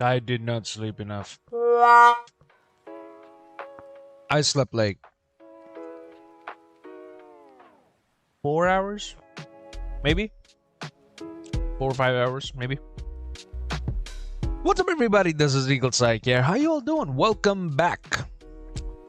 I did not sleep enough. I slept like 4 hours, maybe 4 or 5 hours, maybe. What's up, everybody? This is Eaglepsych here. How you all doing? Welcome back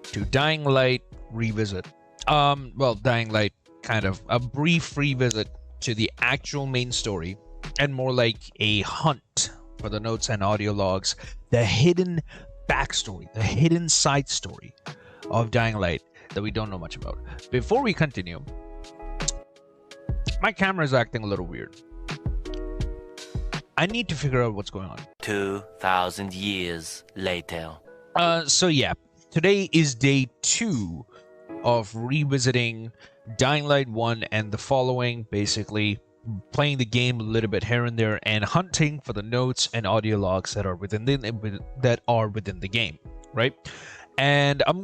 to Dying Light Revisit. Well, Dying Light, kind of a brief revisit to the actual main story, and more like a hunt for the notes and audio logs, the hidden backstory, the hidden side story of Dying Light that we don't know much about. Before we continue, my camera is acting a little weird. I need to figure out what's going on. 2,000 years later. So yeah, today is day 2 of revisiting Dying Light 1 and the following, basically playing the game a little bit here and there and hunting for the notes and audio logs that are within the game, right? And what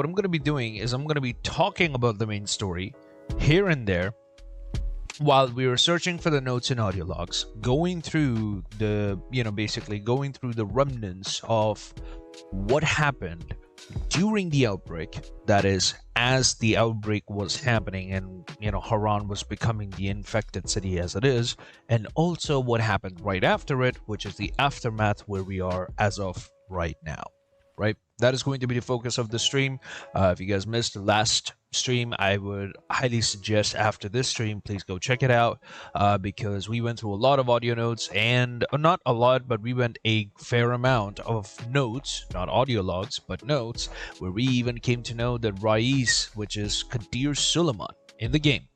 I'm gonna be doing is I'm gonna be talking about the main story here and there while we were searching for the notes and audio logs, going through the, basically going through the remnants of what happened during the outbreak, that is, as the outbreak was happening and, Harran was becoming the infected city as it is, and also what happened right after it, which is the aftermath where we are as of right now, right? That is going to be the focus of the stream. If you guys missed the last stream, I would highly suggest after this stream, please go check it out, because we went through a lot of audio notes, and not a lot, but we went a fair amount of notes, not audio logs, but notes, where we even came to know that Rais, which is Kadir Suleiman in the game,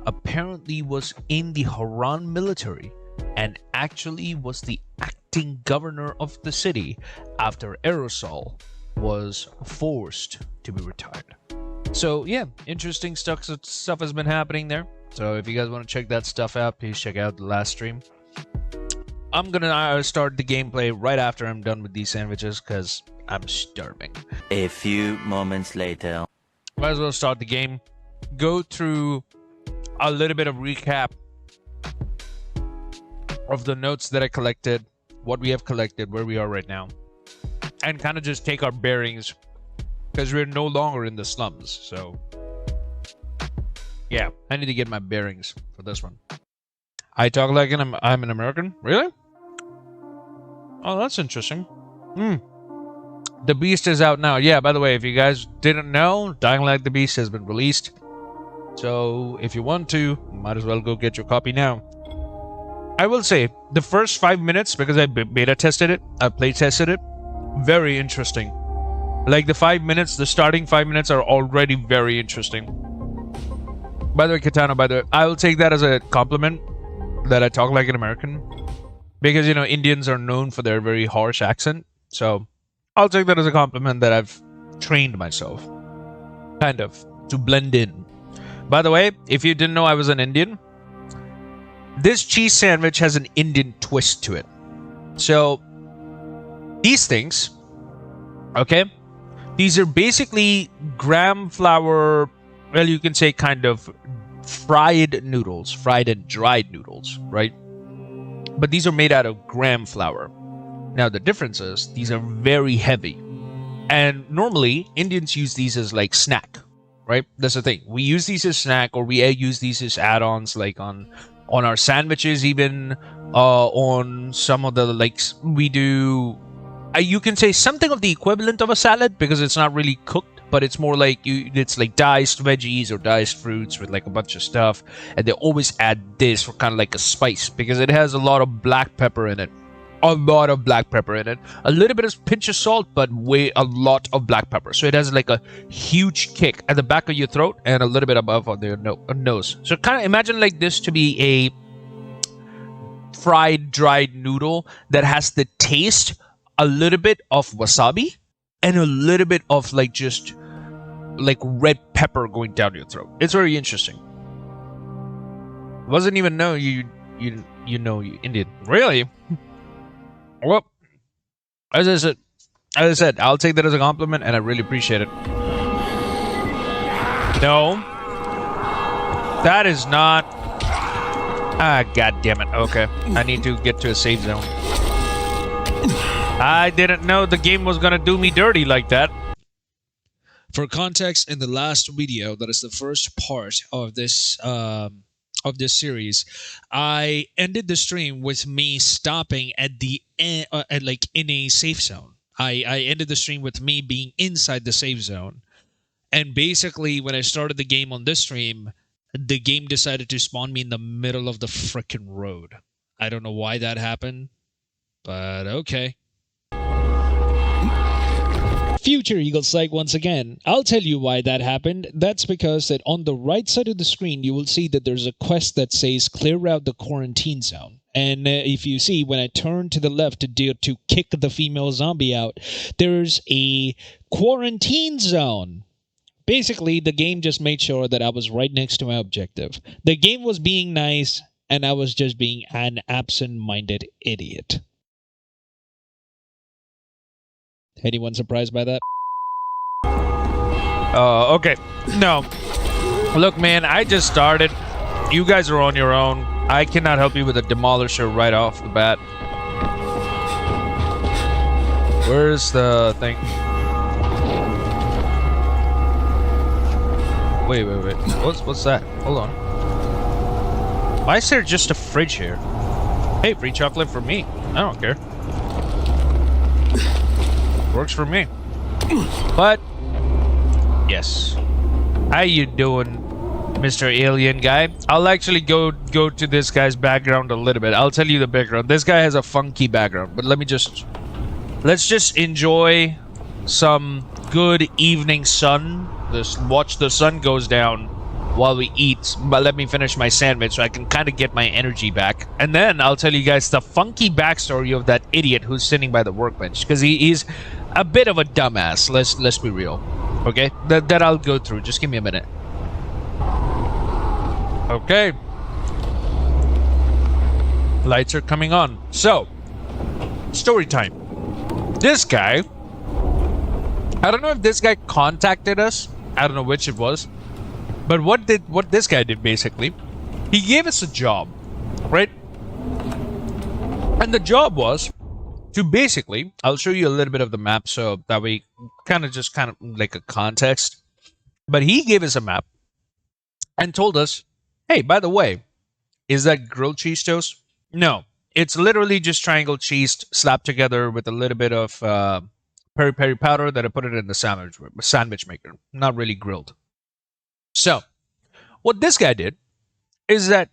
apparently was in the Harran military and actually was the acting governor of the city after Aerosol was forced to be retired. So yeah, interesting stuff has been happening there. So if you guys want to check that stuff out, please check out the last stream. I'm gonna start the gameplay right after I'm done with these sandwiches because I'm starving. A few moments later. Might as well start the game. Go through a little bit of recap of the notes that I collected, what we have collected, where we are right now, and kind of just take our bearings because we're no longer in the slums. So yeah, I need to get my bearings for this one. I talk like I'm an American? Really? Oh, that's interesting. The Beast is out now. Yeah, by the way, if you guys didn't know, Dying Light the Beast has been released. So if you want to, might as well go get your copy now. I will say, the first 5 minutes, because I beta tested it, I play tested it, very interesting. Like the starting 5 minutes are already very interesting. By the way, Katana, I will take that as a compliment that I talk like an American. Because, Indians are known for their very harsh accent. So, I'll take that as a compliment that I've trained myself, kind of, to blend in. By the way, if you didn't know I was an Indian, this cheese sandwich has an Indian twist to it. So, these things, okay, these are basically gram flour, well, you can say kind of fried and dried noodles, right? But these are made out of gram flour. Now, the difference is these are very heavy. And normally, Indians use these as like snack, right? That's the thing. We use these as snack, or we use these as add-ons, like on our sandwiches, even on some of the, like, we do, you can say something of the equivalent of a salad, because it's not really cooked, but it's more like it's like diced veggies or diced fruits with like a bunch of stuff, and they always add this for kind of like a spice, because it has a lot of black pepper in it. A lot of black pepper in it. A little bit of pinch of salt, but a lot of black pepper. So it has like a huge kick at the back of your throat and a little bit above on your nose. So kind of imagine like this to be a fried, dried noodle that has the taste, a little bit of wasabi, and a little bit of like just like red pepper going down your throat. It's very interesting. Wasn't even know you Indian. Really? Well, as I said, I'll take that as a compliment, and I really appreciate it. No, that is not. Ah, god damn it. Okay, I need to get to a safe zone. I didn't know the game was gonna do me dirty like that. For context, in the last video, that is the first part of this series, I ended the stream with me stopping at the end, like in a safe zone. I ended the stream with me being inside the safe zone, and basically when I started the game on this stream, the game decided to spawn me in the middle of the frickin' road. I don't know why that happened, but okay. Future Eaglepsych once again. I'll tell you why that happened. That's because that on the right side of the screen, you will see that there's a quest that says clear out the quarantine zone. And if you see, when I turn to the left to kick the female zombie out, there's a quarantine zone. Basically, the game just made sure that I was right next to my objective. The game was being nice, and I was just being an absent-minded idiot. Anyone surprised by that? Okay. No. Look, man, I just started. You guys are on your own. I cannot help you with a demolisher right off the bat. Where's the thing? Wait. What's that? Hold on. Why is there just a fridge here? Hey, free chocolate for me. I don't care. Works for me. But yes. How you doing, Mr. Alien guy? I'll actually go to this guy's background a little bit. I'll tell you the background. This guy has a funky background, but let's just enjoy some good evening sun. Just watch the sun goes down while we eat. But let me finish my sandwich so I can kind of get my energy back. And then I'll tell you guys the funky backstory of that idiot who's sitting by the workbench, because he's a bit of a dumbass. Let's be real. Okay? That I'll go through. Just give me a minute. Okay. Lights are coming on. So, story time. This guy, I don't know if this guy contacted us. I don't know which it was. But what this guy did basically, he gave us a job, right? And the job was to basically, I'll show you a little bit of the map so that we kind of like a context. But he gave us a map and told us, hey, by the way, is that grilled cheese toast? No, it's literally just triangle cheese slapped together with a little bit of peri peri powder that I put it in the sandwich maker. Not really grilled. So, what this guy did is that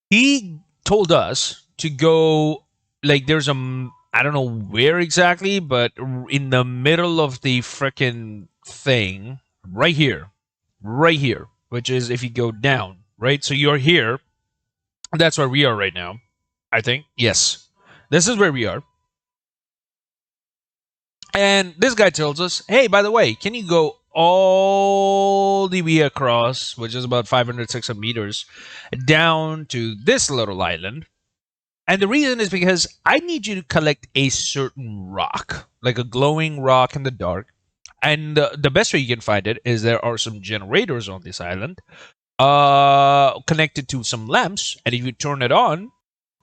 he told us to go, like, there's I don't know where exactly, but in the middle of the frickin' thing, right here, which is if you go down, right? So you're here. That's where we are right now, I think. Yes. This is where we are. And this guy tells us, hey, by the way, can you go all the way across, which is about 500, 600 meters, down to this little island? And the reason is because I need you to collect a certain rock, like a glowing rock in the dark. And the best way you can find it is there are some generators on this island connected to some lamps. And if you turn it on,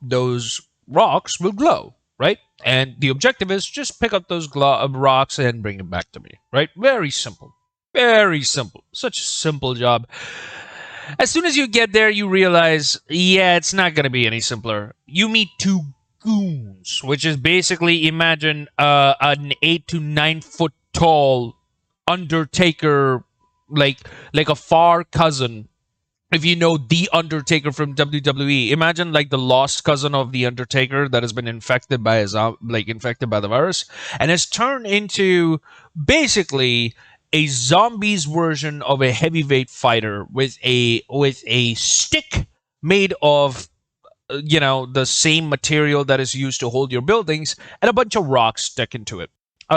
those rocks will glow, right? And the objective is just pick up those rocks and bring them back to me, right? Very simple. Very simple. Such a simple job. As soon as you get there, you realize, yeah, it's not going to be any simpler. You meet two goons, which is basically, imagine an 8 to 9 foot tall Undertaker, like a far cousin. If you know The Undertaker from WWE, imagine like the lost cousin of The Undertaker that has been infected by infected by the virus, and has turned into basically a zombies version of a heavyweight fighter with a stick made of the same material that is used to hold your buildings, and a bunch of rocks stuck into it.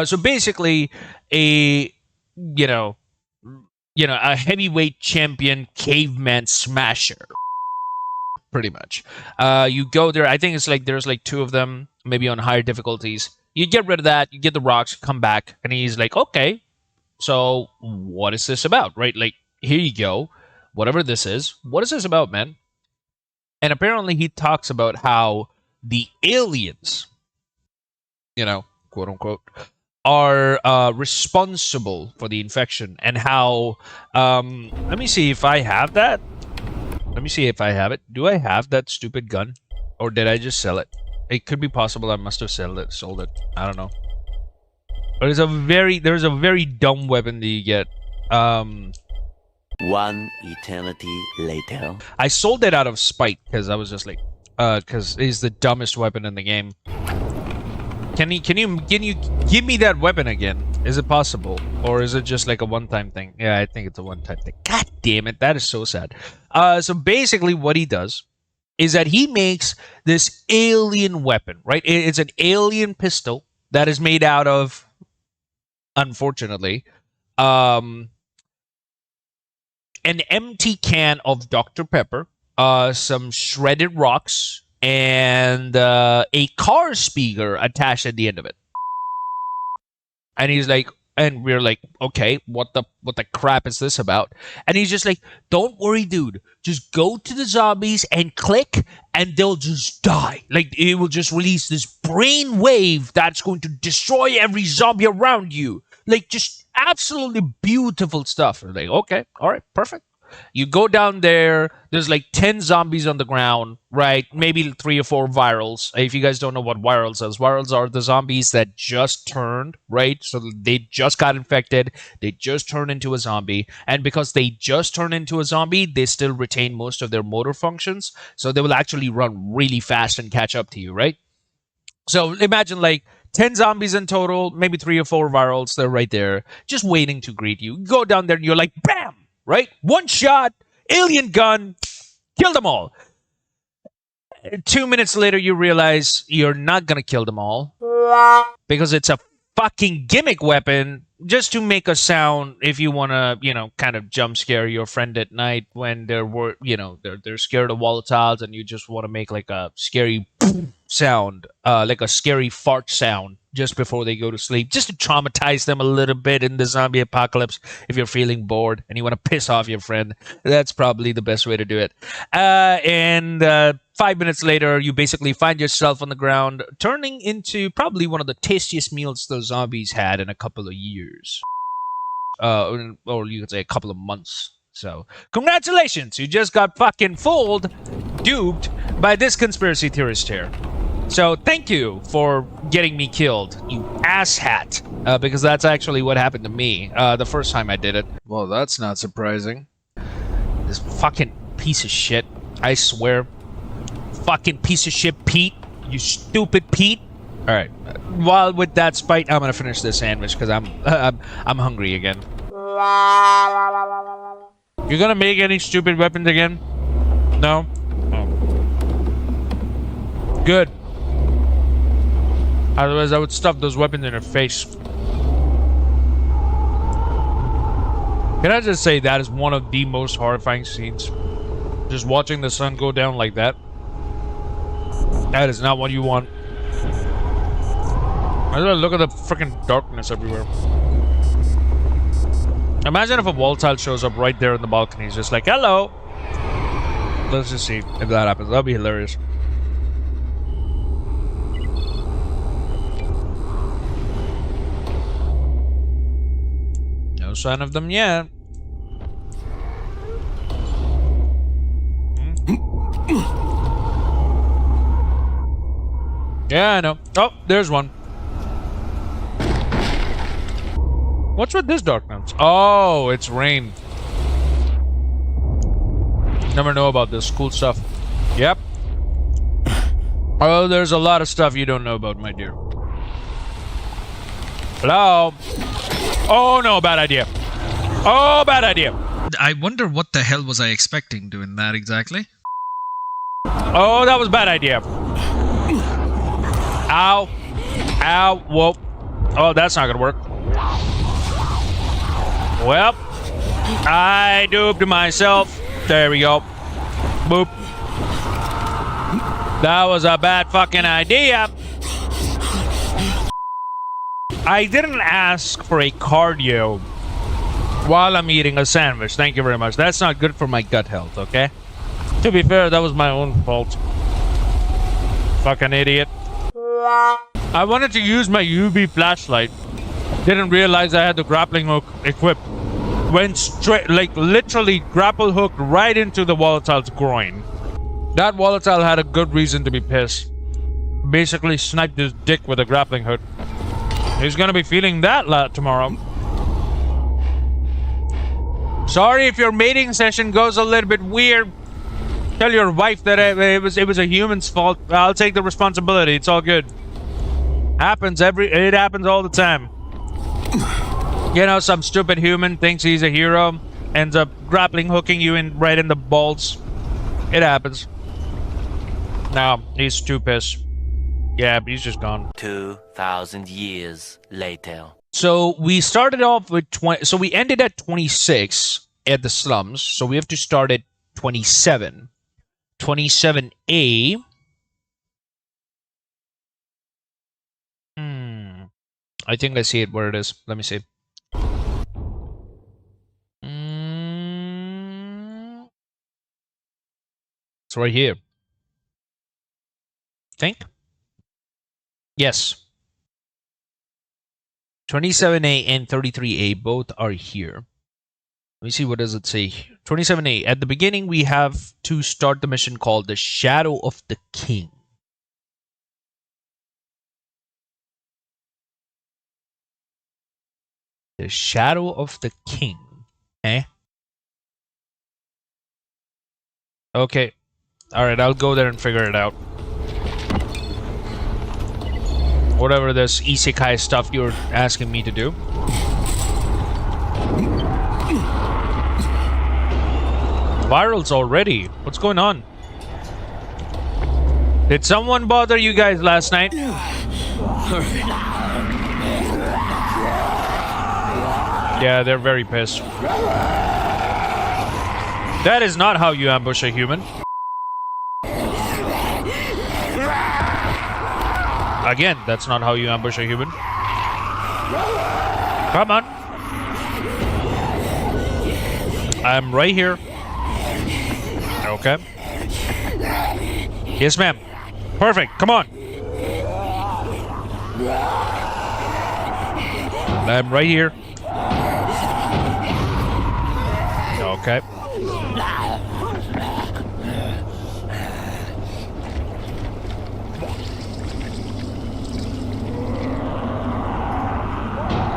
So basically, a a heavyweight champion caveman smasher, pretty much. You go there. I think it's like there's like two of them, maybe on higher difficulties. You get rid of that. You get the rocks. Come back, and he's like, okay. So what is this about, right? Like, here you go. Whatever this is. What is this about, man? And apparently he talks about how the aliens you know, quote unquote, are responsible for the infection, and how let me see if I have that. Let me see if I have it. Do I have that stupid gun, or did I just sell it? It could be possible I must have sold it. I don't know. But there's a very dumb weapon that you get. One eternity later. I sold it out of spite because I was just like, because it's the dumbest weapon in the game. Can you give me that weapon again? Is it possible, or is it just like a one-time thing? Yeah, I think it's a one-time thing. God damn it, that is so sad. So basically, what he does is that he makes this alien weapon, right? It's an alien pistol that is made out of, unfortunately, an empty can of Dr. Pepper, some shredded rocks, and a car speaker attached at the end of it. And he's like, and we're like, okay, what the crap is this about? And he's just like, don't worry, dude. Just go to the zombies and click, and they'll just die. Like, it will just release this brain wave that's going to destroy every zombie around you. Like, just absolutely beautiful stuff. We're like, okay, all right, perfect. You go down there, there's like 10 zombies on the ground, right? Maybe 3 or 4 virals. If you guys don't know what virals is, virals are the zombies that just turned, right? So they just got infected, they just turned into a zombie, and because they just turned into a zombie, they still retain most of their motor functions, so they will actually run really fast and catch up to you, right? So imagine like 10 zombies in total, maybe 3 or 4 virals, they're right there, just waiting to greet you. You go down there and you're like, BAM! Right? One shot, alien gun, kill them all. 2 minutes later, you realize you're not gonna kill them all because it's a fucking gimmick weapon just to make a sound if you wanna, kind of jump scare your friend at night when they're scared of volatiles, and you just want to make like a scary sound, like a scary fart sound just before they go to sleep, just to traumatize them a little bit in the zombie apocalypse. If you're feeling bored and you want to piss off your friend, that's probably the best way to do it. And 5 minutes later, you basically find yourself on the ground, turning into probably one of the tastiest meals those zombies had in a couple of years. Or you could say a couple of months. So, congratulations! You just got fucking fooled, duped by this conspiracy theorist here. So thank you for getting me killed, you asshat, because that's actually what happened to me the first time I did it. Well, that's not surprising. This fucking piece of shit, I swear. Fucking piece of shit, Pete. You stupid Pete. All right. While with that spite, I'm gonna finish this sandwich because I'm hungry again. You're gonna make any stupid weapons again? No. Oh. Good. Otherwise, I would stuff those weapons in her face. Can I just say that is one of the most horrifying scenes? Just watching the sun go down like that. That is not what you want. Look at the freaking darkness everywhere. Imagine if a volatile shows up right there in the balcony. He's just like, hello. Let's just see if that happens. That'll be hilarious. No sign of them yet. Yeah, I know. Oh, there's one. What's with this darkness? Oh, it's rain. Never know about this cool stuff. Yep. Oh, there's a lot of stuff you don't know about, my dear. Hello? Oh, no, bad idea. Oh, bad idea. I wonder what the hell was I expecting doing that exactly? Oh, that was a bad idea. Ow. Ow. Whoa. Oh, that's not gonna work. Well, I duped myself. There we go. Boop. That was a bad fucking idea. I didn't ask for a cardio while I'm eating a sandwich. Thank you very much. That's not good for my gut health, okay? To be fair, that was my own fault. Fucking idiot. I wanted to use my UV flashlight. Didn't realize I had the grappling hook equipped. Went straight, like literally grapple hooked right into the volatile's groin. That volatile had a good reason to be pissed. Basically sniped his dick with a grappling hook. He's gonna be feeling that tomorrow. Sorry if your mating session goes a little bit weird. Tell your wife that it was a human's fault. I'll take the responsibility. It's all good. It happens all the time. You know, some stupid human thinks he's a hero, ends up grappling hooking you right in the balls. It happens. No, he's too pissed. Yeah, he's just gone. 2,000 years later. So we started off with 20. So we ended at 26 at the slums. So we have to start at 27. 27A. I think I see it where it is. Let me see. It's right here. Think? Yes. 27A and 33A both are here. Let me see, what does it say? 27A. At the beginning, we have to start the mission called the Shadow of the King. The Shadow of the King. Eh? Okay. Alright, I'll go there and figure it out. Whatever this isekai stuff you're asking me to do. Virals already. What's going on? Did someone bother you guys last night? Yeah, they're very pissed. That is not how you ambush a human. Again, that's not how you ambush a human. Come on. I'm right here. Okay. Yes, ma'am. Perfect. Come on. I'm right here. Okay.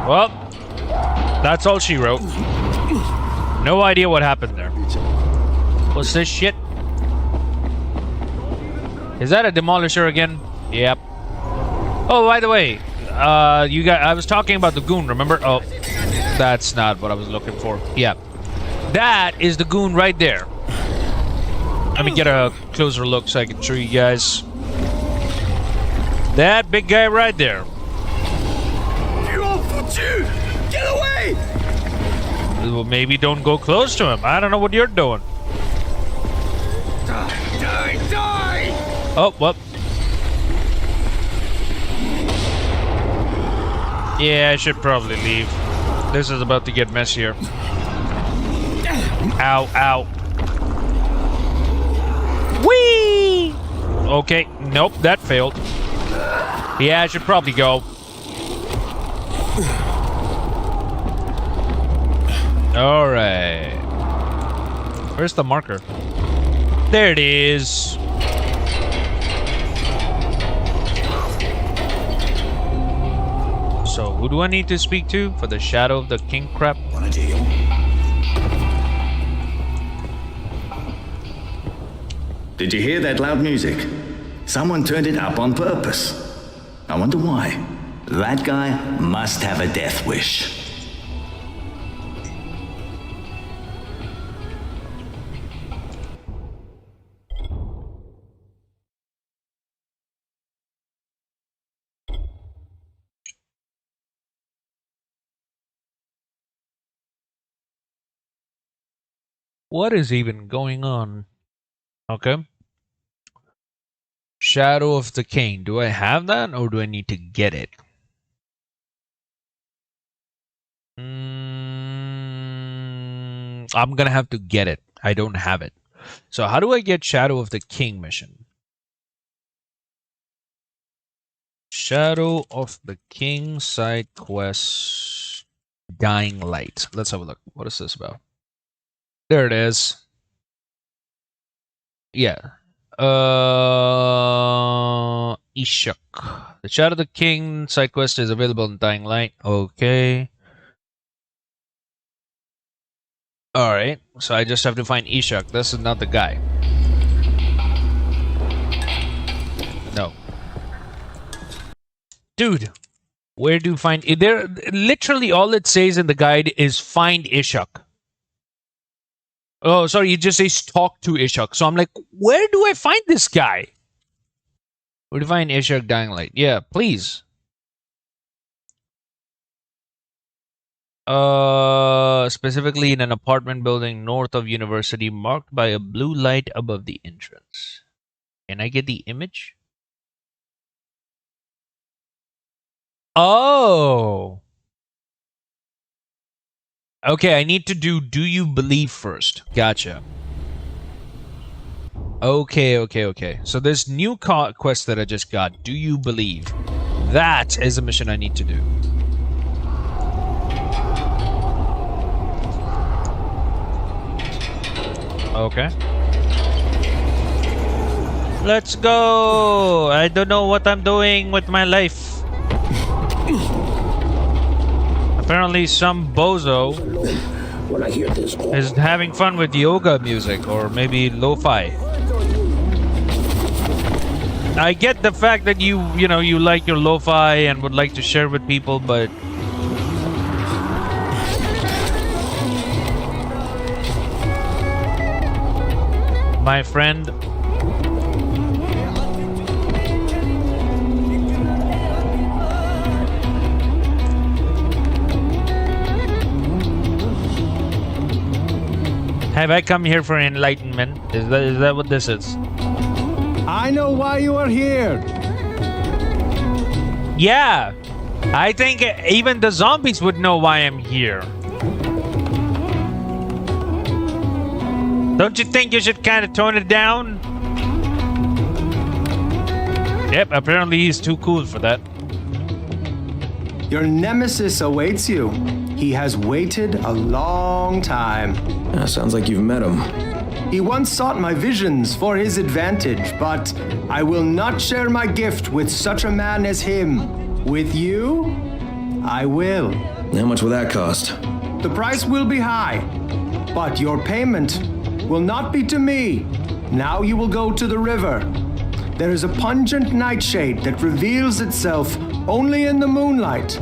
Well, that's all she wrote. No idea what happened there. What's this shit? Is that a demolisher again? Yep. Oh, by the way, you guys, I was talking about the goon, remember? Oh, that's not what I was looking for. Yeah. That is the goon right there. Let me get a closer look so I can show you guys. That big guy right there. Get away! Well, maybe don't go close to him. I don't know what you're doing. Die! Oh, what? Yeah, I should probably leave. This is about to get messier. Ow, ow. Whee! Okay, nope, that failed. Yeah, I should probably go. Alright. Where's the marker? There it is. So, who do I need to speak to for the Shadow of the King crap? Did you hear that loud music? Someone turned it up on purpose. I wonder why. That guy must have a death wish. What is even going on? Okay. Shadow of the King. Do I have that or do I need to get it? I'm gonna have to get it. I don't have it. So how do I get Shadow of the King mission? Shadow of the King side quest. Dying Light. Let's have a look. What is this about? There it is. Yeah. Ishak. The Shadow of the King side quest is available in Dying Light. Okay. Alright. So I just have to find Ishak. This is not the guy. No. Dude. Where do you find... There, literally all it says in the guide is find Ishak. Oh, sorry, it just says talk to Ishak. So I'm like, where do I find this guy? Where do you find Ishak Dying Light? Yeah, please. Specifically in an apartment building north of University marked by a blue light above the entrance. Can I get the image? Oh. Okay, I need to do you believe first. Gotcha. Okay. So this new quest that I just got, do you believe? That is a mission I need to do. Okay. Let's go! I don't know what I'm doing with my life. Apparently some bozo When I hear this, is having fun with yoga music or maybe lo-fi. I get the fact that you like your lo-fi and would like to share with people, but my friend, have I come here for enlightenment? Is that what this is? I know why you are here. Yeah, I think even the zombies would know why I'm here. Don't you think you should kind of tone it down? Yep, apparently he's too cool for that. Your nemesis awaits you. He has waited a long time. sounds like you've met him. He once sought my visions for his advantage, but I will not share my gift with such a man as him. With you, I will. How much will that cost? The price will be high, but your payment will not be to me. Now you will go to the river. There is a pungent nightshade that reveals itself only in the moonlight.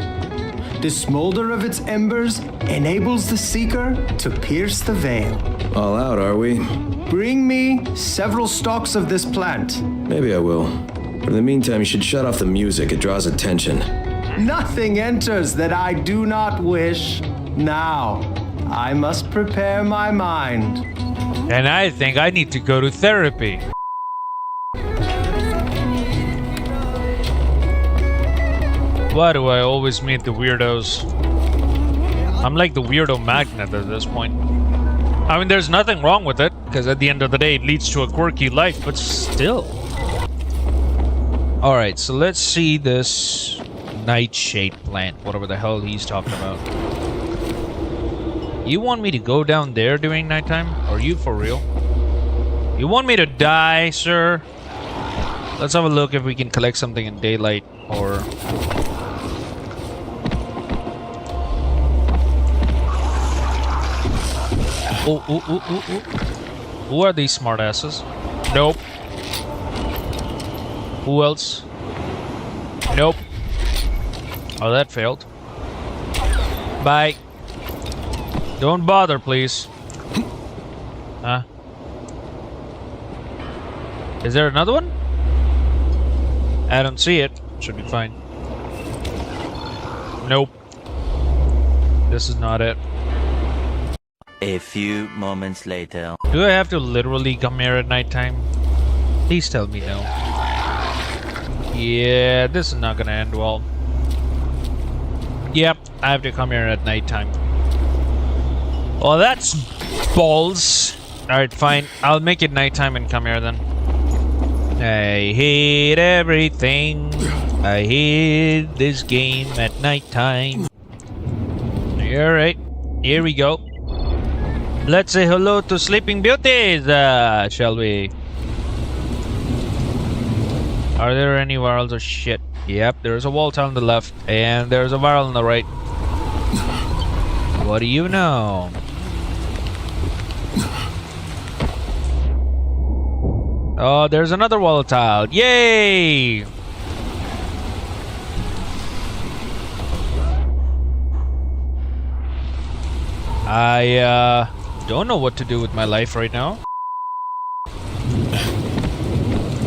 The smolder of its embers enables the seeker to pierce the veil. All out, are we? Bring me several stalks of this plant. Maybe I will. But in the meantime, you should shut off the music. It draws attention. Nothing enters that I do not wish. Now, I must prepare my mind. And I think I need to go to therapy. Why do I always meet the weirdos? I'm like the weirdo magnet at this point. I mean, there's nothing wrong with it, because at the end of the day, it leads to a quirky life, but still. Alright, so let's see this nightshade plant, whatever the hell he's talking about. You want me to go down there during nighttime? Are you for real? You want me to die, sir? Let's have a look if we can collect something in daylight, or... Oh. Who are these smartasses? Nope. Who else? Nope. Oh, that failed. Bye. Don't bother, please. Huh? Is there another one? I don't see it. Should be fine. Nope. This is not it. A few moments later. Do I have to literally come here at nighttime? Please tell me no. Yeah, this is not gonna end well. Yep, I have to come here at nighttime. Well, that's balls. Alright, fine. I'll make it nighttime and come here then. I hate everything. I hate this game at nighttime. Alright, here we go. Let's say hello to Sleeping Beauties, shall we? Are there any worlds or shit? Yep, there's a wall tile on the left, and there's a viral on the right. What do you know? Oh, there's another wall tile. Yay! I don't know what to do with my life right now.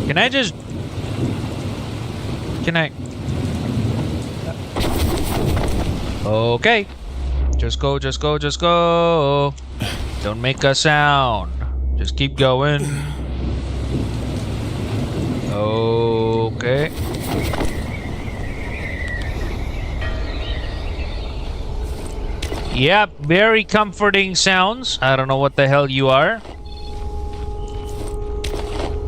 Can I just... Can I... Okay. Just go, just go, just go. Don't make a sound. Just keep going. Okay. Yep, very comforting sounds. I don't know what the hell you are.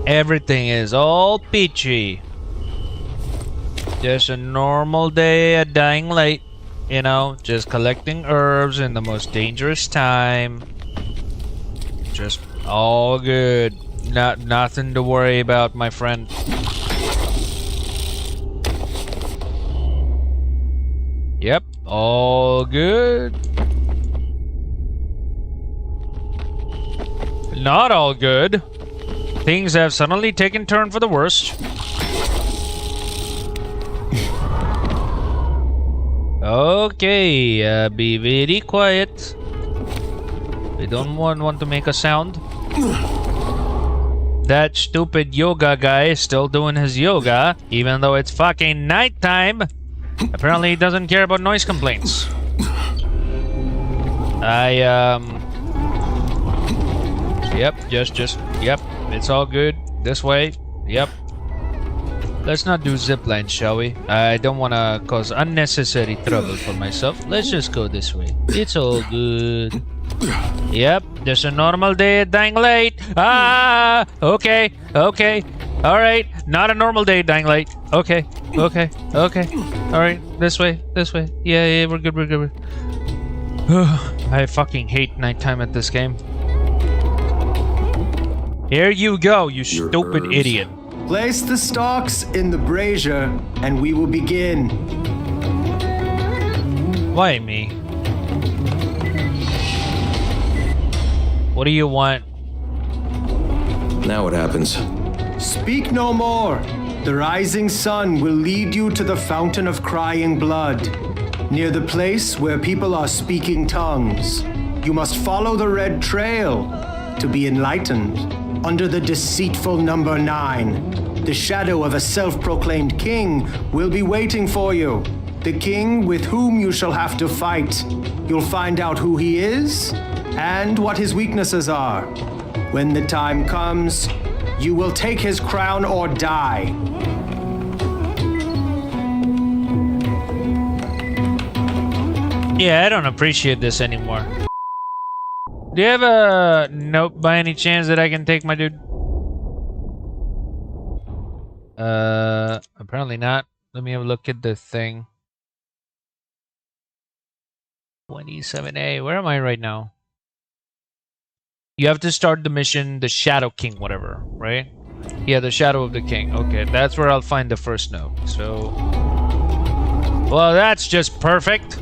Everything is all peachy. Just a normal day at Dying Light. You know, just collecting herbs in the most dangerous time. Just all good. Nothing to worry about, my friend. Yep, all good. Not all good. Things have suddenly taken turn for the worst. Okay, be very quiet. We don't want to make a sound. That stupid yoga guy is still doing his yoga, even though it's fucking nighttime. Apparently he doesn't care about noise complaints. Yep, yep, it's all good. This way, yep. Let's not do ziplines, shall we? I don't want to cause unnecessary trouble for myself. Let's just go this way. It's all good. Yep, just a normal day at Dying Light. Ah, okay, okay. Alright, not a normal day at Dying Light. Okay, okay, okay. Alright, this way. Yeah, we're good, we're good. I fucking hate nighttime at this game. Here you go, you stupid idiot. Place the stalks in the brazier, and we will begin. Why me? What do you want? Now what happens? Speak no more. The rising sun will lead you to the fountain of crying blood, near the place where people are speaking tongues. You must follow the red trail to be enlightened. Under the deceitful number 9, the shadow of a self-proclaimed king will be waiting for you. The king with whom you shall have to fight. You'll find out who he is and what his weaknesses are. When the time comes, you will take his crown or die. Yeah, I don't appreciate this anymore. Do you have a note by any chance that I can take, my dude? Apparently not. Let me have a look at the thing. 27A. Where am I right now? You have to start the mission, the Shadow King, whatever, right? Yeah, the Shadow of the King. Okay, that's where I'll find the first note. So, well, that's just perfect.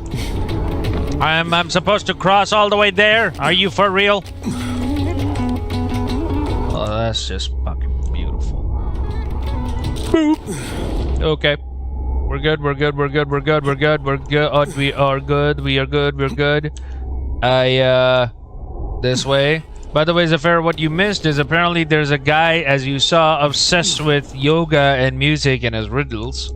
I'm supposed to cross all the way there? Are you for real? Oh, that's just fucking beautiful. Boop. Okay. We're good, we're good, we're good, we're good, we're good, we're good. Oh, we are good, we are good, we're good. This way. By the way, Zafar, what you missed is apparently there's a guy, as you saw, obsessed with yoga and music and his riddles.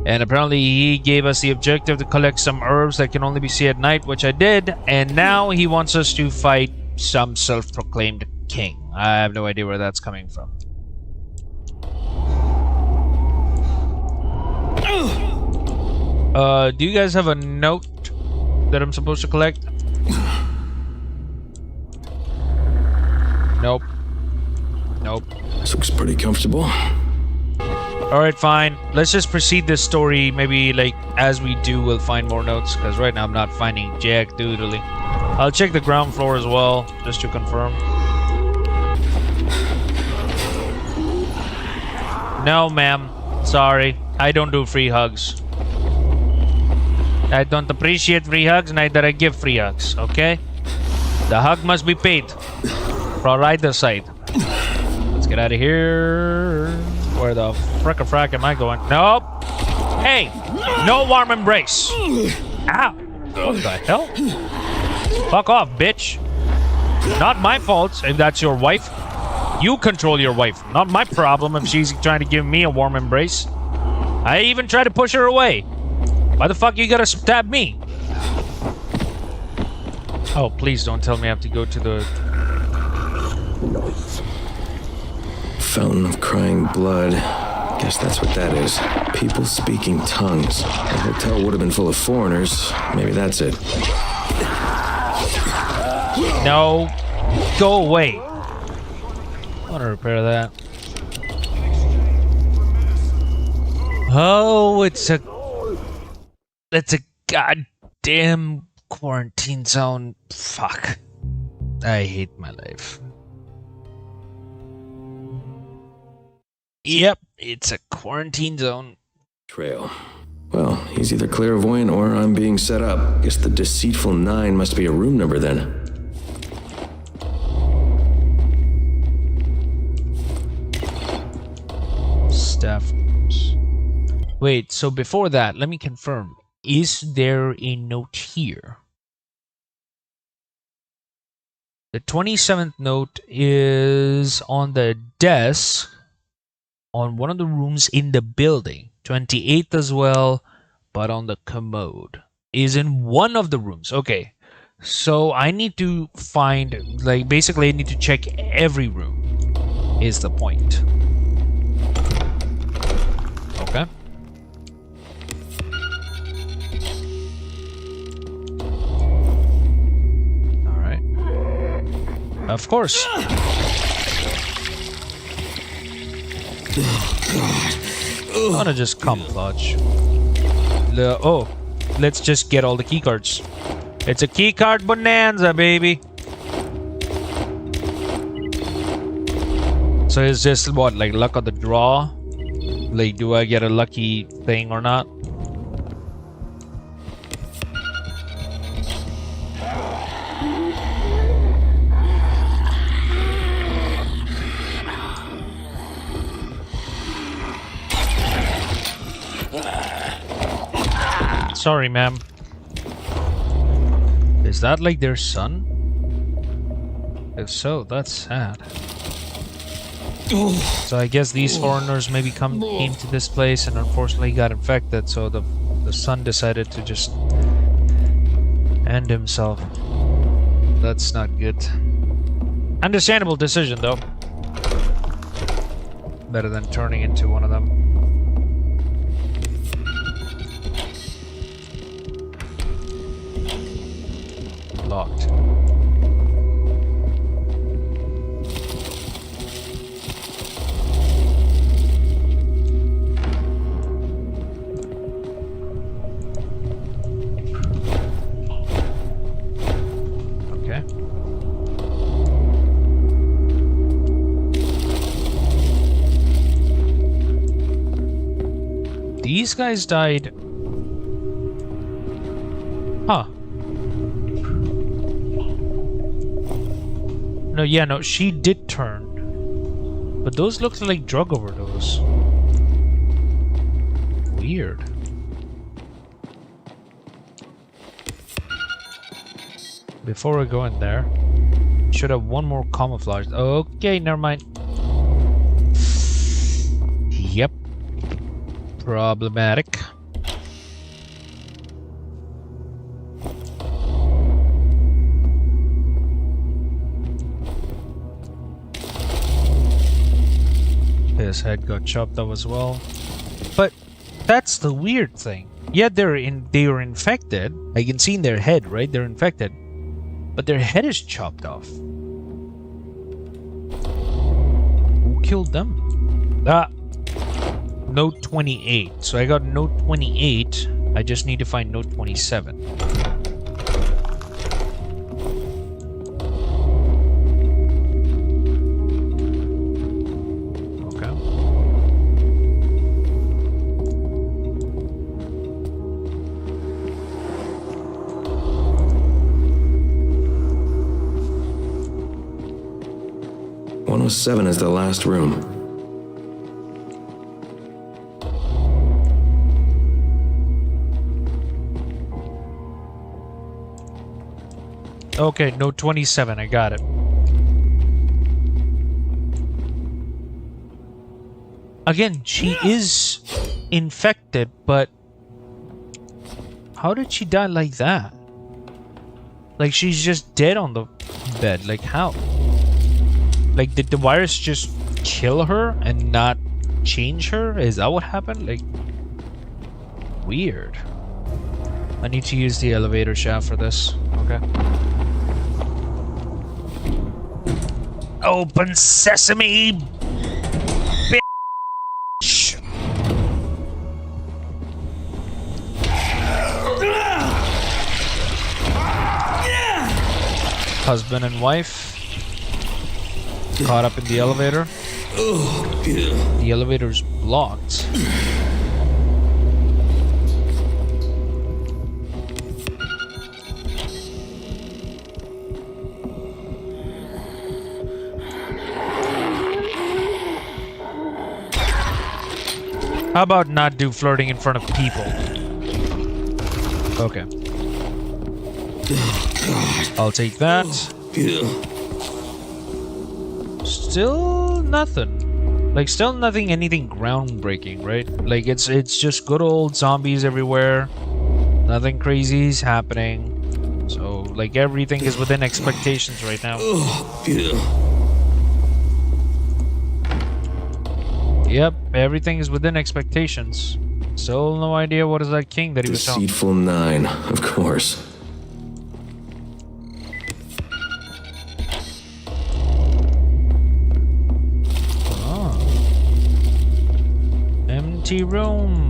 And apparently he gave us the objective to collect some herbs that can only be seen at night, which I did. And now he wants us to fight some self-proclaimed king. I have no idea where that's coming from. Do you guys have a note that I'm supposed to collect? Nope. Nope. This looks pretty comfortable. Alright, fine. Let's just proceed this story. Maybe, like, as we do, we'll find more notes. Because right now I'm not finding jack doodly. I'll check the ground floor as well, just to confirm. No, ma'am. Sorry. I don't do free hugs. I don't appreciate free hugs, neither I give free hugs, okay? The hug must be paid. For either side. Let's get out of here. Where the frack am I going? Nope. Hey! No warm embrace. Ow! What the hell? Fuck off, bitch. Not my fault if that's your wife. You control your wife. Not my problem if she's trying to give me a warm embrace. I even tried to push her away. Why the fuck you gotta stab me? Oh, please don't tell me I have to go to the... Fountain of crying blood. Guess that's what that is. People speaking tongues. The hotel would have been full of foreigners. Maybe that's it. No. Go away. I want to repair that. Oh, it's a goddamn quarantine zone. Fuck. I hate my life. Yep, it's a quarantine zone. Trail. Well, he's either clairvoyant or I'm being set up. Guess the deceitful 9 must be a room number then. Staff rooms. Wait, so before that, let me confirm. Is there a note here? The 27th note is on the desk on one of the rooms in the building. 28th as well, but on the commode. Is in one of the rooms. Okay. So I need to find, like, basically I need to check every room, is the point. Okay. Alright. Of course. I wanna just camouflage. Oh, let's just get all the keycards. It's a keycard bonanza, baby. So it's just what, like luck of the draw? Like, do I get a lucky thing or not? Sorry, ma'am. Is that like their son? If so, that's sad. So I guess these foreigners maybe came to this place and unfortunately got infected, so the son decided to just end himself. That's not good. Understandable decision, though. Better than turning into one of them. Locked. Okay. These guys died. Huh. No, yeah, no, she did turn. But those looked like drug overdose. Weird. Before we go in there, should have one more camouflage. Okay, never mind. Yep. Problematic. His head got chopped off as well. But that's the weird thing. Yeah, they were infected. I can see in their head, right? They're infected. But their head is chopped off. Who killed them? Note 28. So I got Note 28. I just need to find Note 27. Okay. "107 is the last room." Okay, Note 27. I got it. Again, she is infected, but how did she die like that? Like, she's just dead on the bed. Like, how? Like, did the virus just kill her and not change her? Is that what happened? Like, weird. I need to use the elevator shaft for this. Okay. Open sesame, bitch! Husband and wife caught up in the elevator. The elevator's blocked. How about not do flirting in front of people? Okay. I'll take that. Still nothing. Like, still nothing, anything groundbreaking, right? Like, it's just good old zombies everywhere. Nothing crazy is happening. So, like, everything is within expectations right now. Yep, everything is within expectations. Still no idea what is that king that he was talking. Deceitful 9, of course. Oh. Empty room.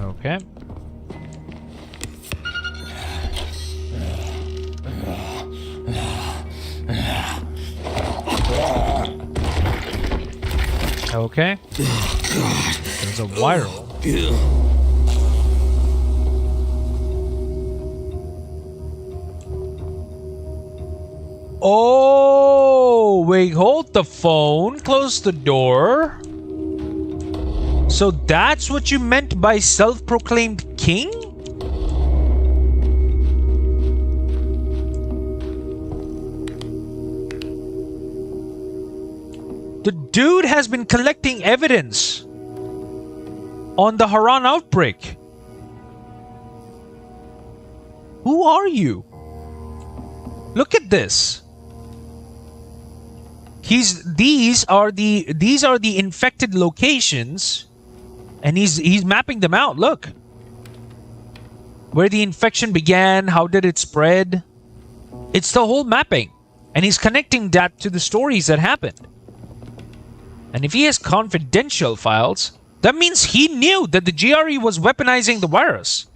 Okay. Okay. There's a viral. Oh, wait, hold the phone. Close the door. So that's what you meant by self-proclaimed king? The dude has been collecting evidence on the Harran outbreak. Who are you? Look at this. These are the infected locations, and he's mapping them out. Look. Where the infection began, how did it spread? It's the whole mapping. And he's connecting that to the stories that happened. And if he has confidential files, that means he knew that the GRE was weaponizing the virus.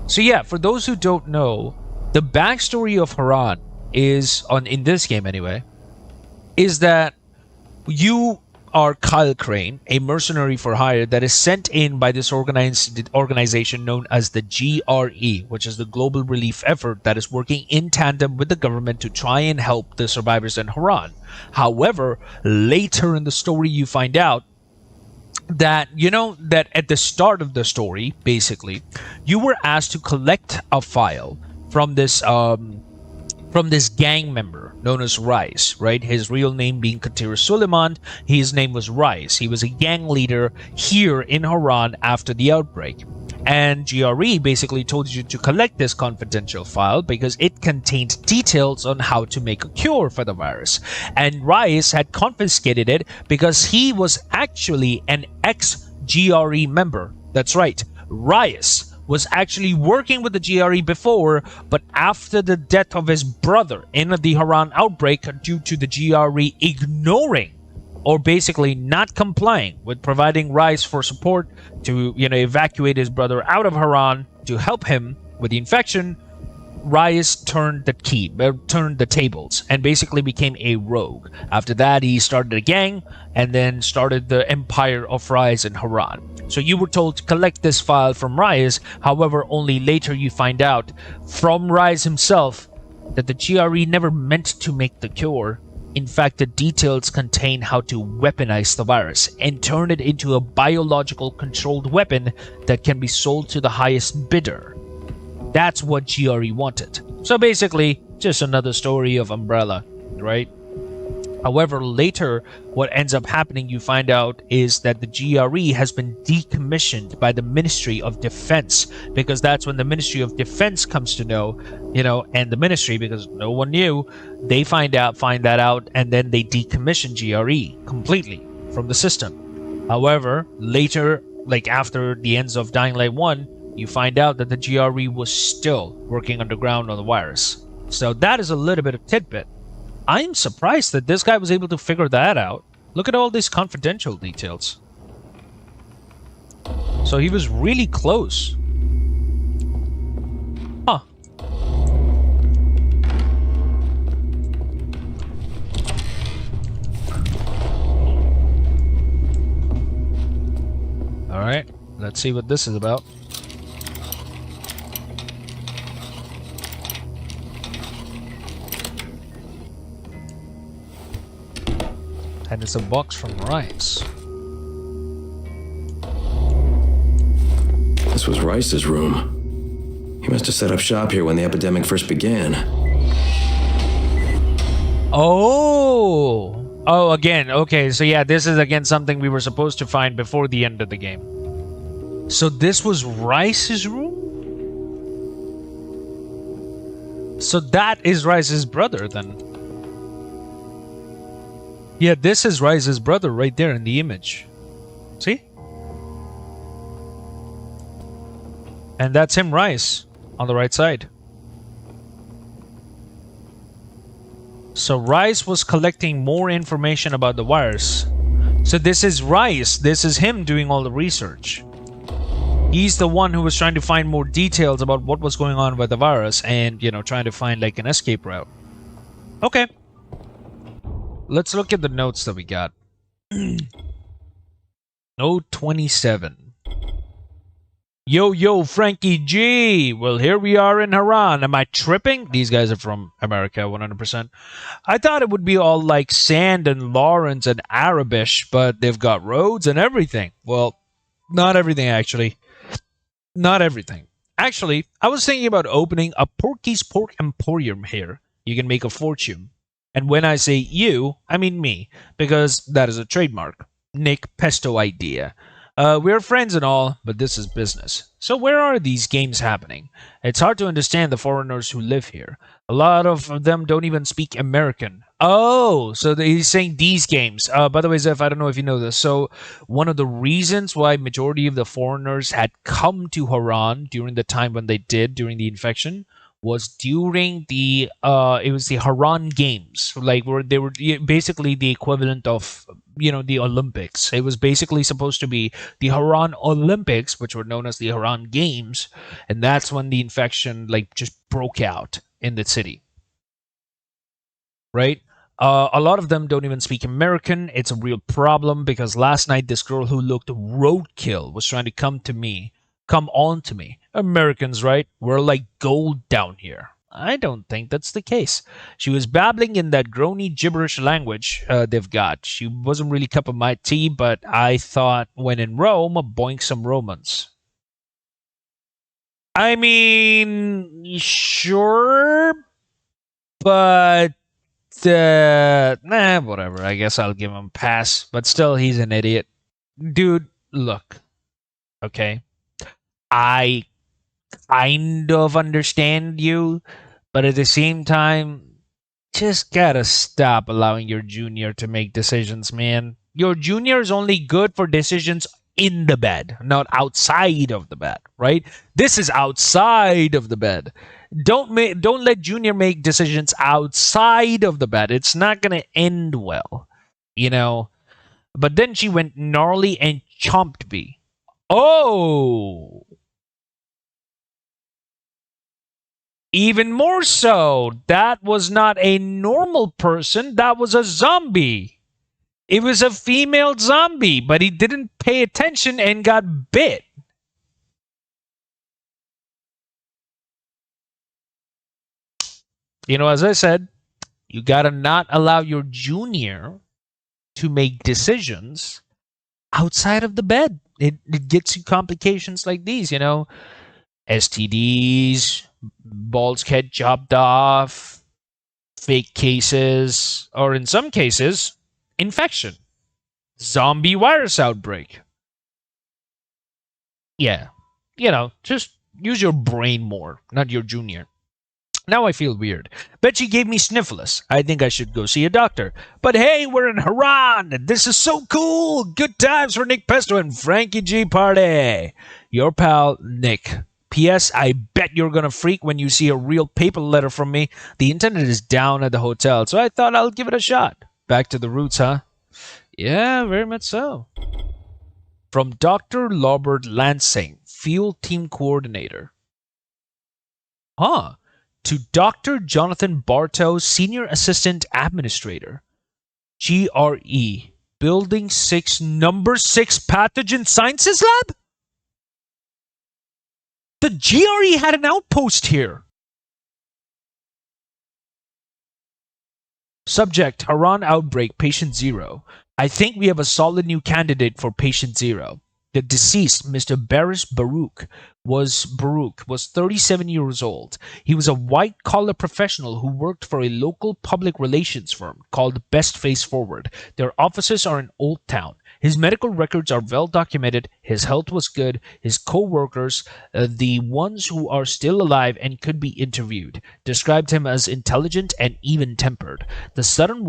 So yeah, for those who don't know, the backstory of Harran is, in this game anyway, is that you are Kyle Crane, a mercenary for hire that is sent in by this organization known as the GRE, which is the Global Relief Effort that is working in tandem with the government to try and help the survivors in Harran. However, later in the story you find out that, that at the start of the story, basically, you were asked to collect a file from this gang member known as Rice, right? His real name being Katir Suleiman. His name was Rice. He was a gang leader here in Harran after the outbreak. And GRE basically told you to collect this confidential file because it contained details on how to make a cure for the virus. And Rice had confiscated it because he was actually an ex-GRE member. That's right. Rice was actually working with the GRE before, but after the death of his brother in the Harran outbreak due to the GRE ignoring or basically not complying with providing Rice for support to, evacuate his brother out of Harran to help him with the infection, Rice turned the tables and basically became a rogue. After that, he started a gang and then started the empire of Rice in Harran. So you were told to collect this file from Rice, however, only later you find out from Rice himself that the GRE never meant to make the cure. In fact, the details contain how to weaponize the virus and turn it into a biological controlled weapon that can be sold to the highest bidder. That's what GRE wanted. So basically, just another story of Umbrella, right? However, later, what ends up happening, you find out, is that the GRE has been decommissioned by the Ministry of Defense, because that's when the Ministry of Defense comes to know, and the Ministry, because no one knew, they find that out, and then they decommission GRE completely from the system. However, later, like after the ends of Dying Light 1, you find out that the GRE was still working underground on the virus. So that is a little bit of tidbit. I'm surprised that this guy was able to figure that out. Look at all these confidential details. So he was really close. Huh. Alright, let's see what this is about. And it's a box from Rice. This was Rice's room. He must have set up shop here when the epidemic first began. Oh, again. Okay, so yeah, this is again something we were supposed to find before the end of the game. So this was Rice's room? So that is Rice's brother then. Yeah, this is Rice's brother right there in the image. See? And that's him, Rice, on the right side. So Rice was collecting more information about the virus. So this is Rice. This is him doing all the research. He's the one who was trying to find more details about what was going on with the virus and, trying to find like an escape route. Okay. Let's look at the notes that we got. Note 27. Yo, Frankie G! Well, here we are in Harran. Am I tripping? These guys are from America, 100%. I thought it would be all like sand and Lawrence and Arabish, but they've got roads and everything. Well, not everything, actually. Not everything. Actually, I was thinking about opening a Porky's Pork Emporium here. You can make a fortune. And when I say you, I mean me, because that is a trademark. Nick Pesto idea. We're friends and all, but this is business. So where are these games happening? It's hard to understand the foreigners who live here. A lot of them don't even speak American. Oh, so he's saying these games. By the way, Zeph, I don't know if you know this. So one of the reasons why majority of the foreigners had come to Harran during the time when they did, during the infection, was during the it was the Harran Games, like where they were basically the equivalent of the Olympics. It was basically supposed to be the Harran Olympics, which were known as the Harran Games, and that's when the infection like just broke out in the city. Right? A lot of them don't even speak American. It's a real problem because last night this girl who looked roadkill was trying to come on to me. Americans, right? We're like gold down here. I don't think that's the case. She was babbling in that groany gibberish language they've got. She wasn't really cup of my tea, but I thought when in Rome, boink some Romans. I mean, sure, but whatever. I guess I'll give him a pass. But still, he's an idiot. Dude, look. Okay. I kind of understand you, but at the same time, just gotta stop allowing your junior to make decisions, man. Your junior is only good for decisions in the bed, not outside of the bed, right? This is outside of the bed. Don't let Junior make decisions outside of the bed. It's not going to end well, you know. But then she went gnarly and chomped me. Oh, even more so. That was not a normal person. That was a zombie. It was a female zombie, but he didn't pay attention and got bit. You know, as I said, you gotta not allow your junior to make decisions outside of the bed. It gets you complications like these, you know, STDs, balls get chopped off, fake cases, or in some cases, infection, zombie virus outbreak. Yeah, you know, just use your brain more, not your junior. Now I feel weird. Bet she gave me sniffles. I think I should go see a doctor. But hey, we're in Harran, and this is so cool. Good times for Nick Pesto and Frankie G party. Your pal, Nick. P.S. I bet you're gonna freak when you see a real paper letter from me. The internet is down at the hotel, so I thought I'll give it a shot. Back to the roots, huh? Yeah, very much so. From Dr. Robert Lansing, Field Team Coordinator. Huh. To Dr. Jonathan Bartow, Senior Assistant Administrator. GRE, Building 6, Number 6 Pathogen Sciences Lab? The GRE had an outpost here. Subject, Harran outbreak, patient 0. I think we have a solid new candidate for patient 0. The deceased, Mr. Baris Baruch, was 37 years old. He was a white-collar professional who worked for a local public relations firm called Best Face Forward. Their offices are in Old Town. His medical records are well documented. His health was good. His co-workers, the ones who are still alive and could be interviewed, described him as intelligent and even-tempered. The sudden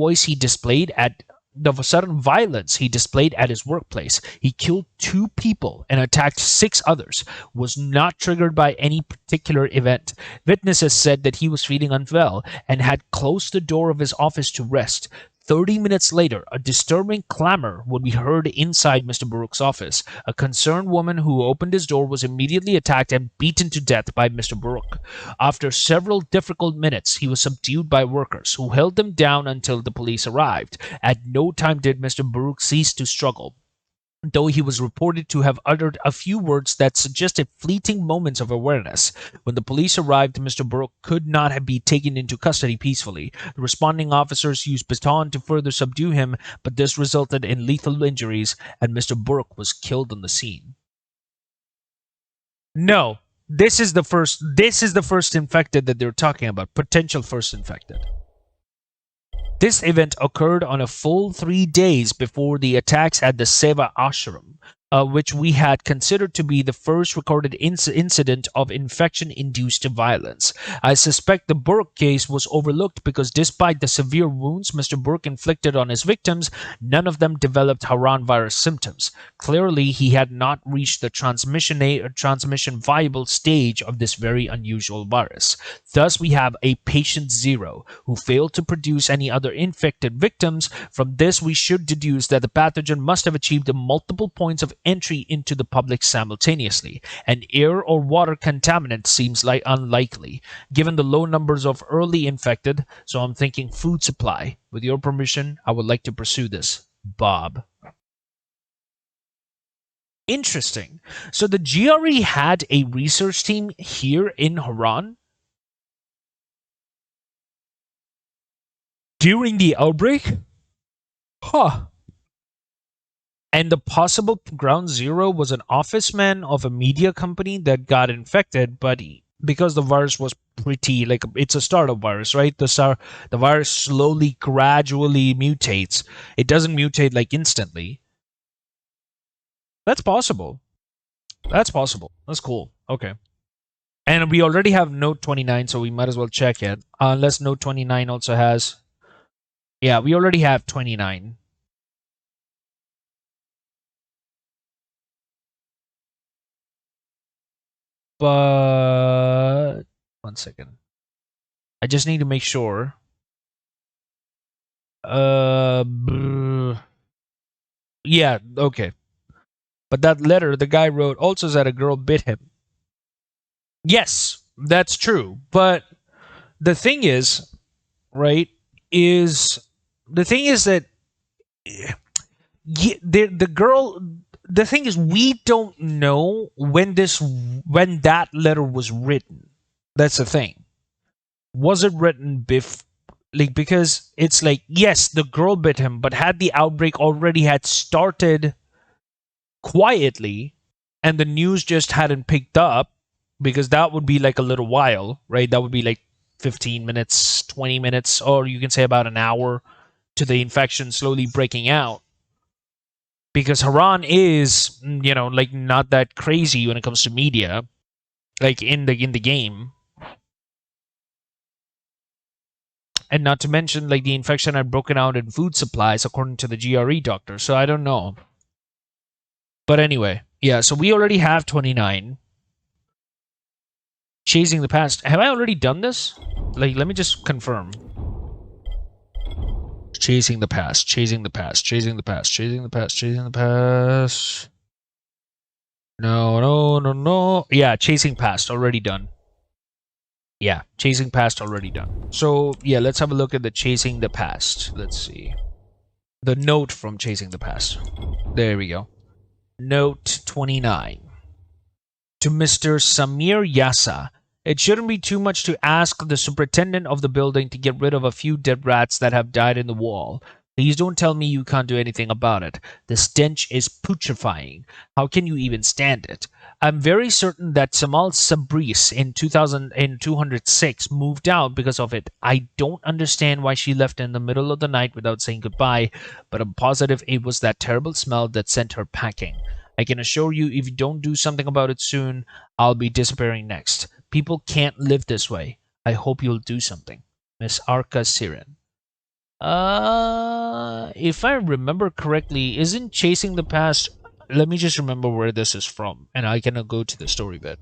violence he displayed at his workplace, he killed 2 people and attacked 6 others, was not triggered by any particular event. Witnesses said that he was feeling unwell and had closed the door of his office to rest. 30 minutes later, a disturbing clamor would be heard inside Mr. Baruch's office. A concerned woman who opened his door was immediately attacked and beaten to death by Mr. Baruch. After several difficult minutes, he was subdued by workers, who held him down until the police arrived. At no time did Mr. Baruch cease to struggle, though he was reported to have uttered a few words that suggested fleeting moments of awareness. When the police arrived, Mr. Baruch could not have been taken into custody peacefully. The responding officers used baton to further subdue him, but this resulted in lethal injuries, and Mr. Baruch was killed on the scene. No, this is the first infected that they're talking about, potential first infected. This event occurred on a full 3 days before the attacks at the Seva ashram, which we had considered to be the first recorded incident of infection-induced violence. I suspect the Burke case was overlooked because despite the severe wounds Mr. Burke inflicted on his victims, none of them developed Harran virus symptoms. Clearly, he had not reached the transmission viable stage of this very unusual virus. Thus, we have a patient 0 who failed to produce any other infected victims. From this, we should deduce that the pathogen must have achieved multiple points of entry into the public simultaneously. An air or water contaminant seems unlikely, given the low numbers of early infected, so I'm thinking food supply. With your permission, I would like to pursue this. Bob. Interesting. So the GRE had a research team here in Harran during the outbreak? Huh. And the possible ground zero was an office man of a media company that got infected, but because the virus was pretty, like, it's a startup virus, right? The virus slowly, gradually mutates. It doesn't mutate like instantly. That's possible. That's possible. That's cool. Okay. And we already have Note 29, so we might as well check it. Unless Note 29 also has... Yeah, we already have 29. But 1 second. I just need to make sure. Yeah, okay. But that letter the guy wrote also said a girl bit him. Yes, that's true. But the thing is, right, is the thing is that the girl the thing is we don't know when that letter was written. That's the thing. Was it written because it's like, yes, the girl bit him, but had the outbreak already had started quietly and the news just hadn't picked up, because that would be like a little while, right? That would be like 15 minutes, 20 minutes, or you can say about an hour to the infection slowly breaking out. Because Harran is, like not that crazy when it comes to media, like in the game. And not to mention, like, the infection had broken out in food supplies, according to the GRE doctor. So I don't know. But anyway, yeah, so we already have 29. Chasing the past. Have I already done this? Like, let me just confirm. Chasing the past, chasing the past, chasing the past, chasing the past, chasing the past. No. Yeah, chasing past, already done. Yeah, chasing past, already done. So, yeah, let's have a look at the chasing the past. Let's see. The note from chasing the past. There we go. Note 29. To Mr. Samir Yassa, it shouldn't be too much to ask the superintendent of the building to get rid of a few dead rats that have died in the wall. Please don't tell me you can't do anything about it. The stench is putrefying. How can you even stand it? I'm very certain that Samal Sabris in 206 moved out because of it. I don't understand why she left in the middle of the night without saying goodbye, but I'm positive it was that terrible smell that sent her packing. I can assure you, if you don't do something about it soon, I'll be disappearing next. People can't live this way. I hope you'll do something. Miss Arka Siren. If I remember correctly, isn't Chasing the Past... Let me just remember where this is from, and I can go to the story bit.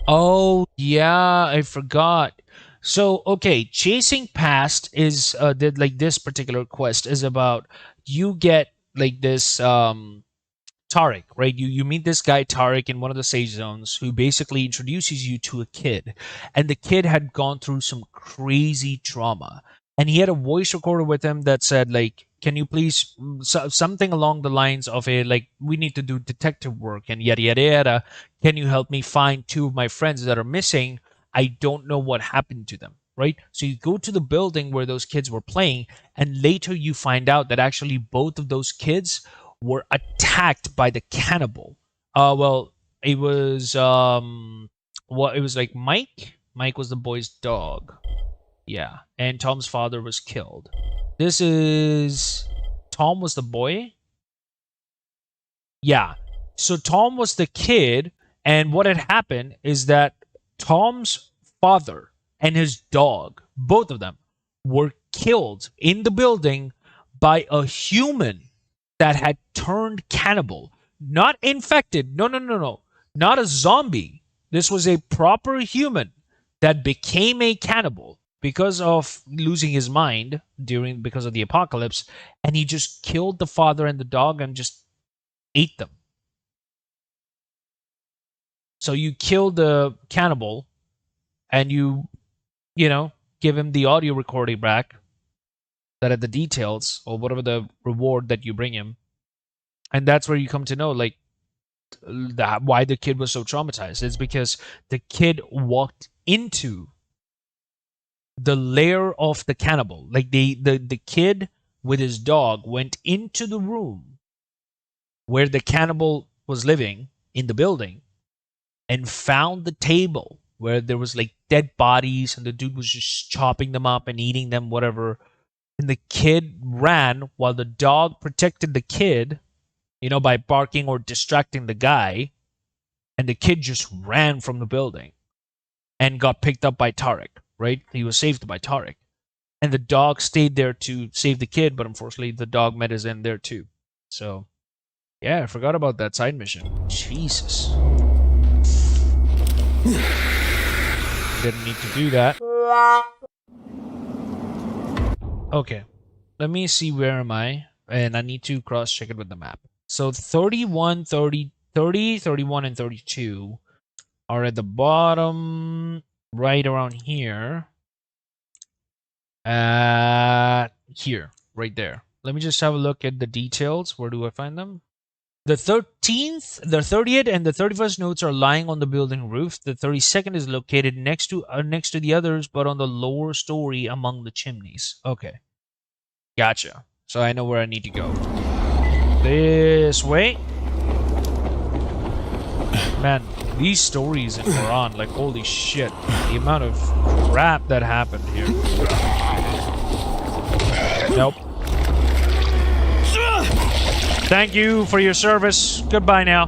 Oh, yeah, I forgot. So, okay, Chasing Past is did like this particular quest is about you get like this Tariq, right? You meet this guy Tariq in one of the Sage Zones who basically introduces you to a kid. And the kid had gone through some crazy trauma. And he had a voice recorder with him that said, like, can you please something along the lines of a like, we need to do detective work and yada yada yada. Can you help me find two of my friends that are missing? I don't know what happened to them. Right? So you go to the building where those kids were playing, and later you find out that actually both of those kids were attacked by the cannibal. Well, it was it was like Mike. Mike was the boy's dog. Yeah, and Tom's father was killed. This is Tom was the boy. Yeah. So Tom was the kid, and what had happened is that Tom's father and his dog, both of them, were killed in the building by a human that had turned cannibal. Not infected. No. Not a zombie. This was a proper human that became a cannibal because of losing his mind because of the apocalypse, and he just killed the father and the dog and just ate them. So you kill the cannibal and you give him the audio recording back that had the details or whatever the reward that you bring him. And that's where you come to know, like, why the kid was so traumatized. It's because the kid walked into the lair of the cannibal. Like, the kid with his dog went into the room where the cannibal was living in the building and found the table where there was like dead bodies and the dude was just chopping them up and eating them, whatever. And the kid ran while the dog protected the kid, by barking or distracting the guy. And the kid just ran from the building. and got picked up by Tarek, right? He was saved by Tarek. And the dog stayed there to save the kid, but unfortunately the dog met his end there too. So, yeah, I forgot about that side mission. Jesus. Didn't need to do that. Okay. Let me see where am I. And I need to cross-check it with the map. So 31, 30, 30, 31, and 32 are at the bottom right around here. Here, right there. Let me just have a look at the details. Where do I find them? The 13th, the 30th, and the 31st notes are lying on the building roof. The 32nd is located next to the others, but on the lower story among the chimneys. Okay, gotcha. So I know where I need to go. This way. Man, these stories in Harran, like holy shit, the amount of crap that happened here. Nope. Thank you for your service. Goodbye now.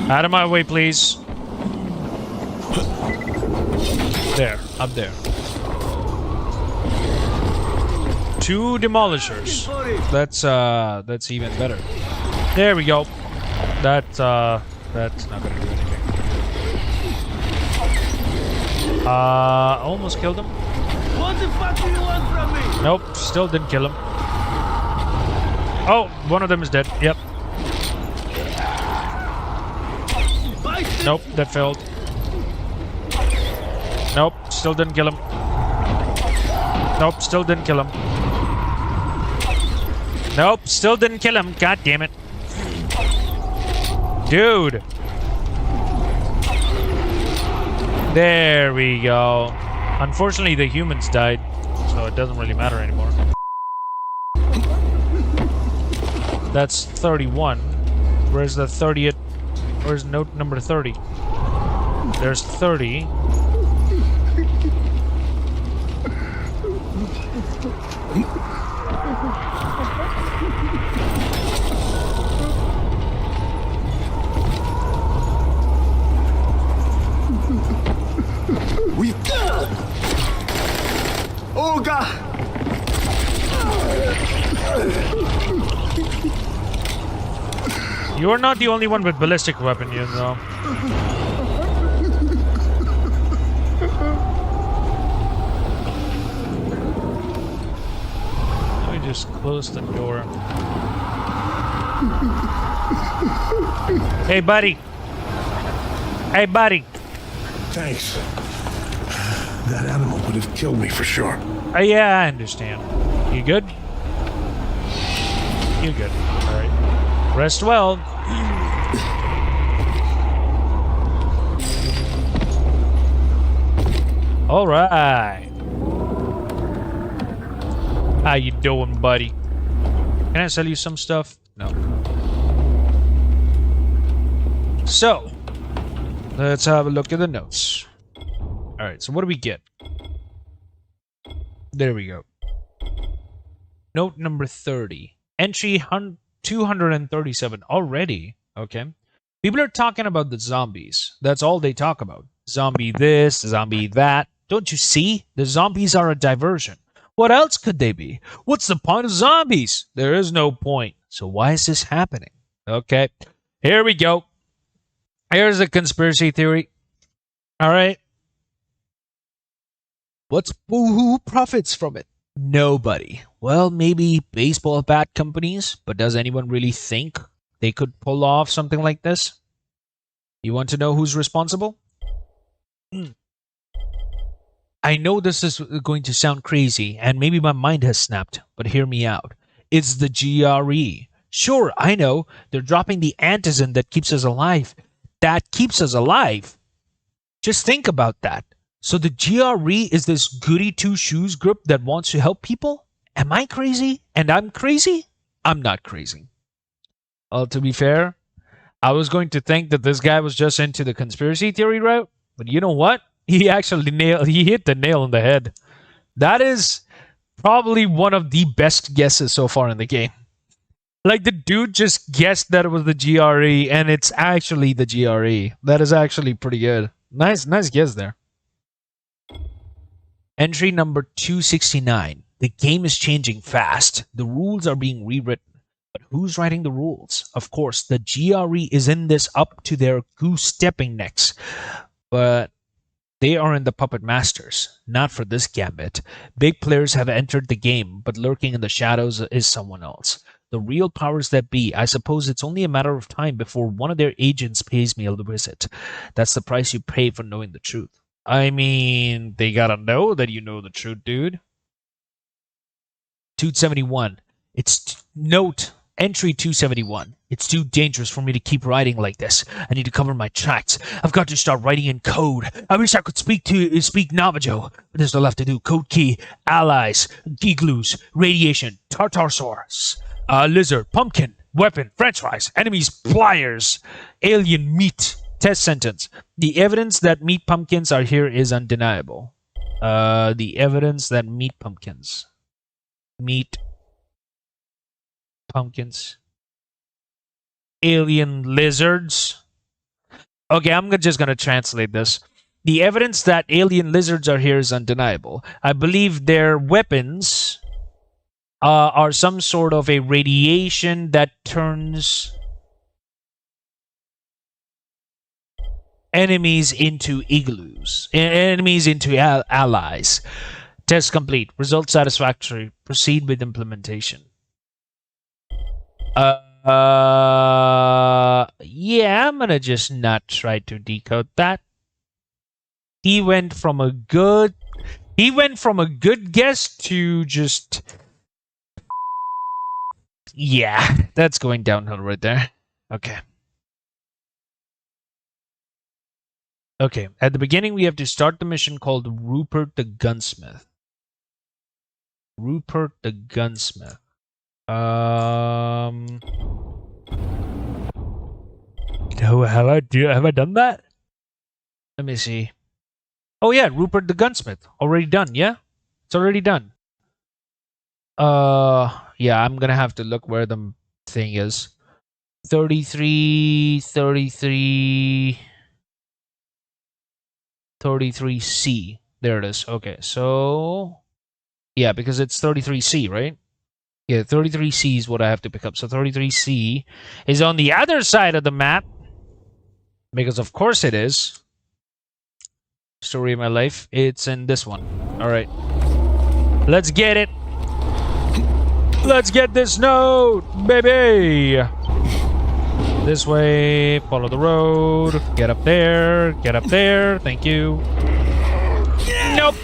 Out of my way, please. There, up there. 2 demolishers. That's even better. There we go. That's not gonna do anything. Almost killed him. What the fuck do you want from me? Nope, still didn't kill him. Oh, one of them is dead. Yep. Nope, that failed. Nope, still didn't kill him. Nope, still didn't kill him. Nope, still didn't kill him. God damn it. Dude. There we go. Unfortunately, the humans died, so it doesn't really matter anymore. That's 31. Where's the 30th? Where's note number 30? There's 30. Olga! You're not the only one with ballistic weapon, you know. Let me just close the door. Hey, buddy. Hey, buddy. Thanks. That animal would have killed me for sure. Yeah, I understand. You good? You good. Alright. Rest well. Alright. How you doing, buddy? Can I sell you some stuff? No. So, let's have a look at the notes. Alright, so what do we get? There we go. Note number 30. Entry 237 already. Okay. People are talking about the zombies. That's all they talk about. Zombie this, zombie that. Don't you see? The zombies are a diversion. What else could they be? What's the point of zombies? There is no point. So why is this happening? Okay. Here we go. Here's a conspiracy theory. Alright. Who profits from it? Nobody. Well, maybe baseball bat companies, but does anyone really think they could pull off something like this? You want to know who's responsible? I know this is going to sound crazy, and maybe my mind has snapped, but hear me out. It's the GRE. Sure, I know, they're dropping the antigen that keeps us alive. That keeps us alive. Just think about that. So the GRE is this goody two-shoes group that wants to help people? Am I crazy? And I'm crazy? I'm not crazy. Well, to be fair, I was going to think that this guy was just into the conspiracy theory route, but you know what? He actually hit the nail on the head. That is probably one of the best guesses so far in the game. Like, the dude just guessed that it was the GRE, and it's actually the GRE. That is actually pretty good. Nice guess there. Entry number 269. The game is changing fast. The rules are being rewritten. But who's writing the rules? Of course, the GRE is in this up to their goose-stepping necks. But they aren't the puppet masters. Not for this gambit. Big players have entered the game, but lurking in the shadows is someone else. The real powers that be. I suppose it's only a matter of time before one of their agents pays me a visit. That's the price you pay for knowing the truth. I mean, they gotta know that you know the truth, dude. 271. Note, entry 271. It's too dangerous for me to keep writing like this. I need to cover my tracks. I've got to start writing in code. I wish I could speak Navajo, but there's still left to do. Code key, allies, igloos, radiation, tartarsaurus, lizard, pumpkin, weapon, french fries, enemies, pliers, alien meat. Test sentence. The evidence that meat pumpkins are here is undeniable. The evidence that meat pumpkins. Alien lizards. Okay, I'm just gonna translate this. The evidence that alien lizards are here is undeniable. I believe their weapons are some sort of a radiation that turns enemies into igloos, enemies into allies. Test complete. Result satisfactory. Proceed with implementation. Yeah, I'm gonna just not try to decode that. He went from a good guess to just... Yeah, that's going downhill right there. Okay. Okay, at the beginning we have to start the mission called Rupert the Gunsmith. Rupert the Gunsmith. Have I done that? Let me see. Oh yeah, Rupert the Gunsmith. Already done, yeah? It's already done. Yeah, I'm gonna have to look where the thing is. 33C. There it is. Okay, so... Yeah, because it's 33C, right? Yeah, 33C is what I have to pick up. So 33C is on the other side of the map. Because of course it is. Story of my life. It's in this one. Alright. Let's get it. Let's get this note, baby. This way. Follow the road. Get up there. Get up there. Thank you. Nope.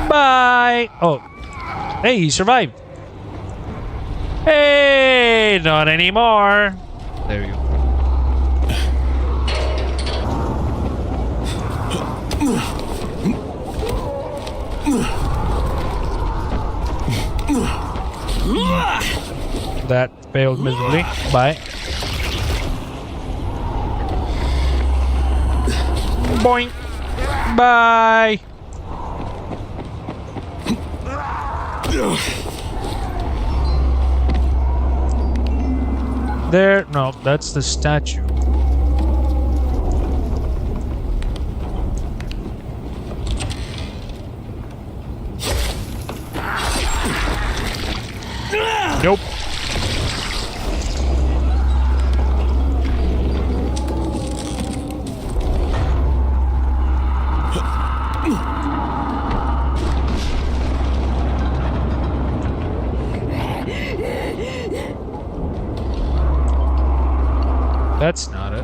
Bye. Oh. Hey, he survived. Hey, not anymore. There you go. That failed miserably. Bye. Boing. Bye. There. No, that's the statue. Nope. That's not it.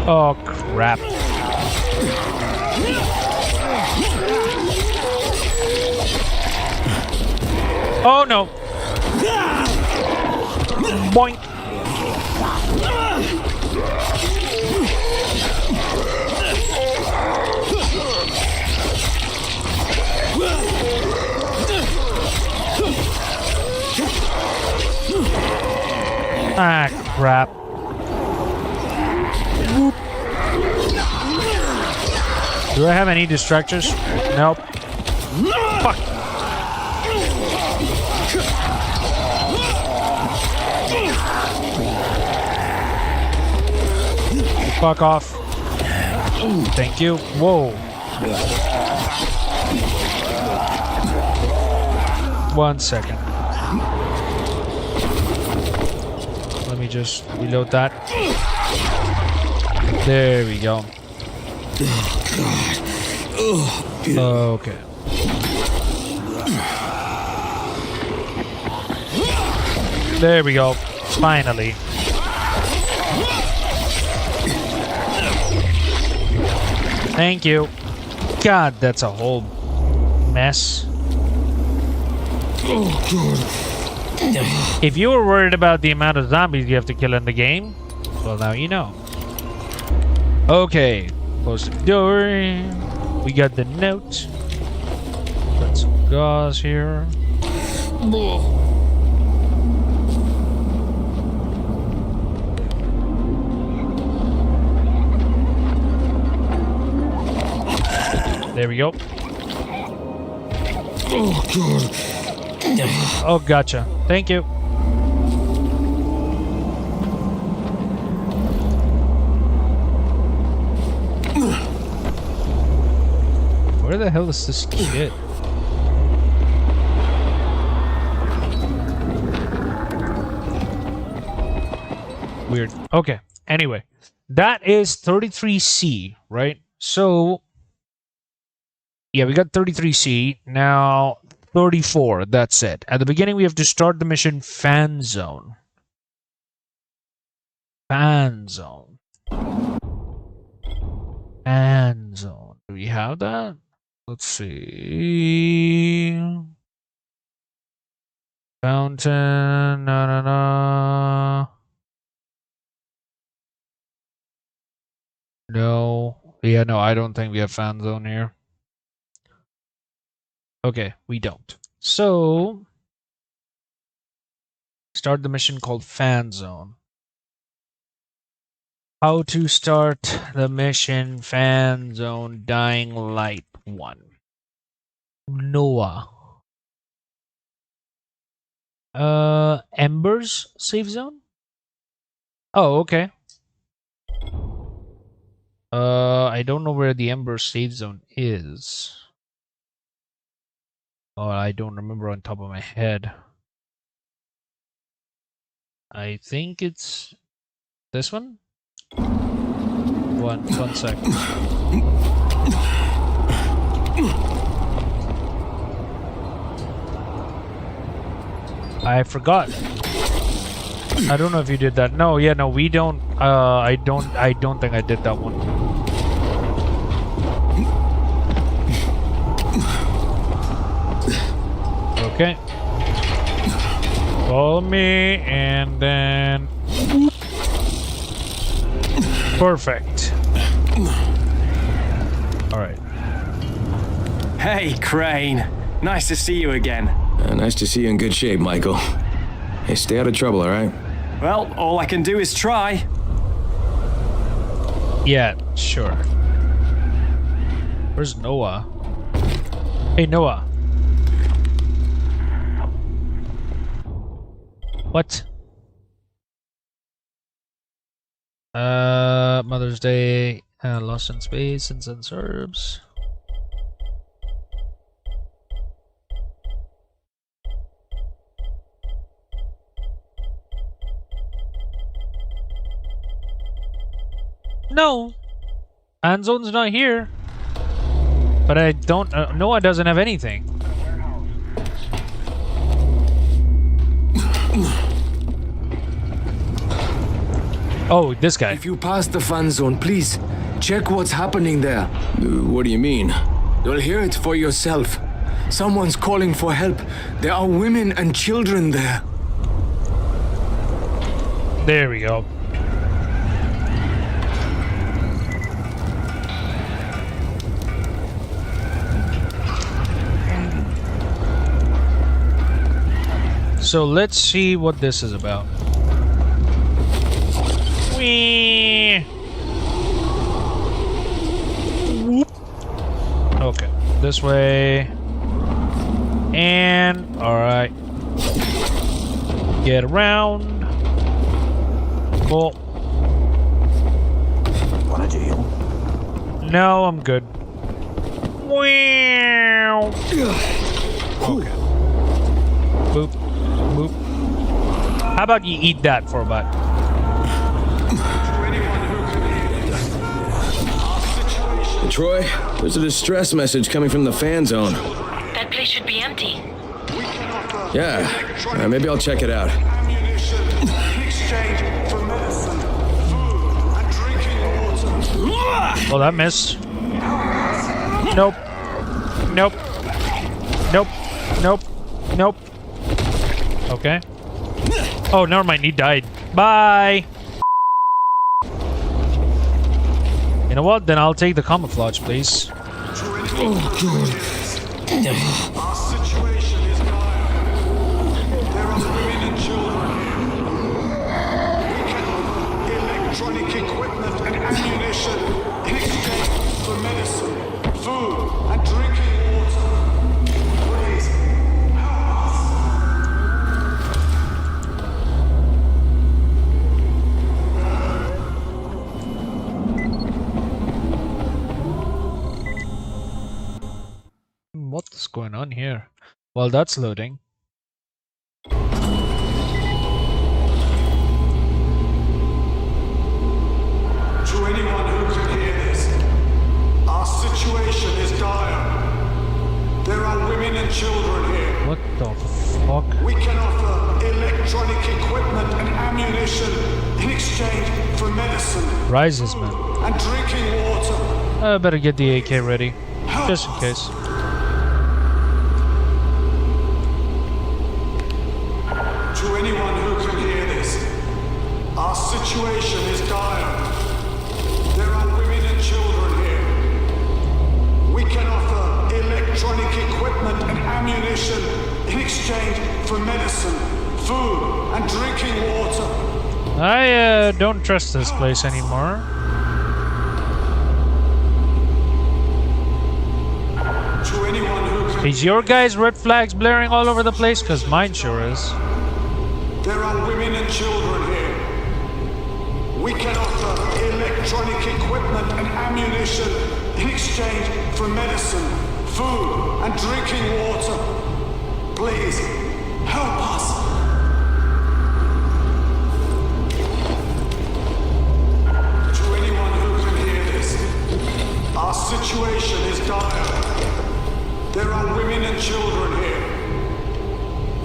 Oh, crap. Oh, no. Boink. Ah, crap. Whoop. Do I have any distractors? Nope. Fuck. Fuck off. Thank you. Whoa. One second. Let me just reload that. There we go. Okay. There we go. Finally. Thank you. God, that's a whole mess. If you were worried about the amount of zombies you have to kill in the game, well, now you know. Okay. Close the door. We got the note. Put some gauze here. There we go. Oh, God. Oh, gotcha. Thank you. Where the hell is this kid? Weird. Okay. Anyway, that is 33C, right? So, yeah, we got 33C. Now, 34. That's it. At the beginning, we have to start the mission Fan Zone. Fan Zone. Fan Zone. Do we have that? Let's see. Fountain. No. Yeah, no, I don't think we have Fan Zone here. Okay, we don't. So, start the mission called Fan Zone. How to start the mission Fan Zone Dying Light 1. Noah. Embers Safe Zone? Oh, okay. I don't know where the Ember Safe Zone is. Oh, I don't remember on top of my head. I think it's this one? One sec. I forgot. I don't know if you did that. No, yeah, no, we don't. I don't think I did that one. Okay. Follow me, and then... Perfect. Alright. Hey, Crane. Nice to see you again. Nice to see you in good shape, Michael. Hey, stay out of trouble, all right? Well, all I can do is try. Yeah, sure. Where's Noah? Hey, Noah. What? Mother's Day, Lost in Space, and Serbs. No, Anzone's not here. But I don't. Noah doesn't have anything. Oh, this guy. If you pass the fan zone, please check what's happening there. What do you mean? You'll hear it for yourself. Someone's calling for help. There are women and children there. There we go. So let's see what this is about. Whee! Whoop. Okay, this way. And, alright. Get around. Well. No, I'm good. Wow. Okay. Boop. Boop. How about you eat that for a bit? Hey, Troy, there's a distress message coming from the fan zone. That place should be empty. Yeah, maybe I'll check it out. Oh, that missed. Nope. Nope. Nope. Nope. Nope. Okay. Oh, never mind. He died. Bye. You know what? Then I'll take the camouflage, please. Oh, God. Our situation is dire. There are women and children here. We can offer electronic equipment and ammunition in exchange for medicine, food, and drinking water. Please, help us. What's going on here? Well, that's loading. To anyone who can hear this, our situation is dire. There are women and children here. What the fuck? We can offer electronic equipment and ammunition in exchange for medicine, Rises, man. and drinking water. I better get the AK ready. Just in case. To anyone who can hear this, our situation is dire. There are women and children here. We can offer electronic equipment and ammunition in exchange for medicine, food, and drinking water. I don't trust this place anymore. To anyone who can Is your guys' red flags blaring all over the place? Because mine sure is. There are women and children here. We can offer electronic equipment and ammunition in exchange for medicine, food, and drinking water. Please, help us. To anyone who can hear this, our situation is dire. There are women and children here.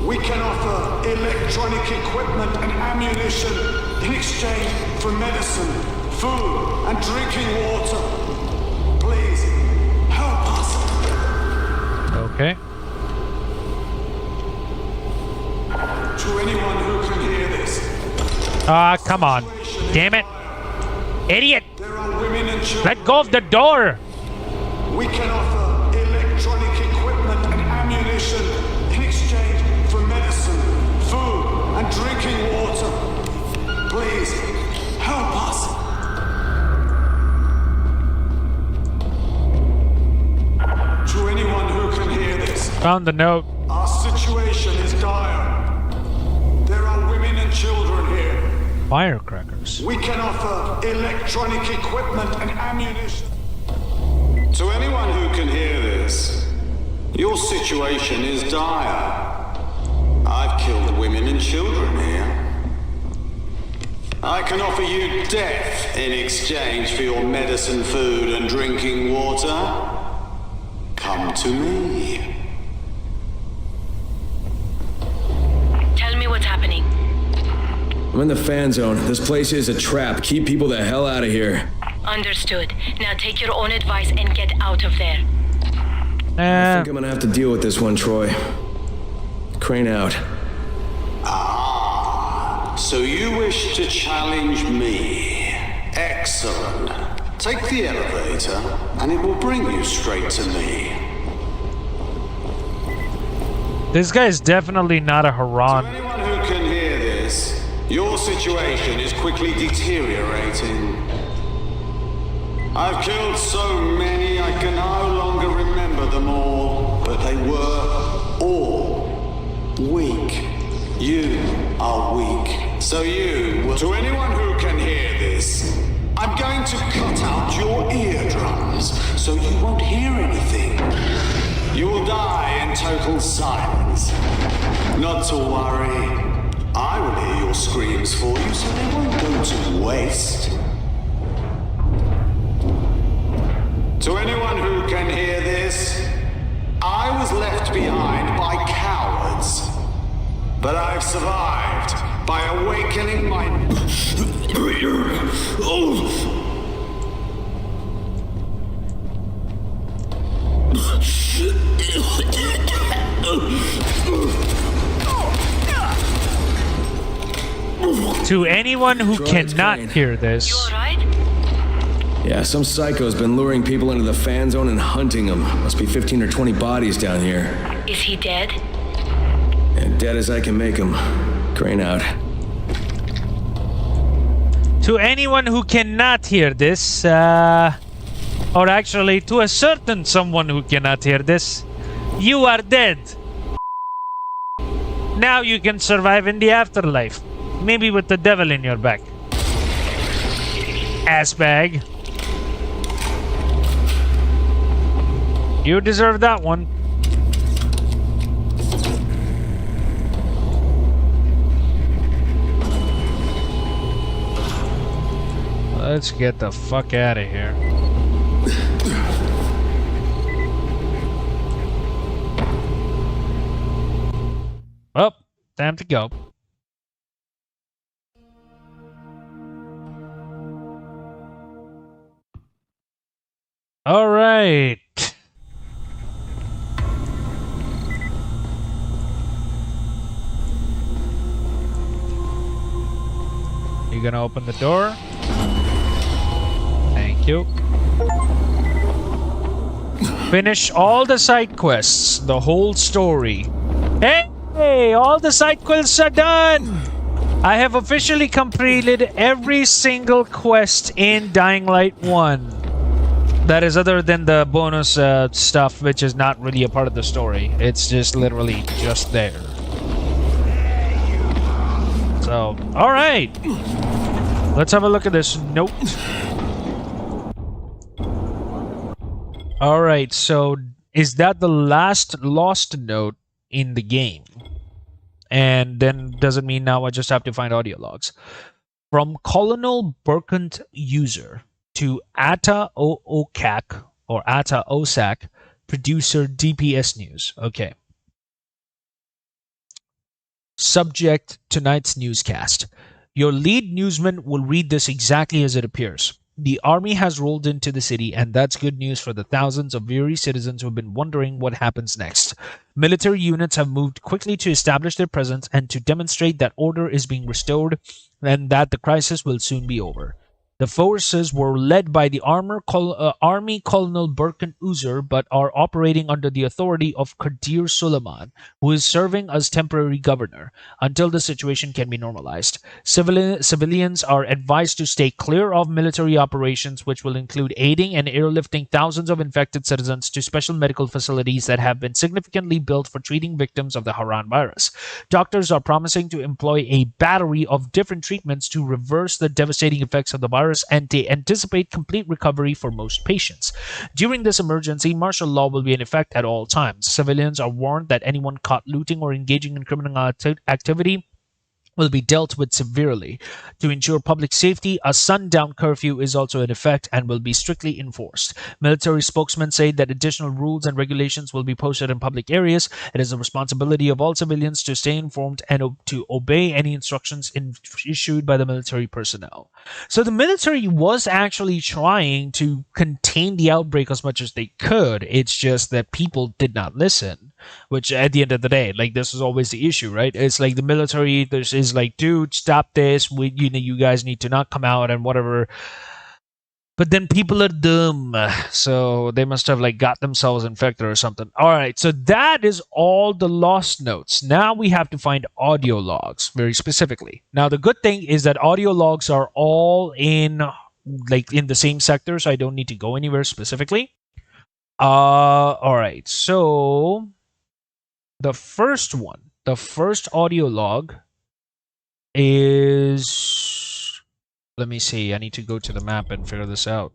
We can offer electronic equipment and ammunition in exchange for medicine, food, and drinking water. Please, help us. Okay. To anyone who can hear this. Ah, come on. Damn it. Idiot. There are women and children. Let go of the door. We can offer electronic equipment and ammunition in exchange for medicine, food, and drinking water. Please, help us. To anyone who can hear this, Found the note. our situation is dire. There are women and children here. Firecrackers. We can offer electronic equipment and ammunition. To anyone who can hear this, your situation is dire. I've killed women and children here. I can offer you death in exchange for your medicine, food, and drinking water. Come to me. Tell me what's happening. I'm in the fan zone. This place is a trap. Keep people the hell out of here. Understood. Now take your own advice and get out of there. I think I'm gonna have to deal with this one, Troy. Crane out. Ah, so you wish to challenge me. Excellent. Take the elevator, and it will bring you straight to me. This guy is definitely not a To Harran. anyone who can hear this, your situation is quickly deteriorating. I've killed so many I can no longer remember them all, but they were all weak. You are weak. So you will... To anyone who can hear this, I'm going to cut out your eardrums so you won't hear anything. You will die in total silence. Not to worry. I will hear your screams for you so they won't go to waste. To anyone who can hear this, I was left behind by cowards. But I've survived by awakening my... To anyone who cannot Crane. hear this, You alright? Yeah, some psycho's been luring people into the fan zone and hunting them. Must be 15 or 20 bodies down here. Is he dead? And dead as I can make them. Crane out. to anyone who cannot hear this, or actually to a certain someone who cannot hear this, you are dead. Now you can survive in the afterlife. Maybe with the devil in your back. Ass bag. You deserve that one. Let's get the fuck out of here. Well, time to go. All right. You gonna open the door? Thank you. Finish all the side quests, the whole story. Hey, all the side quests are done! I have officially completed every single quest in Dying Light 1. That is other than the bonus stuff, which is not really a part of the story. It's just literally just there. So, alright. Let's have a look at this note. Alright, so is that the last lost note in the game? And then does it mean now I just have to find audio logs? From Colonel Burkant user to Atta Okak or Atta Osak, producer DPS News. Okay. Subject tonight's newscast. Your lead newsman will read this exactly as it appears. The army has rolled into the city, and that's good news for the thousands of weary citizens who have been wondering what happens next. Military units have moved quickly to establish their presence and to demonstrate that order is being restored and that the crisis will soon be over. The forces were led by the Army Colonel Burkan Uzer, but are operating under the authority of Qadir Suleiman, who is serving as temporary governor, until the situation can be normalized. Civilians are advised to stay clear of military operations, which will include aiding and airlifting thousands of infected citizens to special medical facilities that have been significantly built for treating victims of the Harran virus. Doctors are promising to employ a battery of different treatments to reverse the devastating effects of the virus and to anticipate complete recovery for most patients. During this emergency, martial law will be in effect at all times. Civilians are warned that anyone caught looting or engaging in criminal activity will be dealt with severely. To ensure public safety, a sundown curfew is also in effect and will be strictly enforced. Military spokesmen say that additional rules and regulations will be posted in public areas. It is the responsibility of all civilians to stay informed and to obey any instructions issued by the military personnel. So the military was actually trying to contain the outbreak as much as they could. It's just that people did not listen. Which at the end of the day, like, this is always the issue, right? It's like the military is like, dude, stop this, you guys need to not come out and whatever. But then people are dumb, so they must have like got themselves infected or something. All right, so that is all the lost notes. Now we have to find audio logs very specifically. Now the good thing is that audio logs are all in the same sector, so I don't need to go anywhere specifically. All right, so the first audio log is... Let me see. I need to go to the map and figure this out.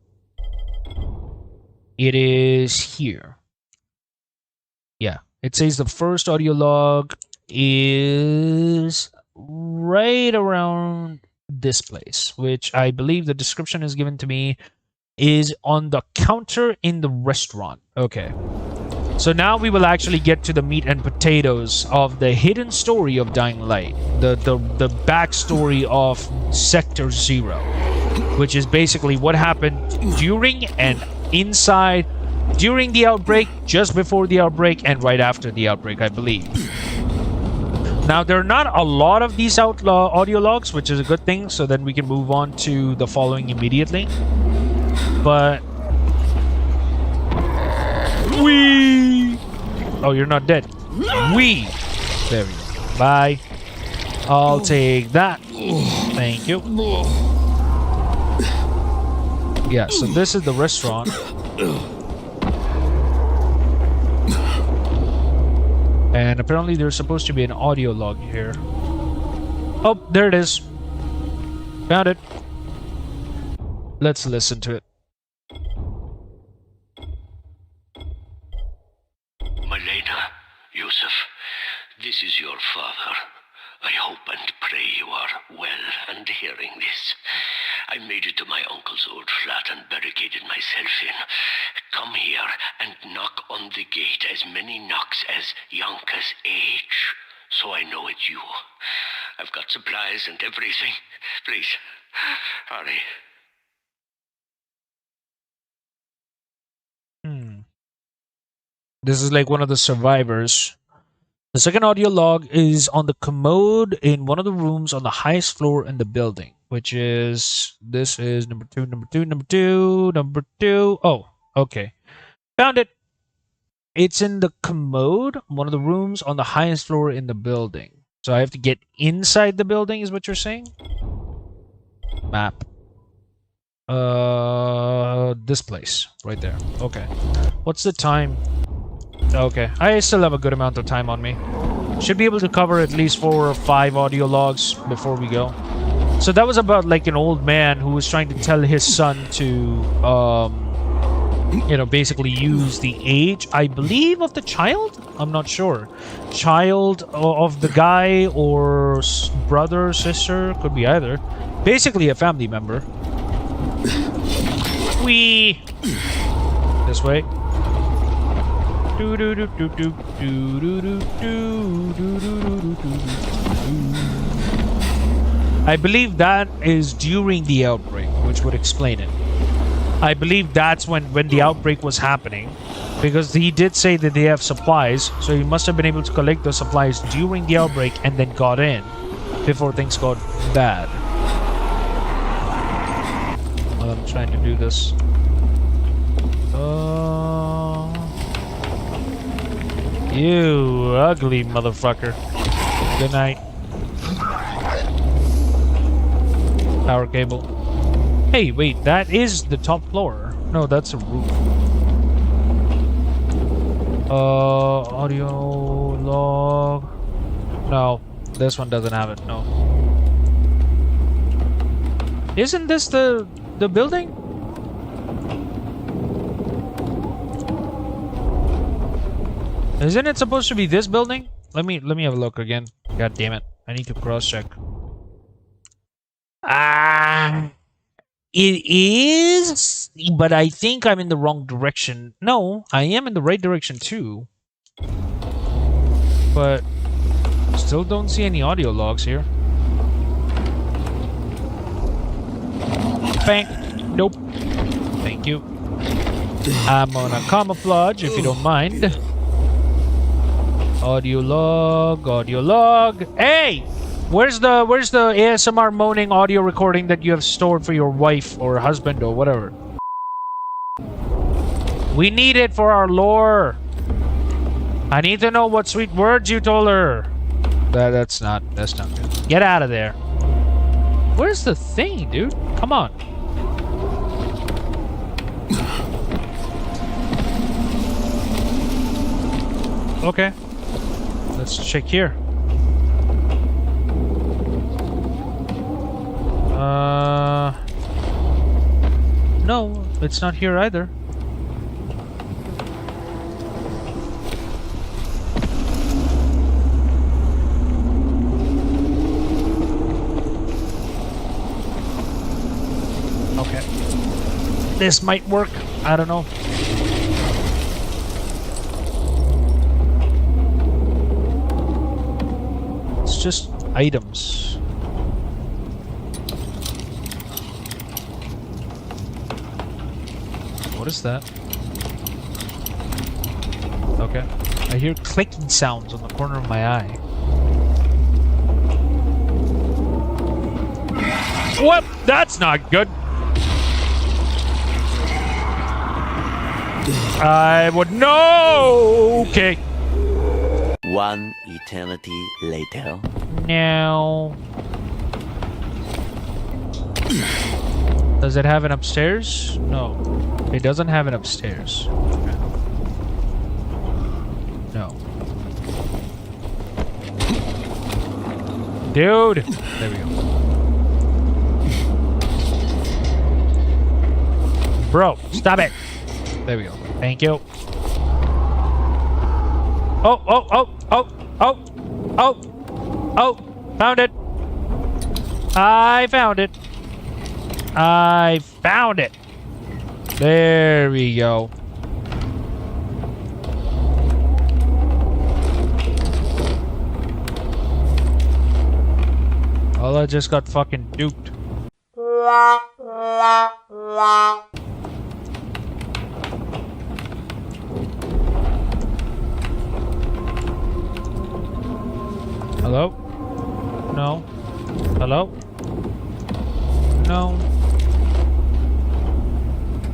It is here. Yeah. It says the first audio log is right around this place, which I believe the description is given to me is on the counter in the restaurant. Okay. So now we will actually get to the meat and potatoes of the hidden story of Dying Light. The backstory of Sector 0, which is basically what happened during and inside, during the outbreak, just before the outbreak, and right after the outbreak, I believe. Now, there are not a lot of these audio logs, which is a good thing, so then we can move on to the following immediately. But... Wee! Oh, you're not dead. Wee! There we go. Bye. I'll take that. Thank you. Yeah, so this is the restaurant. And apparently there's supposed to be an audio log here. Oh, there it is. Found it. Let's listen to it. Malena, Yusuf, this is your father. I hope and pray you are well and hearing this. I made it to my uncle's old flat and barricaded myself in. Come here and knock on the gate as many knocks as Yanka's age, so I know it's you. I've got supplies and everything. Please, hurry. This is like one of the survivors. The second audio log is on the commode in one of the rooms on the highest floor in the building, which is... This is number two. Oh, okay. Found it. It's in the commode, one of the rooms on the highest floor in the building. So I have to get inside the building, is what you're saying? Map. This place. Right there. Okay. What's the time? Okay, I still have a good amount of time on me. Should be able to cover at least 4 or 5 audio logs before we go. So that was about like an old man who was trying to tell his son to, you know, basically use the age, I believe, of the child? I'm not sure. Child of the guy or brother, sister, could be either. Basically a family member. Whee! This way. I believe that is during the outbreak, which would explain it. I believe that's when the outbreak was happening, because he did say that they have supplies, so he must have been able to collect those supplies during the outbreak and then got in before things got bad. Well, I'm trying to do this. You ugly motherfucker. Good night. Power cable. Hey, wait, that is the top floor. No, that's a roof. Audio log. No, this one doesn't have it, no. Isn't this the building? Isn't it supposed to be this building? Let me have a look again. God damn it. I need to cross check. It is, but I think I'm in the wrong direction. No, I am in the right direction too. But still don't see any audio logs here. Bang. Nope. Thank you. I'm on a camouflage if you don't mind. Audio log. Hey! Where's the ASMR moaning audio recording that you have stored for your wife or husband or whatever? We need it for our lore. I need to know what sweet words you told her. That's not good. Get out of there. Where's the thing, dude? Come on. Okay. Let's check here. No, it's not here either. Okay. This might work. I don't know. It's just items. What is that? Okay. I hear clicking sounds on the corner of my eye. What? That's not good. I would know. Okay. One eternity later. No. Does it have an upstairs? No. It doesn't have an upstairs. Okay. No. Dude! There we go. Bro, stop it! There we go. Thank you. Oh, oh, oh, oh, oh, oh, oh, found it. I found it. I found it. There we go. Oh, I just got fucking duped. Hello? No. Hello? No.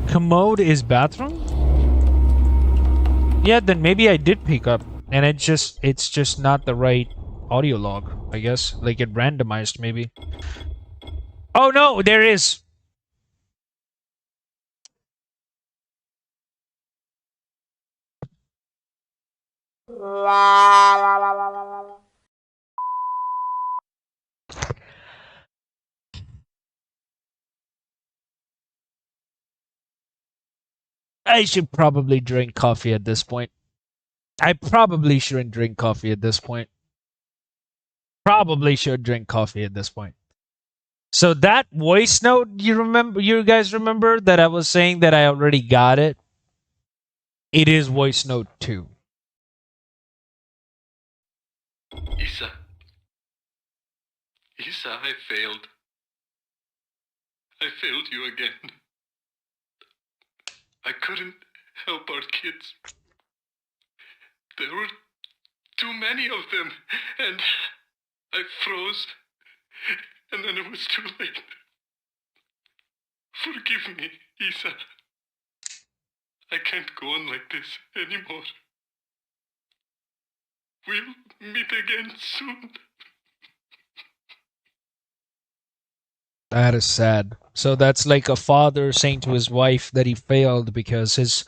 Commode is bathroom? Yeah, then maybe I did pick up, and it's just not the right audio log, I guess. Like it randomized, maybe. Oh no, there is. I should probably drink coffee at this point. I probably shouldn't drink coffee at this point. Probably should drink coffee at this point. So that voice note, you guys remember that I was saying that I already got it? It is voice note 2. Isa, I failed. I failed you again. I couldn't help our kids. There were too many of them, and I froze, and then it was too late. Forgive me, Isa. I can't go on like this anymore. We'll meet again soon. That is sad. So that's like a father saying to his wife that he failed because his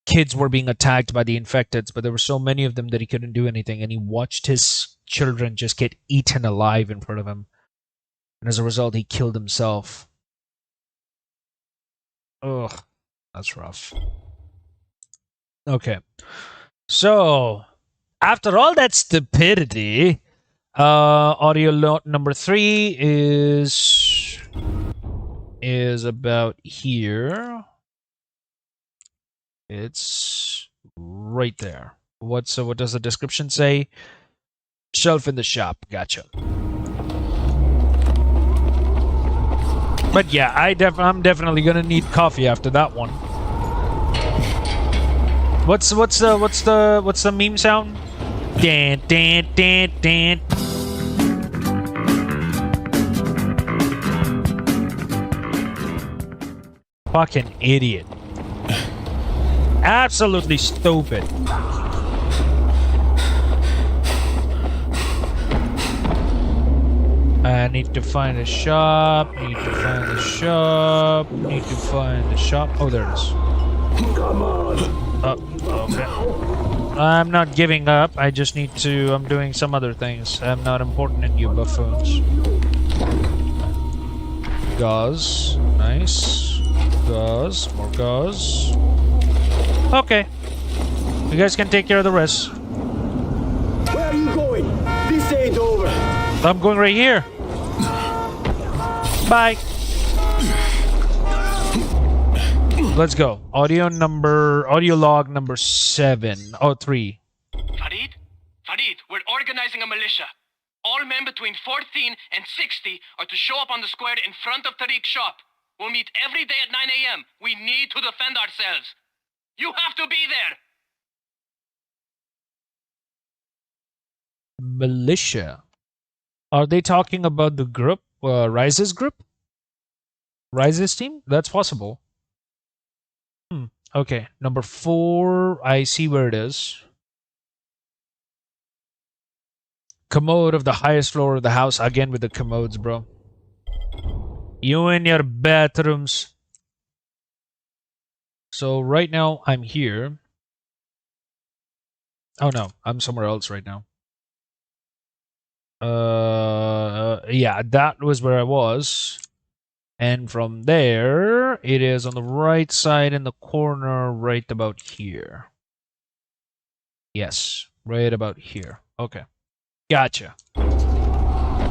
kids were being attacked by the infecteds, but there were so many of them that he couldn't do anything, and he watched his children just get eaten alive in front of him. And as a result, he killed himself. Ugh, that's rough. Okay. So, after all that stupidity, audio note number 3 is about here. It's right there. What does the description say? Shelf in the shop. Gotcha. But yeah, I'm definitely gonna need coffee after that one. What's the meme sound? Dan dan dan dan. Fucking idiot. Absolutely stupid. I need to find a shop. Need to find the shop. Need to find the shop. Oh, there it is. Come on. Oh, okay. I'm not giving up. I just need to. I'm doing some other things. I'm not important in you buffoons. Gauze. Nice. Gauze. More gauze. Okay. You guys can take care of the rest. Where are you going? This ain't over. I'm going right here. Bye. Let's go. Audio log number 7. Oh, 3. Farid, we're organizing a militia. All men between 14 and 60 are to show up on the square in front of Tariq's shop. We'll meet every day at 9 a.m. We need to defend ourselves. You have to be there. Militia. Are they talking about the group? Rise's group? Rise's team? That's possible. Okay, number 4. I see where it is. Commode of the highest floor of the house. Again with the commodes, bro. You and your bathrooms. So right now I'm here. Oh no, I'm somewhere else right now. Yeah, that was where I was. And from there, it is on the right side in the corner, right about here. Yes, right about here. Okay. Gotcha.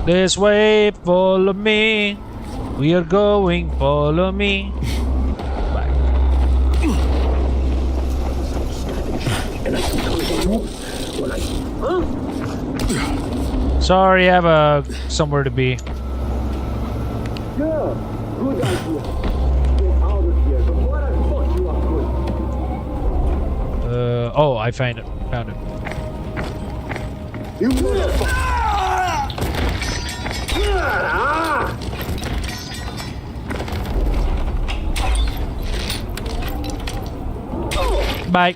This way, follow me. We are going, follow me. Bye. Sorry, I have somewhere to be. Good. Good idea. Get out of here before I fuck you up good. Oh, I found it. You motherfucker! Bye.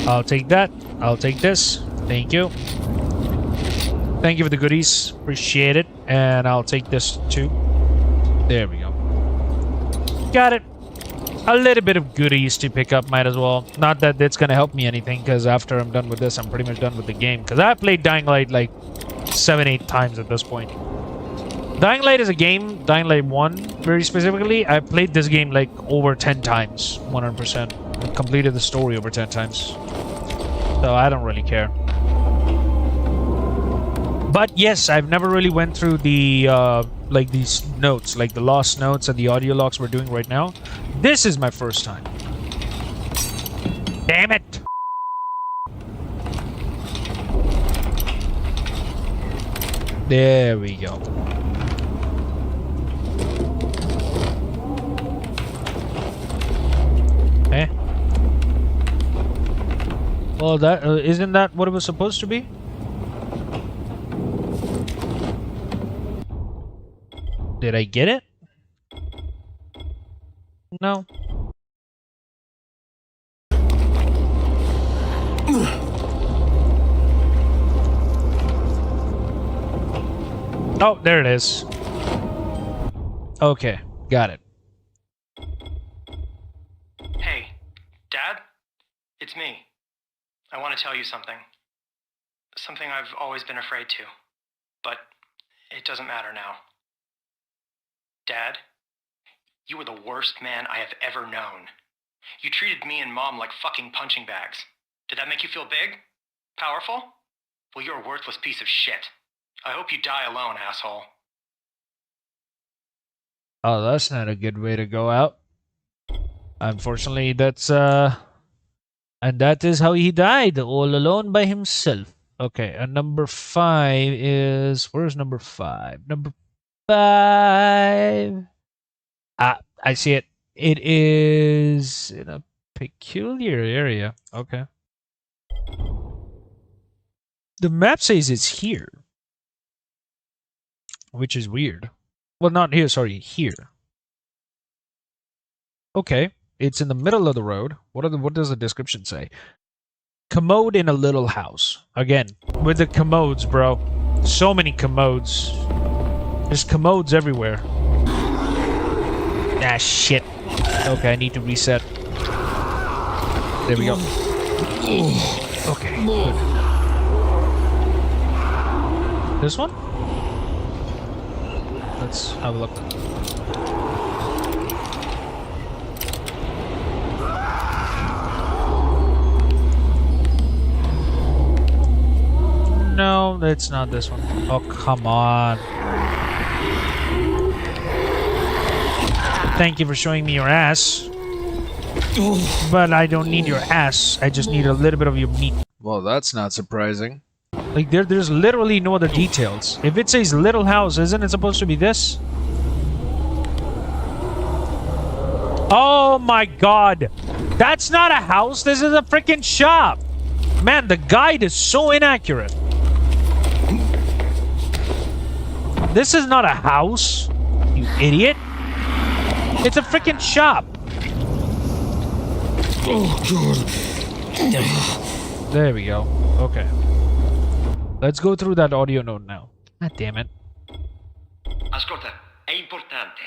I'll take that. I'll take this. Thank you. Thank you for the goodies. Appreciate it. And I'll take this too. There we go. Got it. A little bit of goodies to pick up, might as well. Not that that's gonna help me anything, because after I'm done with this, I'm pretty much done with the game. Because I played Dying Light like 7-8 times at this point. Dying Light is a game, Dying Light 1 very specifically, I played this game like over 10 times, 100%. I completed the story over 10 times. So I don't really care. But yes, I've never really went through the, like these notes, like the lost notes and the audio logs we're doing right now. This is my first time. Damn it! There we go. Eh? Well, that isn't that what it was supposed to be? Did I get it? No. Oh, there it is. Okay, got it. Hey, Dad? It's me. I want to tell you something. Something I've always been afraid to. But it doesn't matter now. Dad, you were the worst man I have ever known. You treated me and Mom like fucking punching bags. Did that make you feel big? Powerful? Well, you're a worthless piece of shit. I hope you die alone, asshole. Oh, that's not a good way to go out. Unfortunately, that's, and that is how he died, all alone by himself. Okay, and number 5 is... Where's number 5? Number 5... Ah, I see it. It is in a peculiar area. Okay. The map says it's here. Which is weird. Well, not here, sorry, here. Okay. It's in the middle of the road. What does the description say? Commode in a little house. Again, with the commodes, bro. So many commodes. There's commodes everywhere. Ah, shit. Okay, I need to reset. There we go. Okay, good. This one? Let's have a look. No, it's not this one. Oh, come on. Thank you for showing me your ass. But I don't need your ass. I just need a little bit of your meat. Well, that's not surprising. Like, there's literally no other details. If it says little house, isn't it supposed to be this? Oh my god. That's not a house. This is a freaking shop. Man, the guide is so inaccurate. This is not a house, you idiot. It's a freaking shop. Oh god. There we go. Okay. Let's go through that audio note now. God damn it. Ascolta, è importante.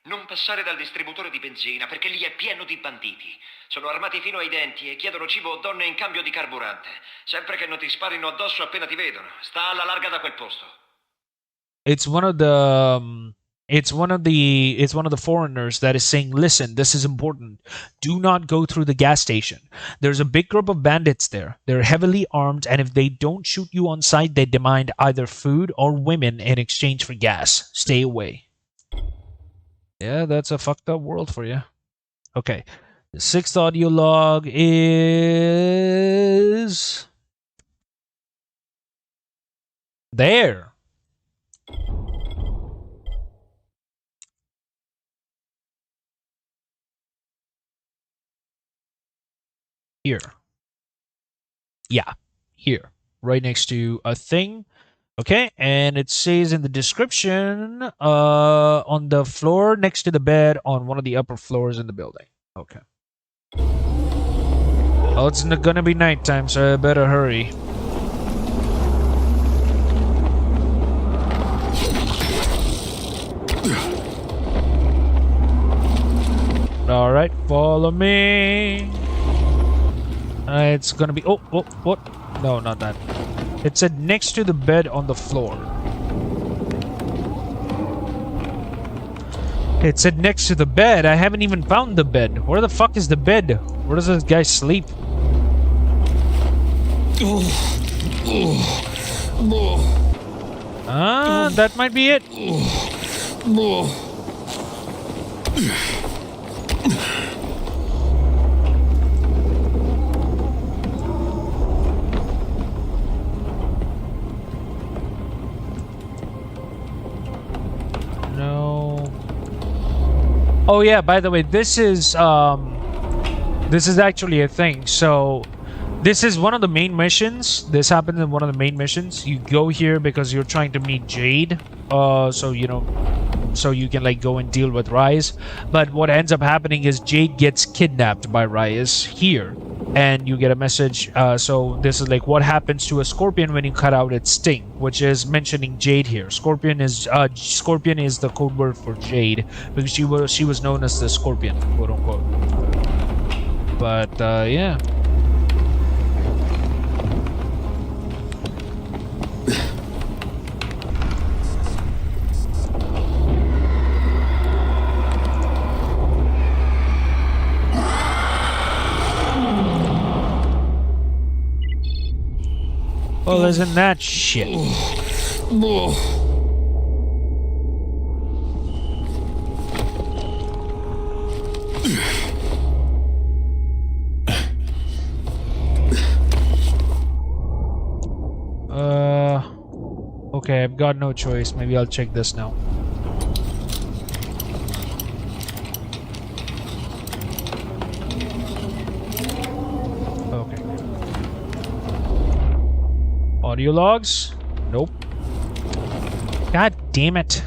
Non passare dal distributore di benzina perché lì è pieno di banditi. Sono armati fino ai denti e chiedono cibo o donne in cambio di carburante. Sempre che non ti sparino addosso appena ti vedono. Sta alla larga da quel posto. It's one of the foreigners that is saying, listen, this is important. Do not go through the gas station. There's a big group of bandits there. They're heavily armed, and if they don't shoot you on sight, they demand either food or women in exchange for gas. Stay away. Yeah, that's a fucked up world for you. Okay. The 6th audio log is... there. Here. Yeah, here. Right next to a thing. Okay, and it says in the description, on the floor next to the bed on one of the upper floors in the building. Okay. Well, it's gonna be nighttime, so I better hurry. Alright, follow me. It's gonna be... oh, what? No, not that. It said next to the bed on the floor. It said next to the bed. I haven't even found the bed. Where the fuck is the bed? Where does this guy sleep? That might be it. Oh yeah, by the way, this is actually a thing. So this is one of the main missions. This happens in one of the main missions. You go here because you're trying to meet Jade. So you know, so you can like go and deal with Rise. But what ends up happening is Jade gets kidnapped by Rise here. And you get a message. So this is like what happens to a scorpion when you cut out its sting, which is mentioning Jade here. Scorpion is the code word for Jade because she was known as the Scorpion, quote unquote. But yeah. Well, isn't that shit? Okay, I've got no choice. Maybe I'll check this now. Audio logs? Nope. God damn it.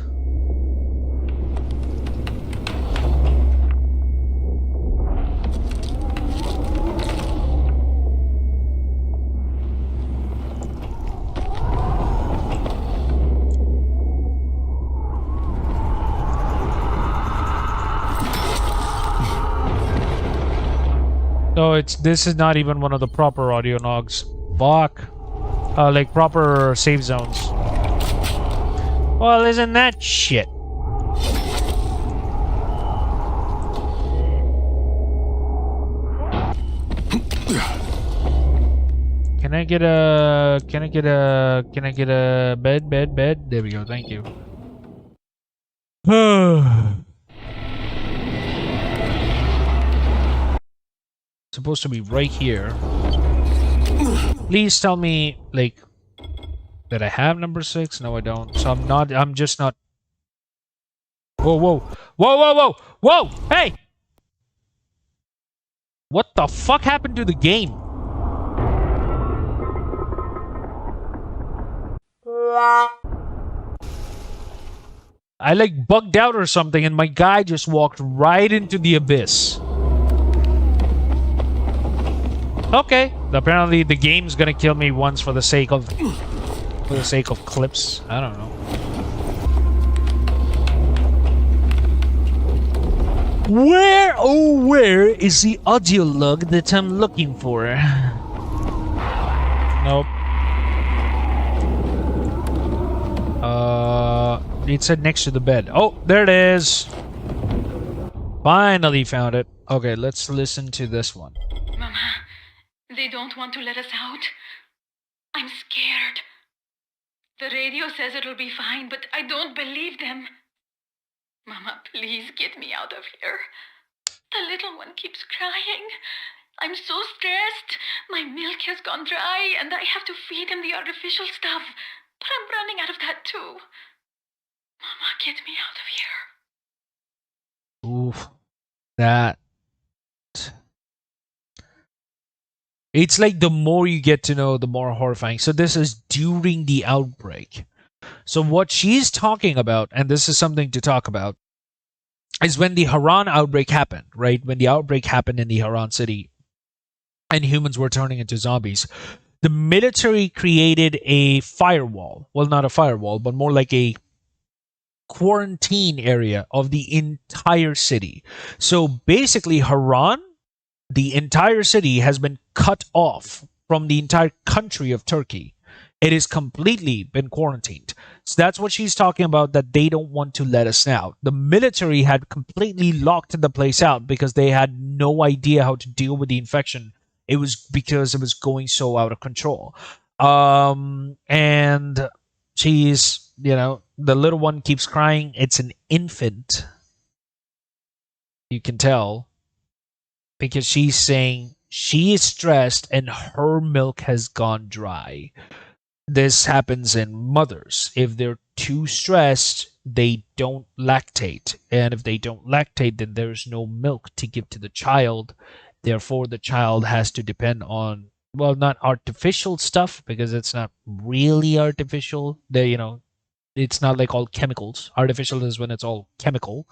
So this is not even one of the proper audio logs. Fuck. Like proper save zones. Well, isn't that shit? I get a bed? There we go. Thank you. Supposed to be right here. Please tell me, like, that I have number 6. No, I don't. So I'm just not. Whoa, whoa, whoa, whoa, whoa, whoa! Hey! What the fuck happened to the game? I like bugged out or something, and my guy just walked right into the abyss. Okay, apparently the game's gonna kill me once for the sake of clips. I don't know. Where is the audio log that I'm looking for? Nope. It said next to the bed. Oh, there it is. Finally found it. Okay, let's listen to this one. Mama, they don't want to let us out. I'm scared. The radio says it'll be fine, but I don't believe them. Mama, please get me out of here. The little one keeps crying. I'm so stressed. My milk has gone dry, and I have to feed him the artificial stuff. But I'm running out of that too. Mama, get me out of here. Oof. That. It's like the more you get to know, the more horrifying. So this is during the outbreak. So what she's talking about, and this is something to talk about, is when the Harran outbreak happened, right? When the outbreak happened in the Harran city and humans were turning into zombies, the military created a firewall. Well, not a firewall, but more like a quarantine area of the entire city. So basically, Harran, the entire city, has been cut off from the entire country of Turkey. It is completely been quarantined. So that's what she's talking about, that they don't want to let us out. The military had completely locked the place out because they had no idea how to deal with the infection. It was because it was going so out of control. And she's, the little one keeps crying. It's an infant. You can tell. Because she's saying she is stressed and her milk has gone dry. This happens in mothers. If they're too stressed, they don't lactate. And if they don't lactate, then there's no milk to give to the child. Therefore, the child has to depend on, well, not artificial stuff, because it's not really artificial. It's not like all chemicals. Artificial is when it's all chemical,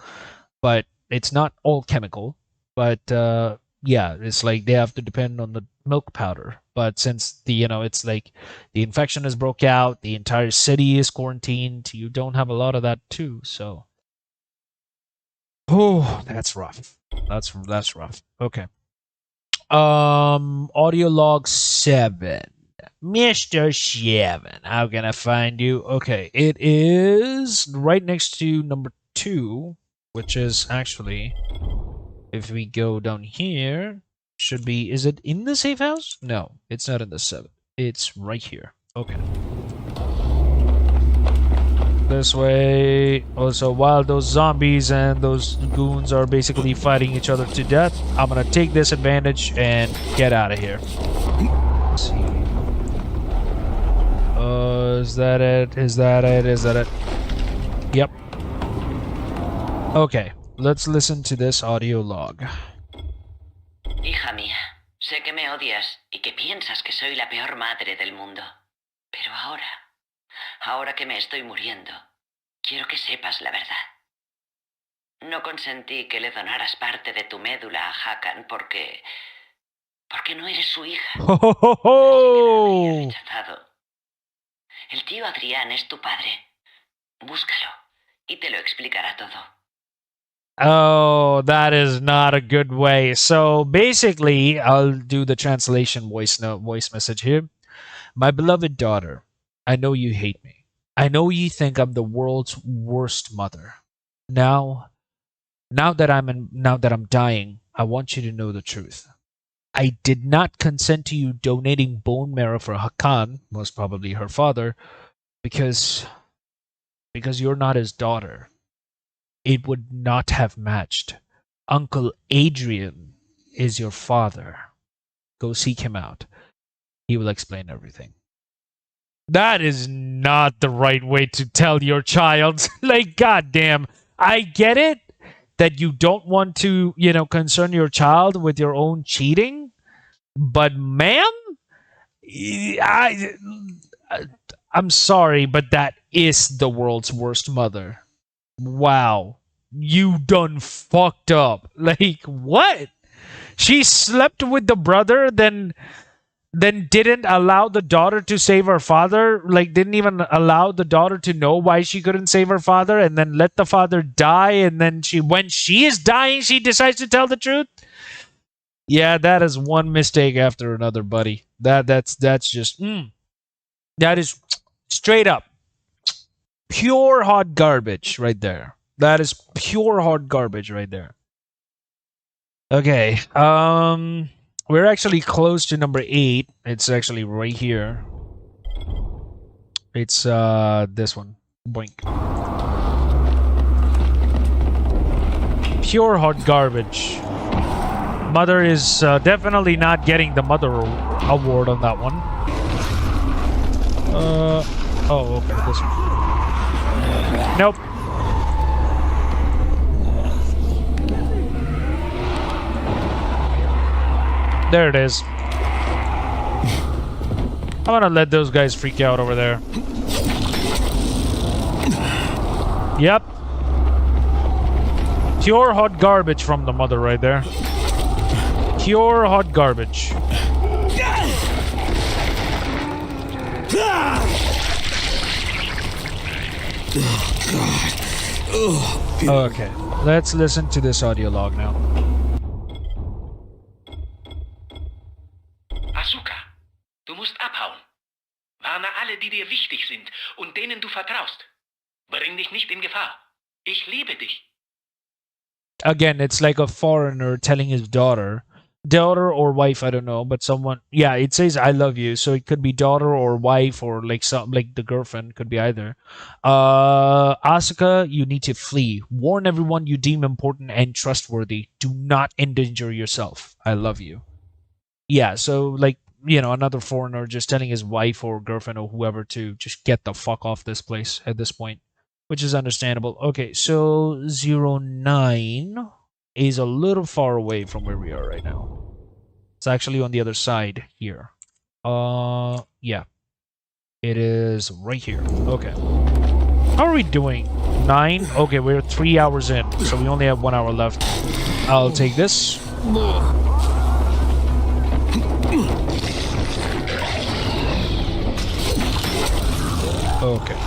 but it's not all chemical. But yeah, it's like they have to depend on the milk powder. But since it's like the infection has broke out, the entire city is quarantined, you don't have a lot of that too. So, oh, that's rough. That's rough. Okay. Audio log 7. Mr. 7. How can I find you? Okay, it is right next to number 2, which is actually, if we go down here, should be, is it in the safe house? No, it's not in the 7. It's right here. Okay. This way. Also, while those zombies and those goons are basically fighting each other to death, I'm gonna take this advantage and get out of here. Let's see. Is that it? Is that it? Is that it? Yep. Okay, let's listen to this audio log. Hija mía, sé que me odias y que piensas que soy la peor madre del mundo. Pero ahora que me estoy muriendo, quiero que sepas la verdad. No consentí que le donaras parte de tu médula a Harran porque no eres su hija. ¡Oh! El tío Adrián es tu padre. Búscalo y te lo explicará todo. Oh, that is not a good way. So basically, I'll do the translation voice message here. My beloved daughter, I know you hate me. I know you think I'm the world's worst mother. Now that I'm dying, I want you to know the truth. I did not consent to you donating bone marrow for Hakan, most probably her father, because you're not his daughter. It would not have matched. Uncle Adrian is your father. Go seek him out. He will explain everything. That is not the right way to tell your child. Like, goddamn. I get it that you don't want to, concern your child with your own cheating, but ma'am, I'm sorry, but that is the world's worst mother. Wow. You done fucked up. Like, what? She slept with the brother, then didn't allow the daughter to save her father, like didn't even allow the daughter to know why she couldn't save her father, and then let the father die, and then when she is dying, she decides to tell the truth. Yeah, that is one mistake after another, buddy. That's just that is straight up pure hot garbage right there. That is pure hot garbage right there. Okay. We're actually close to number 8. It's actually right here. It's this one. Boink. Pure hot garbage. Mother is definitely not getting the Mother Award on that one. Oh, okay, this one. Nope. There it is. I'm gonna let those guys freak out over there. Yep. Pure hot garbage from the mother right there. Pure hot garbage. Okay, let's listen to this audio log now. Asuka, du musst abhauen. Warne alle, die dir wichtig sind und denen du vertraust. Bring dich nicht in Gefahr. Ich liebe dich. Again, it's like a foreigner telling his daughter or wife, I don't know, but someone. Yeah, it says "I love you," so it could be daughter or wife or like the girlfriend, could be either. Asuka, you need to flee. Warn everyone you deem important and trustworthy. Do not endanger yourself. I love you. Yeah, so like, another foreigner just telling his wife or girlfriend or whoever to just get the fuck off this place at this point, which is understandable. Okay, so 09 is a little far away from where we are right now. It's actually on the other side here. Yeah. It is right here. Okay. How are we doing? 9? Okay, we're 3 hours in, so we only have 1 hour left. I'll take this. Okay.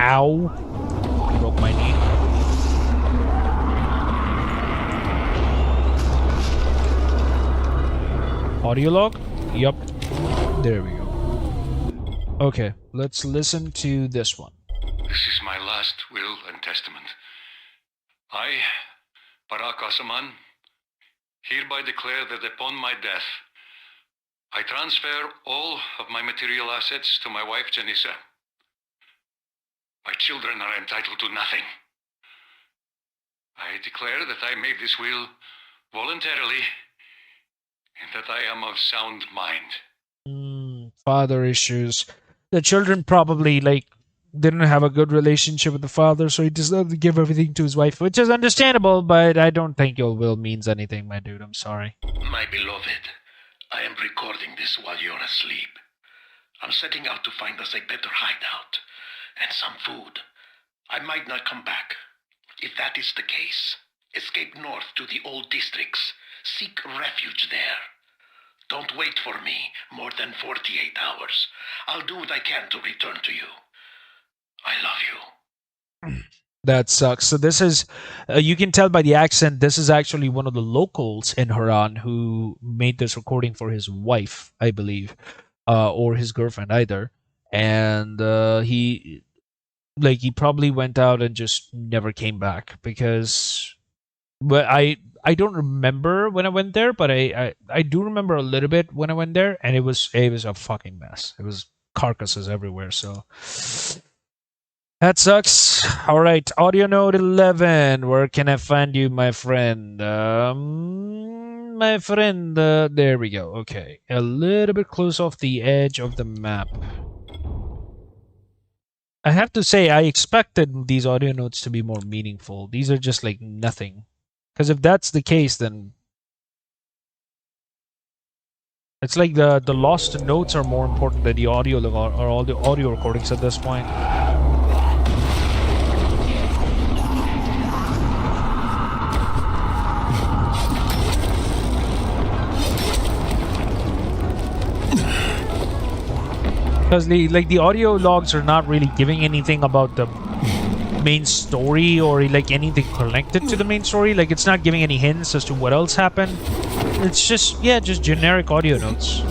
Ow. Broke my knee. Audio log? Yup. There we go. Okay, let's listen to this one. This is my last will and testament. I, Barak Asaman, hereby declare that upon my death, I transfer all of my material assets to my wife, Janissa. My children are entitled to nothing. I declare that I made this will voluntarily and that I am of sound mind. Father issues. The children probably, didn't have a good relationship with the father, so he decided to give everything to his wife, which is understandable, but I don't think your will means anything, my dude. I'm sorry. My beloved, I am recording this while you're asleep. I'm setting out to find us a better hideout and some food. I might not come back. If that is the case, escape north to the old districts. Seek refuge there. Don't wait for me more than 48 hours. I'll do what I can to return to you. I love you. That sucks. So this is, you can tell by the accent, this is actually one of the locals in Harran who made this recording for his wife, I believe, or his girlfriend either. And he probably went out and just never came back because, but I don't remember when I went there, but I do remember a little bit when I went there, and it was a fucking mess. It was carcasses everywhere. So that sucks. All right, audio node 11. Where can I find you, my friend? My friend. There we go. Okay, a little bit close off the edge of the map. I have to say, I expected these audio notes to be more meaningful. These are just like nothing. Because if that's the case, then it's like the lost notes are more important than the audio or all the audio recordings at this point. Because the audio logs are not really giving anything about the main story or like anything connected to the main story. Like it's not giving any hints as to what else happened. It's just just generic audio notes.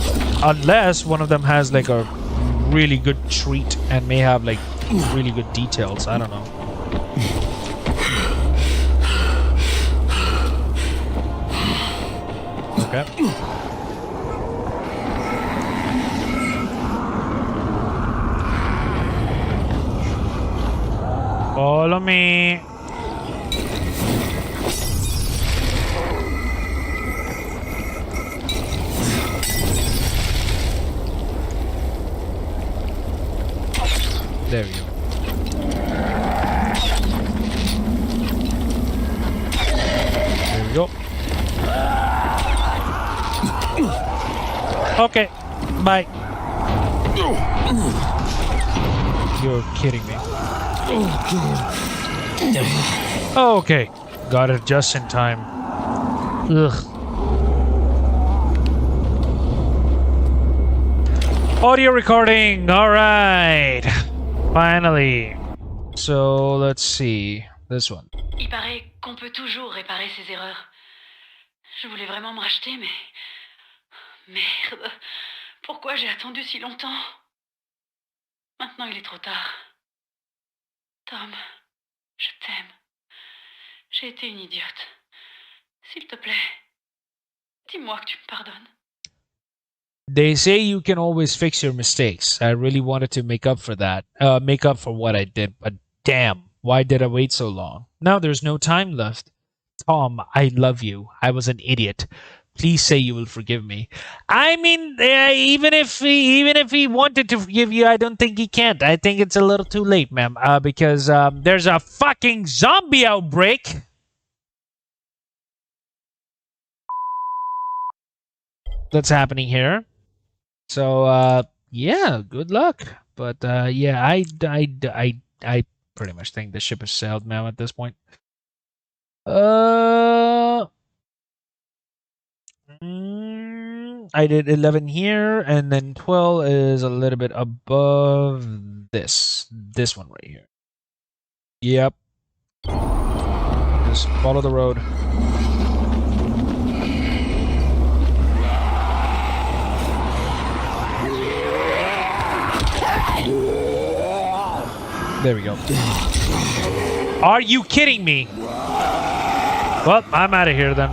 Unless one of them has like a really good treat and may have like really good details. I don't know. Okay. Follow me. There we go. There we go. Okay. Bye. You're kidding me. Okay. Got it just in time. Ugh. Audio recording. All right. Finally. So let's see. This one. Il paraît qu'on peut toujours réparer ses erreurs. Je voulais vraiment me racheter, mais... Merde. Pourquoi j'ai attendu si longtemps? Maintenant, il est trop tard. Tom, je t'aime. J'ai été une idiote. S'il te plaît, dis-moi que tu me pardonnes. They say you can always fix your mistakes. I really wanted to make up for that. Make up for what I did, but damn, why did I wait so long? Now there's no time left. Tom, I love you. I was an idiot. Please say you will forgive me. I mean, even if he wanted to forgive you, I don't think he can't. I think it's a little too late, ma'am. Because there's a fucking zombie outbreak. That's happening here. So yeah, good luck. But yeah, I pretty much think the ship has sailed now at this point. I did 11 here, and then 12 is a little bit above this one right here. Yep. Just follow the road. There we go. Are you kidding me? Well, I'm out of here then.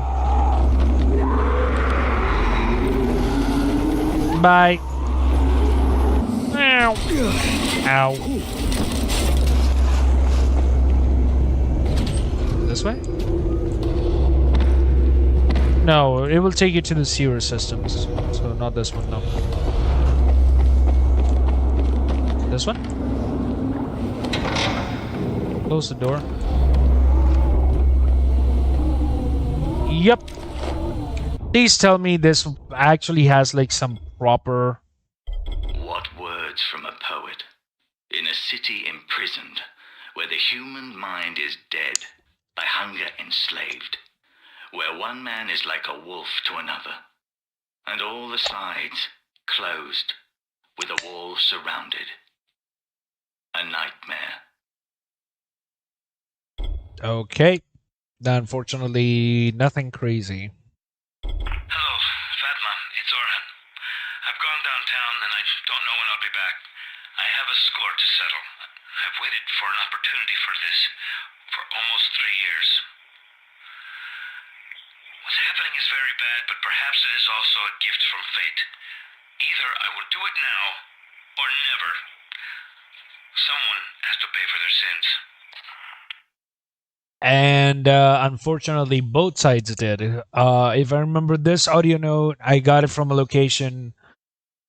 Bye. Ow. Ow. This way? No, it will take you to the sewer systems. So not this one, no. This one? Close the door. Yep. Please tell me this actually has like some proper... What words from a poet. In a city imprisoned, where the human mind is dead, by hunger enslaved, where one man is like a wolf to another, and all the sides closed, with a wall surrounded. A nightmare. Okay. Unfortunately, nothing crazy. Hello, Fatma. It's Harran. I've gone downtown and I don't know when I'll be back. I have a score to settle. I've waited for an opportunity for this for almost 3 years. happening is very bad, but perhaps it is also a gift from fate. Either I will do it now, or never. Someone has to pay for their sins. And unfortunately, both sides did. If I remember this audio note, I got it from a location,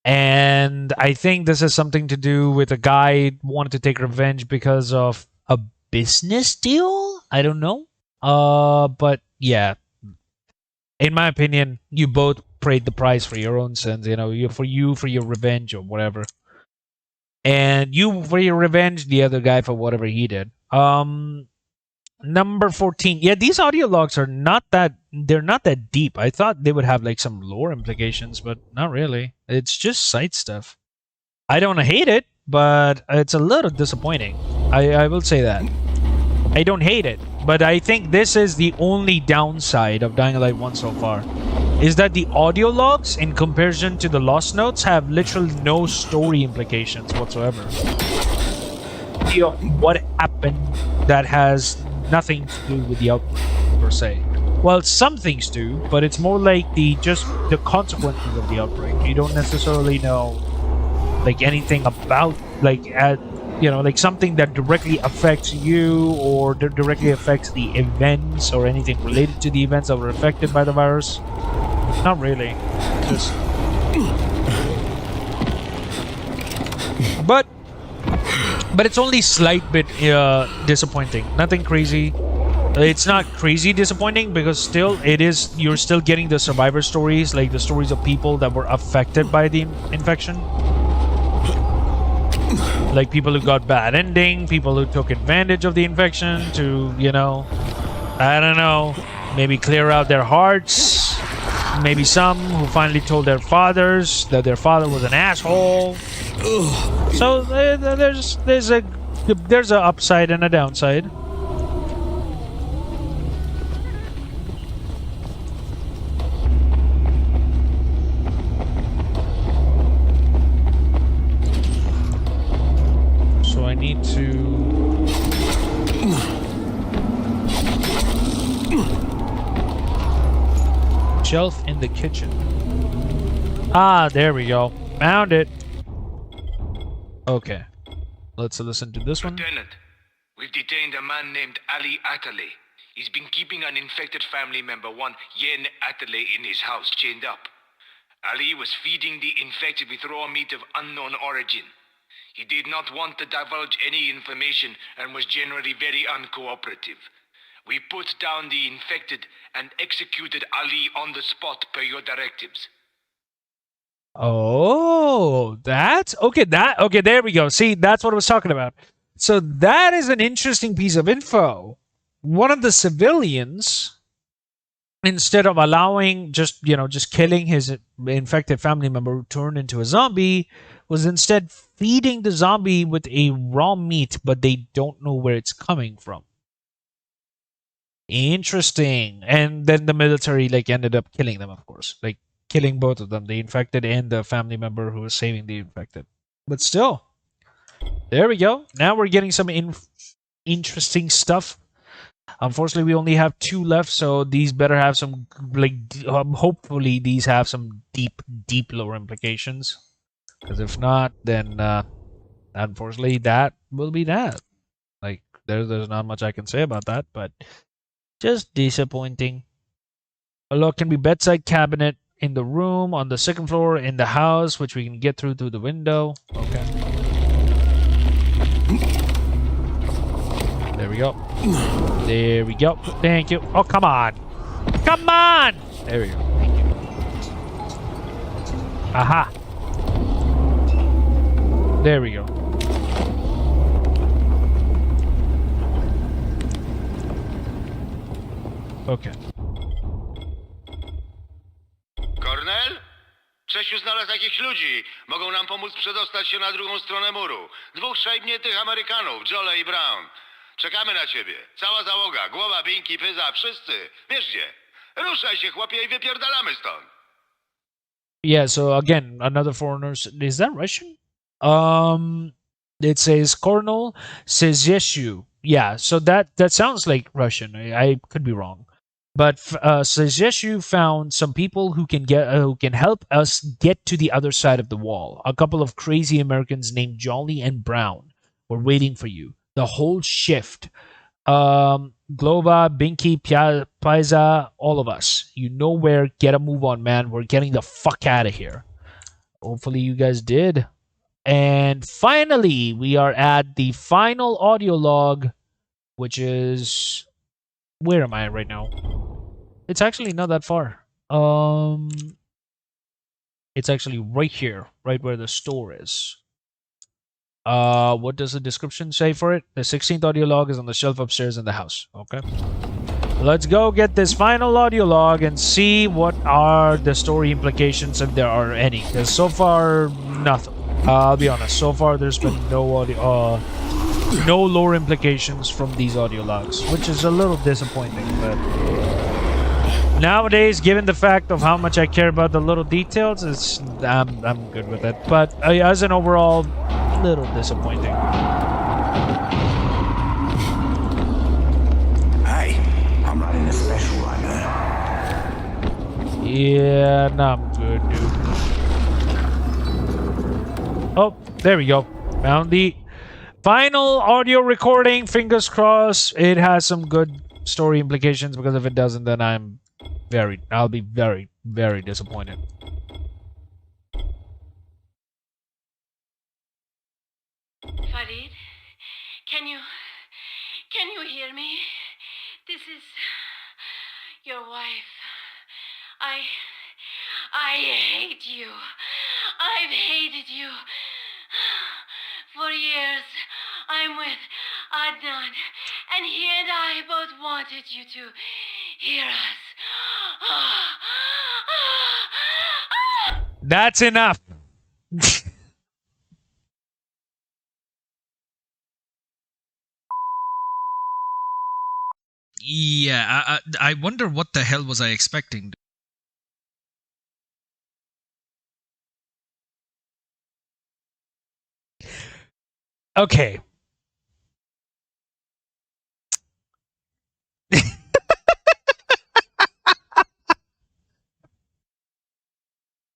and I think this has something to do with a guy wanted to take revenge because of a business deal. I don't know. But yeah, in my opinion, you both paid the price for your own sins. You know, for your revenge or whatever, and you for your revenge, the other guy for whatever he did. Number 14. Yeah, these audio logs are they're not that deep. I thought they would have like some lore implications, but not really. It's just side stuff. I don't hate it, but it's a little disappointing. I will say that. I don't hate it, but I think this is the only downside of Dying Light 1 so far. Is that the audio logs, in comparison to the Lost Notes, have literally no story implications whatsoever. You know, what happened that has nothing to do with the outbreak per se. Well, some things do, but it's more like the consequences of the outbreak. You don't necessarily know like anything about like like something that directly affects you or directly affects the events or anything related to the events that were affected by the virus. Not really. Just but it's only slight bit disappointing. Nothing crazy. It's not crazy disappointing because still you're still getting the survivor stories, like the stories of people that were affected by the infection. Like people who got bad ending, people who took advantage of the infection to, I don't know, maybe clear out their hearts. Maybe some who finally told their fathers that their father was an asshole. So there's a upside and a downside. So I need to shelf in the kitchen. Ah, there we go. Found it. Okay. Let's listen to this one. Lieutenant, we've detained a man named Ali Atale. He's been keeping an infected family member, one Yen Atale, in his house, chained up. Ali was feeding the infected with raw meat of unknown origin. He did not want to divulge any information and was generally very uncooperative. We put down the infected and executed Ali on the spot per your directives. Oh, that's okay. Okay, there we go. See, that's what I was talking about. So that is an interesting piece of info. One of the civilians, instead of allowing just killing his infected family member who turned into a zombie, was instead feeding the zombie with a raw meat, but they don't know where it's coming from. Interesting. And then the military ended up killing them, of course. Killing both of them, the infected and the family member who was saving the infected. But still, there we go. Now we're getting some interesting stuff. Unfortunately, we only have 2 left, so these better have some, hopefully these have some deep lore implications. Because if not, then unfortunately that will be that. There's not much I can say about that, but just disappointing. A lock can be bedside cabinet in the room, on the 2nd floor, in the house, which we can get through the window. Okay. There we go. There we go. Thank you. Oh, come on. Come on! There we go. Thank you. Aha. There we go. Okay. Kornel? Czesiu znalazł jakichś ludzi. Mogą nam pomóc przedostać się na drugą stronę muru. 2 szajbniętych Amerykanów, Joel i Brown. Czekamy na ciebie. Cała załoga, głowa, binki, pyza, wszyscy. Wiesz gdzie. Ruszaj się, chłopie, i wypierdalamy stąd. Yeah, so again, another foreigner. Is that Russian? It says Colonel says Yeshu. Yeah, so that sounds like Russian. I could be wrong. but suggest you found some people who can help us get to the other side of the wall. A couple of crazy Americans named Jolly and Brown were waiting for you. The whole shift. Glova, Binky, Paisa, all of us. You know where. Get a move on, man. We're getting the fuck out of here. Hopefully you guys did. And finally, we are at the final audio log, which is... Where am I right now? It's actually not that far. It's actually right here, right where the store is. What does the description say for it? The 16th audio log is on the shelf upstairs in the house. Okay. Let's go get this final audio log and see what are the story implications, if there are any. Because so far, nothing. I'll be honest. So far, there's been no audio... no lore implications from these audio logs, which is a little disappointing, but nowadays, given the fact of how much I care about the little details, I'm good with it. But as an overall, little disappointing. Hey, I'm running a special right now. Yeah, no, I'm good, dude. Oh, there we go. Found the final audio recording. Fingers crossed it has some good story implications, because if it doesn't, then I'll be very, very disappointed. Farid, can you hear me? This is your wife. I hate you. I've hated you. For years, I'm with Adnan, and he and I both wanted you to hear us. That's enough. Yeah, I wonder what the hell was I expecting. Okay.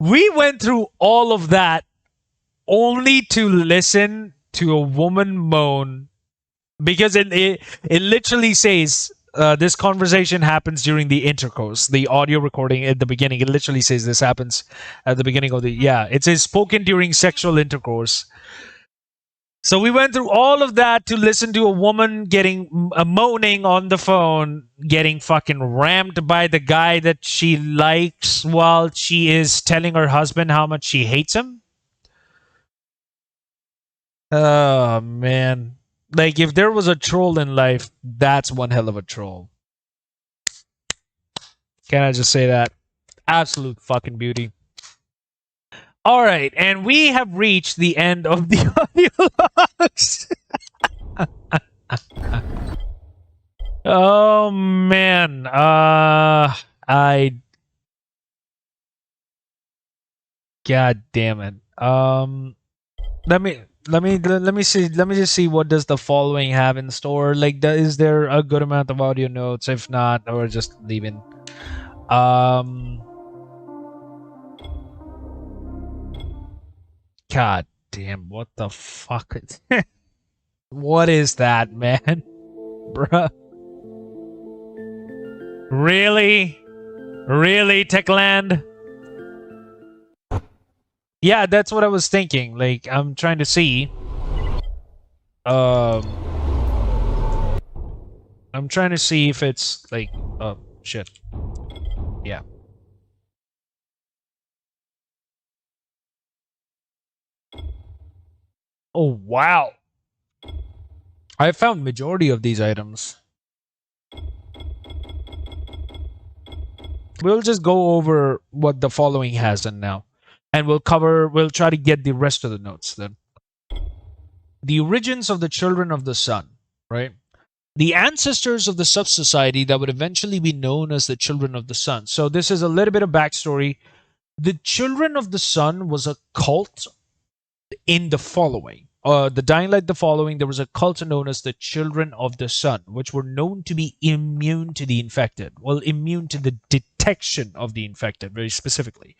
We went through all of that only to listen to a woman moan, because it literally says this conversation happens during the intercourse. The audio recording at the beginning, it literally says this happens at the beginning of the... Yeah, it says spoken during sexual intercourse. So we went through all of that to listen to a woman getting moaning on the phone, getting fucking rammed by the guy that she likes while she is telling her husband how much she hates him. Oh, man. Like, if there was a troll in life, that's one hell of a troll. Can I just say that? Absolute fucking beauty. All right, and we have reached the end of the audio logs. Oh man, God damn it. Let me just see what does the following have in store. Like, is there a good amount of audio notes? If not, or just leaving. God damn, what the fuck? What is that, man? Bruh. Really? Really, Techland? Yeah, that's what I was thinking. Like, I'm trying to see. I'm trying to see if it's like... Oh, shit. Yeah. Oh, wow. I found majority of these items. We'll just go over what the following has in now. And we'll try to get the rest of the notes then. The origins of the children of the sun, right? The ancestors of the sub-society that would eventually be known as the children of the sun. So this is a little bit of backstory. The children of the sun was a cult in the following. the dying light the following, there was a cult known as the Children of the Sun, which were known to be immune to the infected. Well, immune to the detection of the infected, very specifically.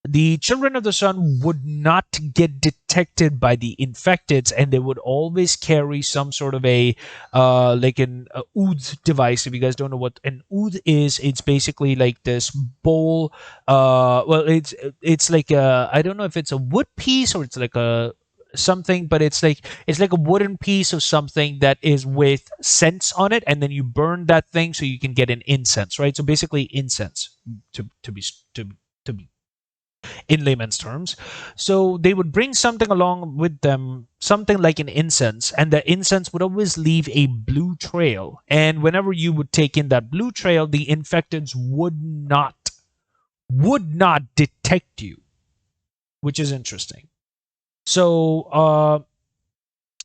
The Children of the Sun would not get detected by the infected, and they would always carry some sort of a like an oud device. If you guys don't know what an oud is, it's basically like this bowl. Well, it's like a, I don't know if it's a wood piece or it's like a something, but it's like a wooden piece of something that is with scents on it, and then you burn that thing so you can get an incense, right? So basically incense, to be to be in layman's terms. So they would bring something along with them, something like an incense, and the incense would always leave a blue trail. And whenever you would take in that blue trail, the infecteds would not detect you, which is interesting. So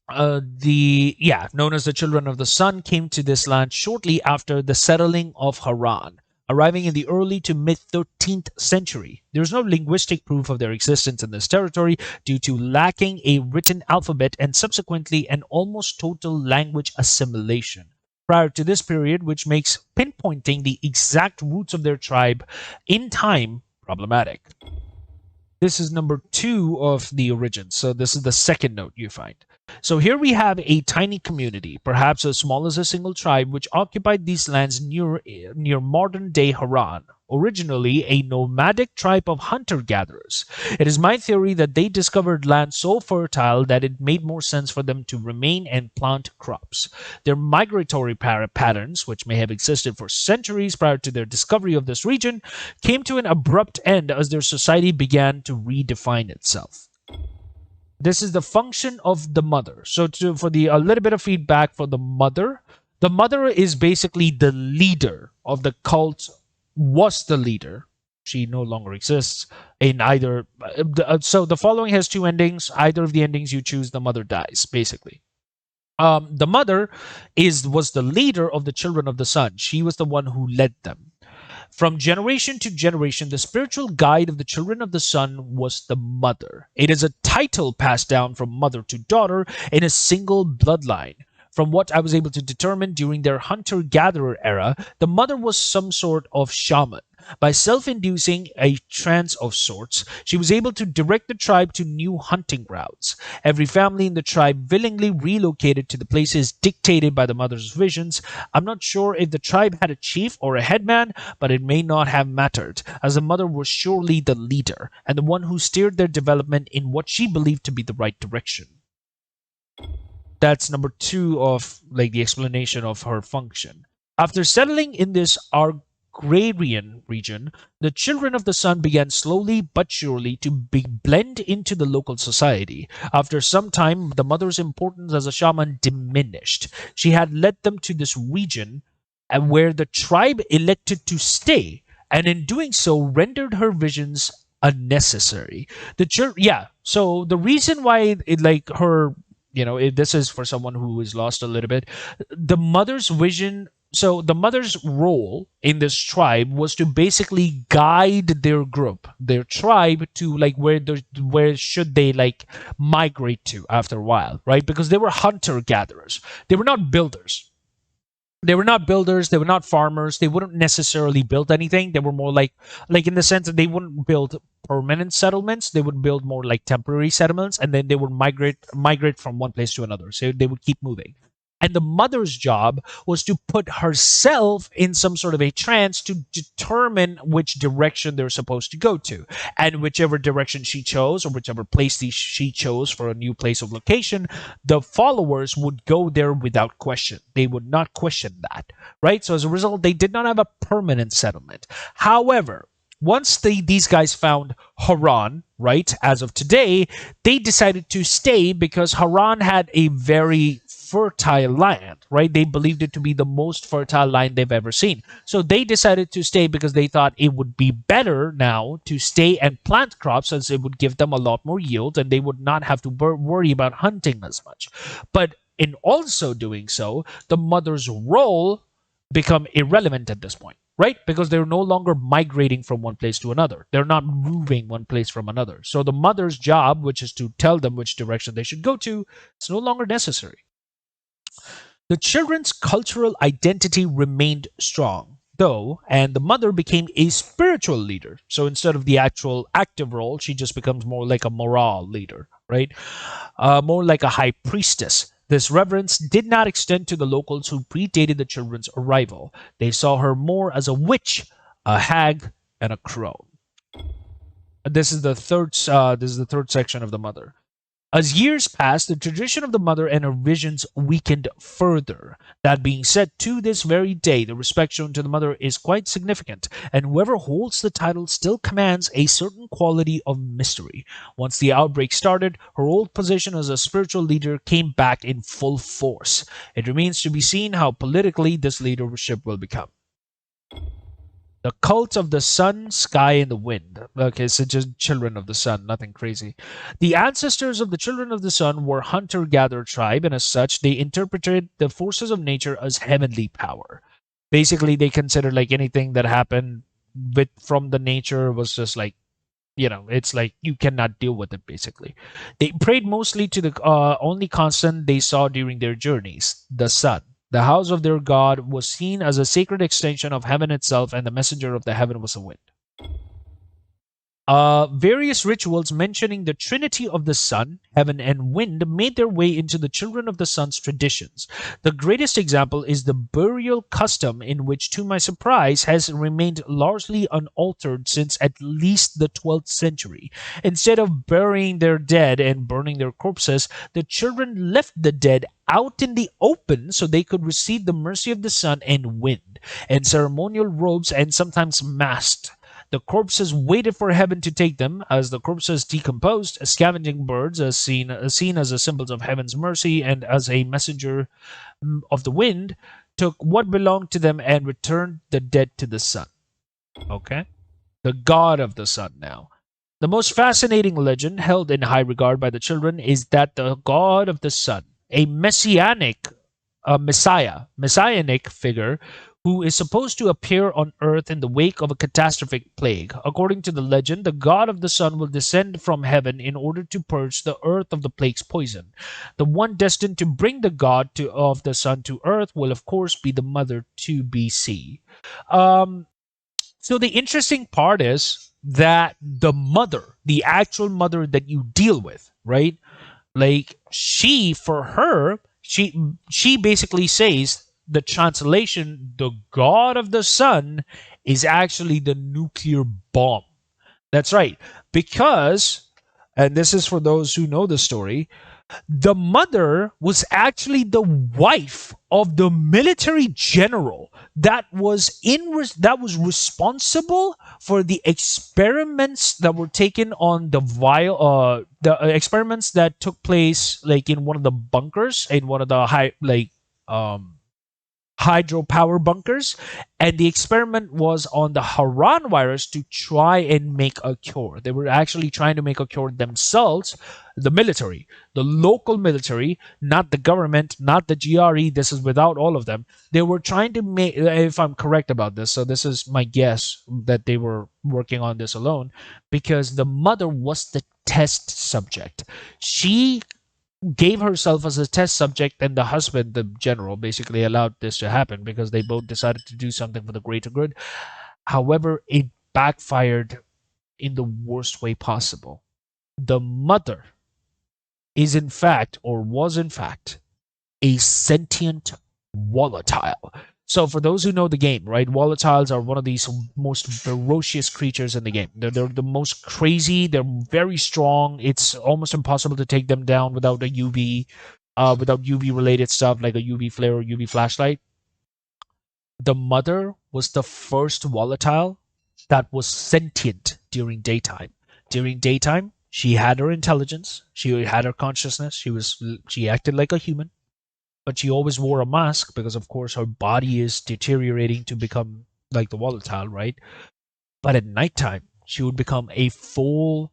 known as the Children of the Sun, came to this land shortly after the settling of Harran, arriving in the early to mid 13th century. There is no linguistic proof of their existence in this territory due to lacking a written alphabet and subsequently an almost total language assimilation. Prior to this period, which makes pinpointing the exact roots of their tribe in time problematic. This is number 2 of the origins. So this is the second note you find. So here we have a tiny community, perhaps as small as a single tribe, which occupied these lands near modern-day Harran, originally a nomadic tribe of hunter-gatherers. It is my theory that they discovered land so fertile that it made more sense for them to remain and plant crops. Their migratory patterns, which may have existed for centuries prior to their discovery of this region, came to an abrupt end as their society began to redefine itself. This is the function of the mother. So for a little bit of feedback for the mother is basically the leader of the cult, was the leader. She no longer exists in either. So the following has 2 endings. Either of the endings you choose, the mother dies, basically. The mother was the leader of the Children of the Sun. She was the one who led them. From generation to generation, the spiritual guide of the Children of the Sun was the mother. It is a title passed down from mother to daughter in a single bloodline. From what I was able to determine during their hunter-gatherer era, the mother was some sort of shaman. By self-inducing a trance of sorts, she was able to direct the tribe to new hunting grounds. Every family in the tribe willingly relocated to the places dictated by the mother's visions. I'm not sure if the tribe had a chief or a headman, but it may not have mattered, as the mother was surely the leader, and the one who steered their development in what she believed to be the right direction. That's number 2 of the explanation of her function. After settling in this agrarian region, the Children of the Sun began slowly but surely to blend into the local society. After some time, the mother's importance as a shaman diminished. She had led them to this region where the tribe elected to stay, and in doing so rendered her visions unnecessary. So the reason why this is for someone who is lost a little bit. The mother's vision, so the mother's role in this tribe was to basically guide their group, their tribe, to where should they migrate to after a while, right? Because they were hunter gatherers. They were not builders. They were not farmers. They wouldn't necessarily build anything. They were more like in the sense that they wouldn't build permanent settlements. They would build more like temporary settlements, and then they would migrate from one place to another. So they would keep moving. And the mother's job was to put herself in some sort of a trance to determine which direction they're supposed to go to. And whichever direction she chose, or whichever place she chose for a new place of location, the followers would go there without question. They would not question that, right? So as a result, they did not have a permanent settlement. However, once these guys found Harran, right, as of today, they decided to stay because Harran had a very fertile land, right? They believed it to be the most fertile land they've ever seen. So they decided to stay because they thought it would be better now to stay and plant crops, as it would give them a lot more yield and they would not have to worry about hunting as much. But in also doing so, the mother's role become irrelevant at this point, right? Because they're no longer migrating from one place to another. They're not moving one place from another. So the mother's job, which is to tell them which direction they should go to, is no longer necessary. The children's cultural identity remained strong, though, and the mother became a spiritual leader. So instead of the actual active role, she just becomes more like a moral leader, right? More like a high priestess. This reverence did not extend to the locals who predated the children's arrival. They saw her more as a witch, a hag, and a crone. This is the third. This is the third section of the mother. As years passed, the tradition of the mother and her visions weakened further. That being said, to this very day, the respect shown to the mother is quite significant, and whoever holds the title still commands a certain quality of mystery. Once the outbreak started, her old position as a spiritual leader came back in full force. It remains to be seen how politically this leadership will become. The cult of the sun, sky, and the wind. Okay, so just children of the sun, nothing crazy. The ancestors of the children of the sun were hunter-gatherer tribe, and as such, they interpreted the forces of nature as heavenly power. Basically, they considered like anything that happened from the nature was just like, it's like you cannot deal with it, basically. They prayed mostly to the only constant they saw during their journeys, the sun. The house of their god was seen as a sacred extension of heaven itself, and the messenger of the heaven was a wind. Various rituals mentioning the trinity of the sun, heaven, and wind made their way into the children of the sun's traditions. The greatest example is the burial custom, in which, to my surprise, has remained largely unaltered since at least the 12th century. Instead of burying their dead and burning their corpses, the children left the dead out in the open so they could receive the mercy of the sun and wind, and ceremonial robes, and sometimes masked. The corpses waited for heaven to take them. As the corpses decomposed, scavenging birds, seen as a symbol of heaven's mercy and as a messenger of the wind, took what belonged to them and returned the dead to the sun. Okay? The god of the sun now. The most fascinating legend held in high regard by the children is that the god of the sun, a messianic figure who is supposed to appear on earth in the wake of a catastrophic plague. According to the legend, the god of the sun will descend from heaven in order to purge the earth of the plague's poison. The one destined to bring the god of the sun to earth will, of course, be the mother to BC. So the interesting part is that the mother, the actual mother that you deal with, right? Like for her, she basically says the translation, the god of the sun, is actually the nuclear bomb. That's right. Because, and this is for those who know the story, the mother was actually the wife of the military general that was responsible for the experiments that were taken on the experiments that took place like in one of the bunkers, in one of the hydropower bunkers, and the experiment was on the Harran virus to try and make a cure. They were actually trying to make a cure themselves, the military, the local military, not the government, not the GRE. This is without all of them. They were trying to make, if I'm correct about this, so this is my guess that they were working on this alone, because the mother was the test subject. She gave herself as a test subject, and the husband, the general, basically allowed this to happen because they both decided to do something for the greater good. However, it backfired in the worst way possible. The mother is in fact, or was in fact, a sentient volatile. So for those who know the game, right, volatiles are one of these most ferocious creatures in the game. They're the most crazy. They're very strong. It's almost impossible to take them down without a without UV related stuff like a UV flare or UV flashlight. The mother was the first volatile that was sentient during daytime. During daytime, she had her intelligence. She had her consciousness. She acted like a human. But she always wore a mask because, of course, her body is deteriorating to become like the volatile, right? But at nighttime, she would become a fully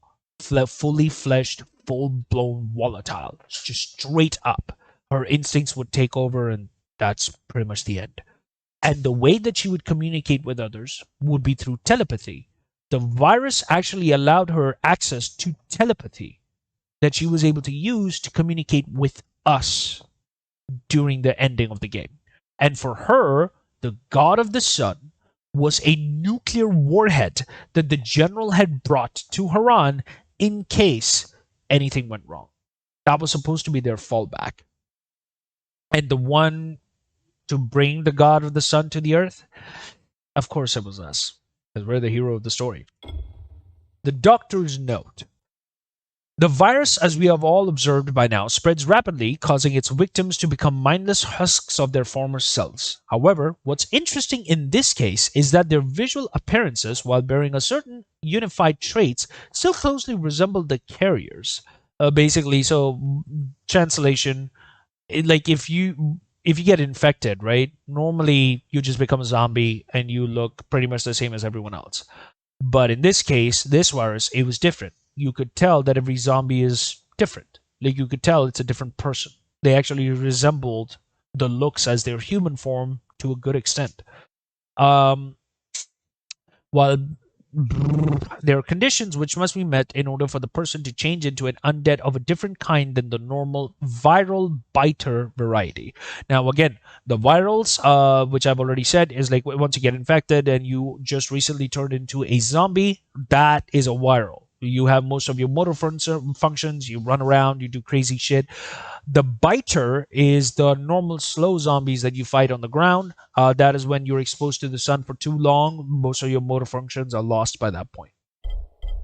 fleshed, full-blown volatile, just straight up. Her instincts would take over, and that's pretty much the end. And the way that she would communicate with others would be through telepathy. The virus actually allowed her access to telepathy that she was able to use to communicate with us during the ending of the game. And for her, the God of the Sun was a nuclear warhead that the general had brought to Harran in case anything went wrong. That was supposed to be their fallback. And the one to bring the God of the Sun to the earth, of course it was us, because we're the hero of the story. The doctor's note. The virus, as we have all observed by now, spreads rapidly, causing its victims to become mindless husks of their former selves. However, what's interesting in this case is that their visual appearances, while bearing a certain unified traits, still closely resemble the carriers. Basically, so translation, like if you get infected, right? Normally, you just become a zombie and you look pretty much the same as everyone else. But in this case, this virus, it was different. You could tell that every zombie is different. Like you could tell it's a different person. They actually resembled the looks as their human form to a good extent. While there are conditions which must be met in order for the person to change into an undead of a different kind than the normal viral biter variety. Now, again, the virals, which I've already said, is like once you get infected and you just recently turned into a zombie, that is a viral. You have most of your motor functions, you run around, you do crazy shit. The biter is the normal slow zombies that you fight on the ground. That is when you're exposed to the sun for too long. Most of your motor functions are lost by that point.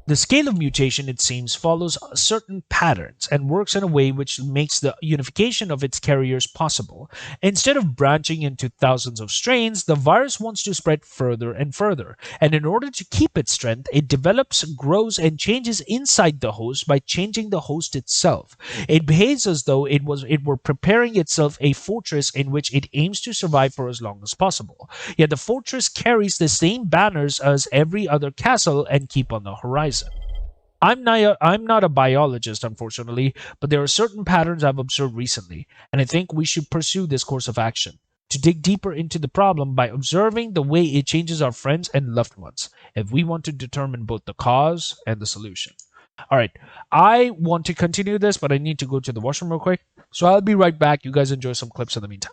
The scale of mutation, it seems, follows certain patterns and works in a way which makes the unification of its carriers possible. Instead of branching into thousands of strains, the virus wants to spread further and further, and in order to keep its strength, it develops, grows, and changes inside the host by changing the host itself. It behaves as though it were preparing itself a fortress in which it aims to survive for as long as possible. Yet the fortress carries the same banners as every other castle and keep on the horizon. I'm not a biologist, unfortunately, but there are certain patterns I've observed recently, and I think we should pursue this course of action to dig deeper into the problem by observing the way it changes our friends and loved ones, if we want to determine both the cause and the solution. All right, I want to continue this, but I need to go to the washroom real quick, so I'll be right back. You guys enjoy some clips in the meantime.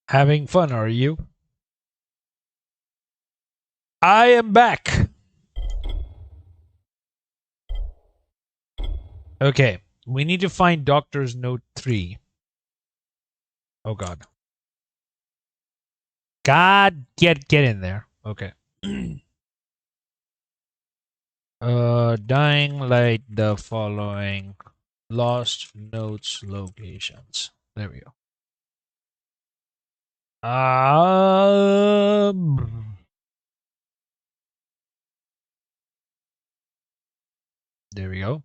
Having fun, are you? I am back. Okay, we need to find Doctor's Note 3. Oh god. God, get in there. Okay. Dying light the following lost notes locations. There we go. There we go.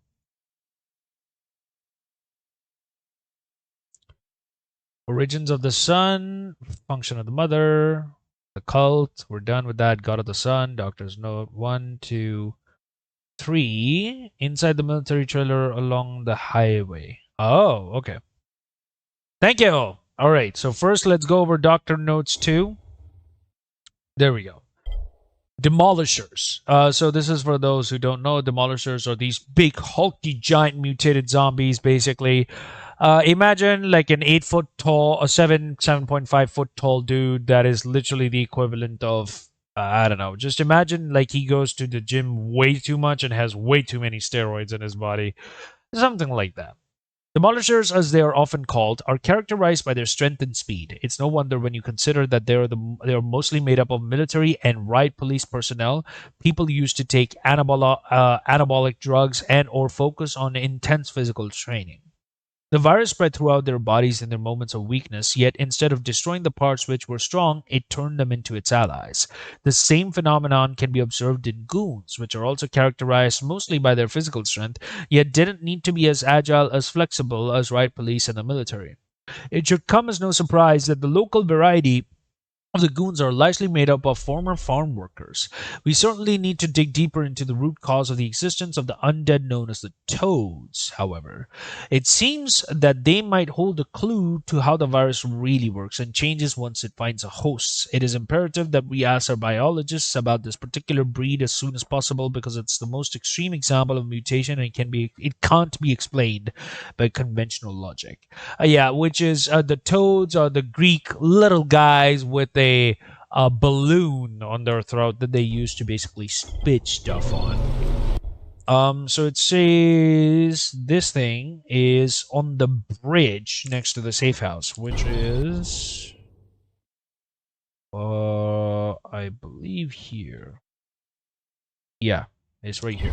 Origins of the Sun, Function of the Mother, the Cult. We're done with that. God of the Sun, Doctor's Note 1, 2, 3. Inside the military trailer along the highway. Oh, okay. Thank you. All right, so first let's go over Doctor Notes 2. There we go. Demolishers. So this is for those who don't know. Demolishers are these big, hulky, giant mutated zombies, basically. Imagine like an 8-foot tall, a 7.5 foot tall dude that is literally the equivalent of, I don't know. Just imagine like he goes to the gym way too much and has way too many steroids in his body. Something like that. Demolishers, as they are often called, are characterized by their strength and speed. It's no wonder when you consider that they are mostly made up of military and riot police personnel, people used to take anabolic drugs and or focus on intense physical training. The virus spread throughout their bodies in their moments of weakness, yet instead of destroying the parts which were strong, it turned them into its allies. The same phenomenon can be observed in goons, which are also characterized mostly by their physical strength, yet didn't need to be as agile as flexible as riot police and the military. It should come as no surprise that the local variety of the goons are largely made up of former farm workers. We certainly need to dig deeper into the root cause of the existence of the undead known as the Toads, however. It seems that they might hold a clue to how the virus really works and changes once it finds a host. It is imperative that we ask our biologists about this particular breed as soon as possible because it's the most extreme example of mutation and it can't be explained by conventional logic. Yeah, which is the Toads are the Greek little guys with a balloon on their throat that they use to basically spit stuff on. So it says this thing is on the bridge next to the safe house, which is I believe here. Yeah, it's right here.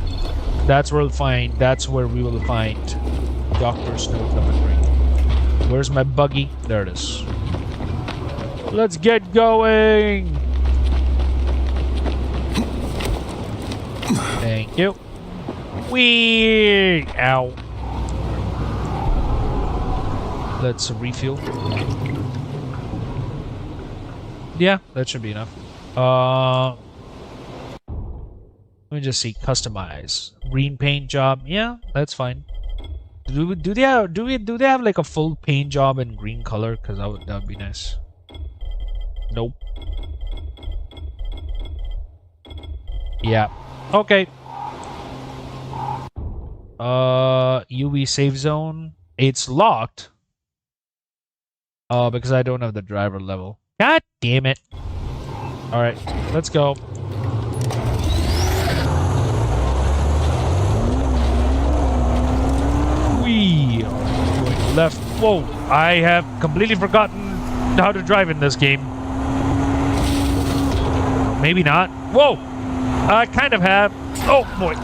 That's where we will find Dr. Snow number 3. Where's my buggy? There it is. Let's get going! Thank you. Whee! Ow. Let's refuel. Yeah, that should be enough. Let me just see. Customize. Green paint job. Yeah, that's fine. Do they have like a full paint job in green color? Because that would be nice. Nope. Yeah. Okay. UV safe zone. It's locked. Because I don't have the driver level. God damn it. Alright, let's go. We are going left. Whoa, I have completely forgotten how to drive in this game. Maybe not. Whoa! I kind of have. Oh, boy.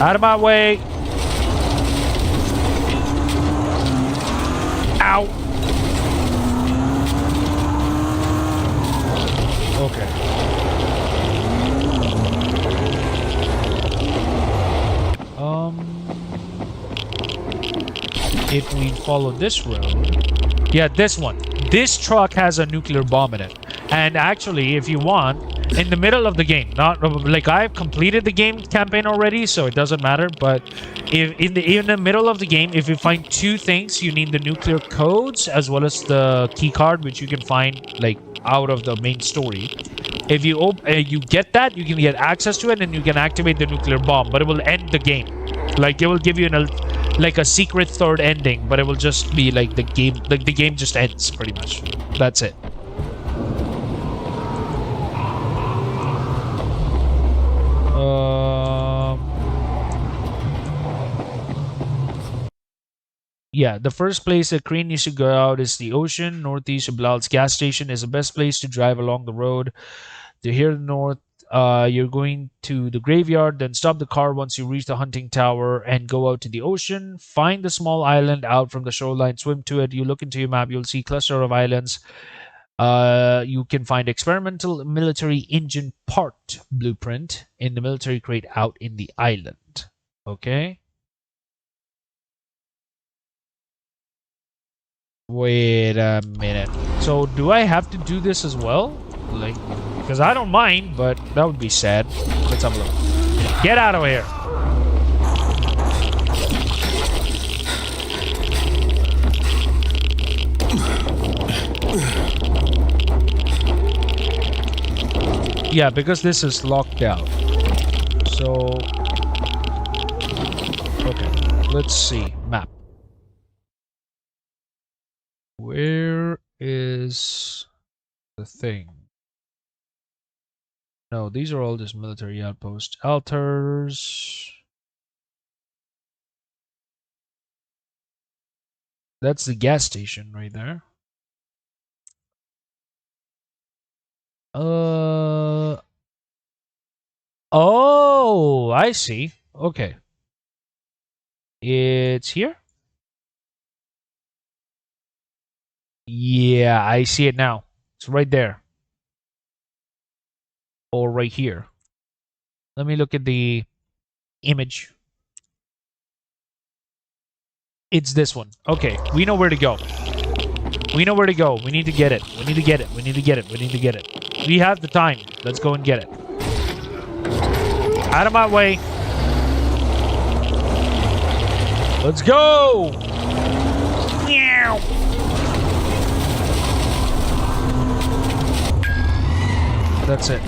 Out of my way. Ow. Okay. If we follow this road... Yeah, this one. This truck has a nuclear bomb in it. And actually, if you want, in the middle of the game, not like I've completed the game campaign already, so it doesn't matter, but if in the middle of the game, if you find 2 things, you need the nuclear codes as well as the key card, which you can find like out of the main story. If you you get that, you can get access to it and you can activate the nuclear bomb, but it will end the game. Like it will give you like a secret third ending, but it will just be like the game just ends pretty much. That's it. Yeah, the first place a crane needs to go out is the ocean. Northeast of Bilal's gas station is the best place to drive along the road. To here north, you're going to the graveyard, then stop the car once you reach the hunting tower and go out to the ocean. Find the small island out from the shoreline, swim to it. You look into your map, you'll see a cluster of islands. You can find experimental military engine part blueprint in the military crate out in the island. Okay. Wait a minute. So do I have to do this as well? Like, because I don't mind, but that would be sad. Let's have a look. Get out of here. Yeah, because this is locked out. So, okay, let's see. Map. Where is the thing? No, these are all just military outposts. Altars. That's the gas station right there. Oh, I see. Okay. It's here? Yeah, I see it now. It's right there. Or right here. Let me look at the image. It's this one. Okay, we know where to go. We know where to go. We need to get it. We need to get it. We need to get it. We need to get it. We have the time. Let's go and get it. Out of my way. Let's go! Meow. That's it.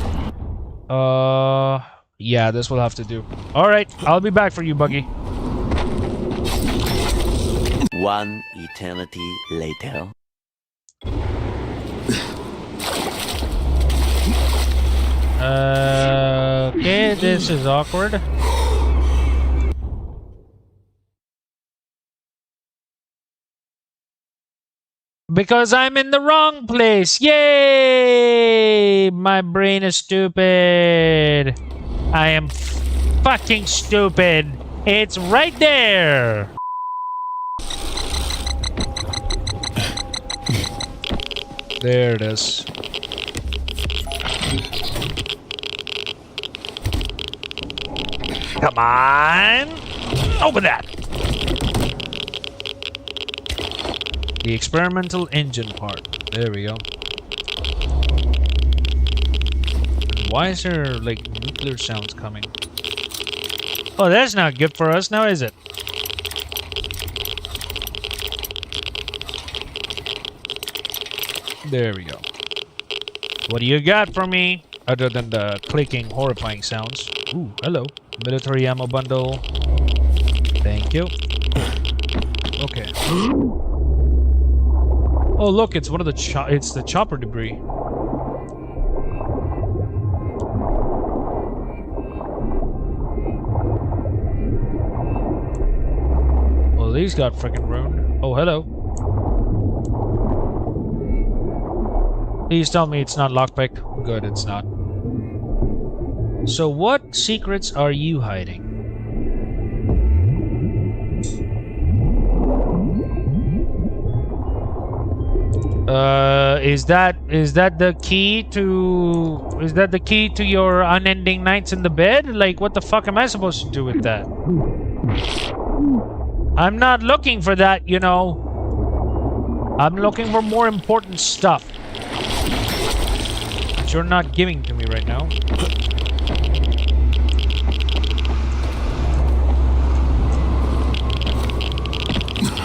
Yeah, this will have to do. Alright, I'll be back for you, Buggy. One eternity later. Okay, this is awkward. Because I'm in the wrong place. Yay! My brain is stupid. I am fucking stupid. It's right there. There it is. Come on. Open that. The experimental engine part. There we go. Why is there, like, nuclear sounds coming? Oh, that's not good for us now, is it? There we go. What do you got for me? Other than the clicking, horrifying sounds. Ooh, hello. Military ammo bundle. Thank you. Okay. Oh, look, it's one of the it's the chopper debris. Well, these got freaking ruined. Oh, hello. Please tell me it's not lockpick. Good, it's not. So what secrets are you hiding? Is that the key to your unending nights in the bed? Like, what the fuck am I supposed to do with that? I'm not looking for that, you know. I'm looking for more important stuff that you're not giving to me right now.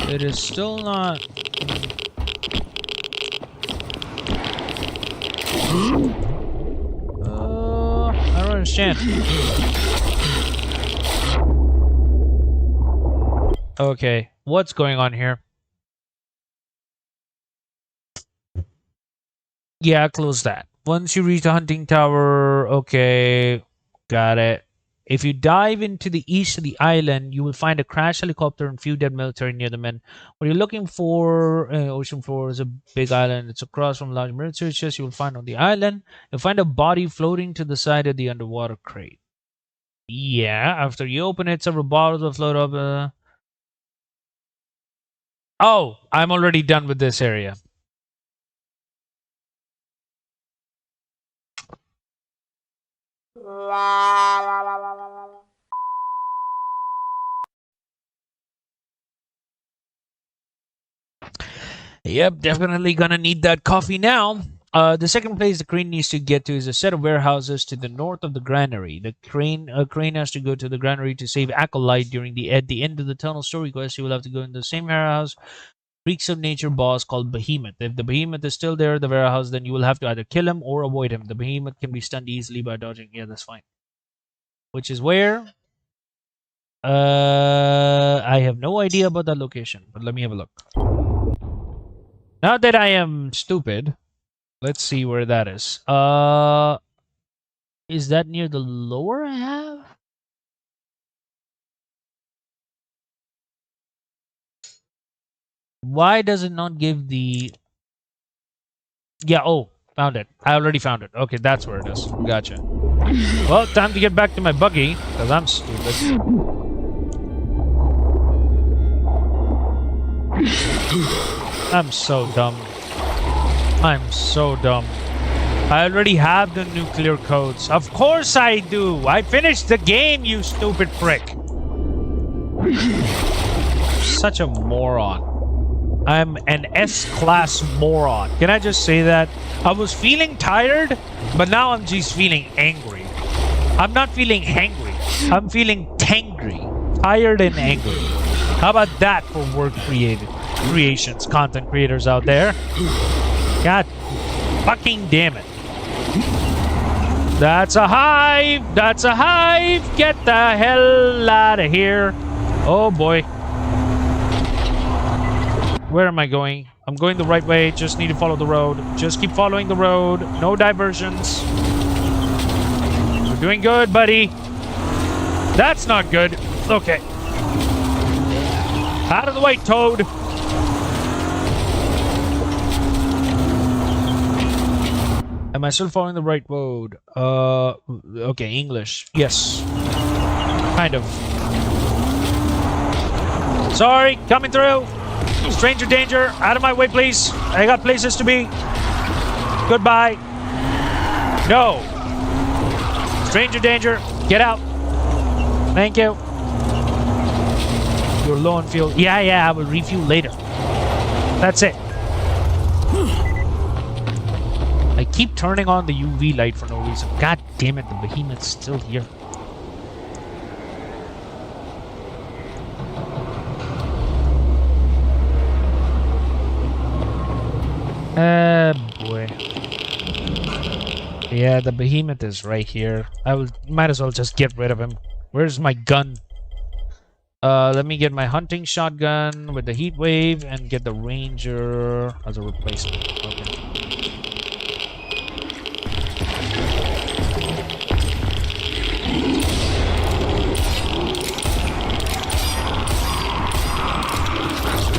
It is still not... I don't understand. Okay, what's going on here? Yeah, close that. Once you reach the hunting tower, okay, got it. If you dive into the east of the island, you will find a crashed helicopter and few dead military near the men. What you're looking for, ocean floor is a big island. It's across from large military chests you will find on the island. You'll find a body floating to the side of the underwater crate. Yeah, after you open it, several bottles will float up. Oh, I'm already done with this area. Yep, definitely gonna need that coffee now. The second place the crane needs to get to is a set of warehouses to the north of the granary. The crane has to go to the granary to save Acolyte during at the end of the tunnel story quest. You will have to go in the same warehouse. Freaks of nature boss called Behemoth. If the Behemoth is still there at the warehouse, then you will have to either kill him or avoid him. The Behemoth can be stunned easily by dodging. Yeah, that's fine. Which is where? I have no idea about that location, but let me have a look. Now that I am stupid, let's see where that is. Is that near the lower half? Why does it not give the... Yeah, oh, found it. I already found it. Okay, that's where it is. Gotcha. Well, time to get back to my buggy, because I'm stupid. I'm so dumb. I'm so dumb. I already have the nuclear codes. Of course I do. I finished the game, you stupid prick. such a moron. I'm an S-class moron. Can I just say that? I was feeling tired, but now I'm just feeling angry. I'm not feeling hangry. I'm feeling tangry. Tired and angry. How about that for work creations, content creators out there? God fucking damn it. That's a hive! That's a hive! Get the hell out of here. Oh boy. Where am I going? I'm going the right way. Just need to follow the road. Just keep following the road. No diversions. You're doing good, buddy. That's not good. Okay. Out of the way, Toad. Am I still following the right road? Okay, English. Yes. Kind of. Sorry, coming through. Stranger danger. Out of my way, please. I got places to be. Goodbye. No. Stranger danger. Get out. Thank you. You're low on fuel. Yeah, I will refuel later. That's it. I keep turning on the UV light for no reason. God damn it, the behemoth's still here. Boy. Yeah, the behemoth is right here. Might as well just get rid of him. Where's my gun? Let me get my hunting shotgun with the heat wave and get the ranger as a replacement. Okay.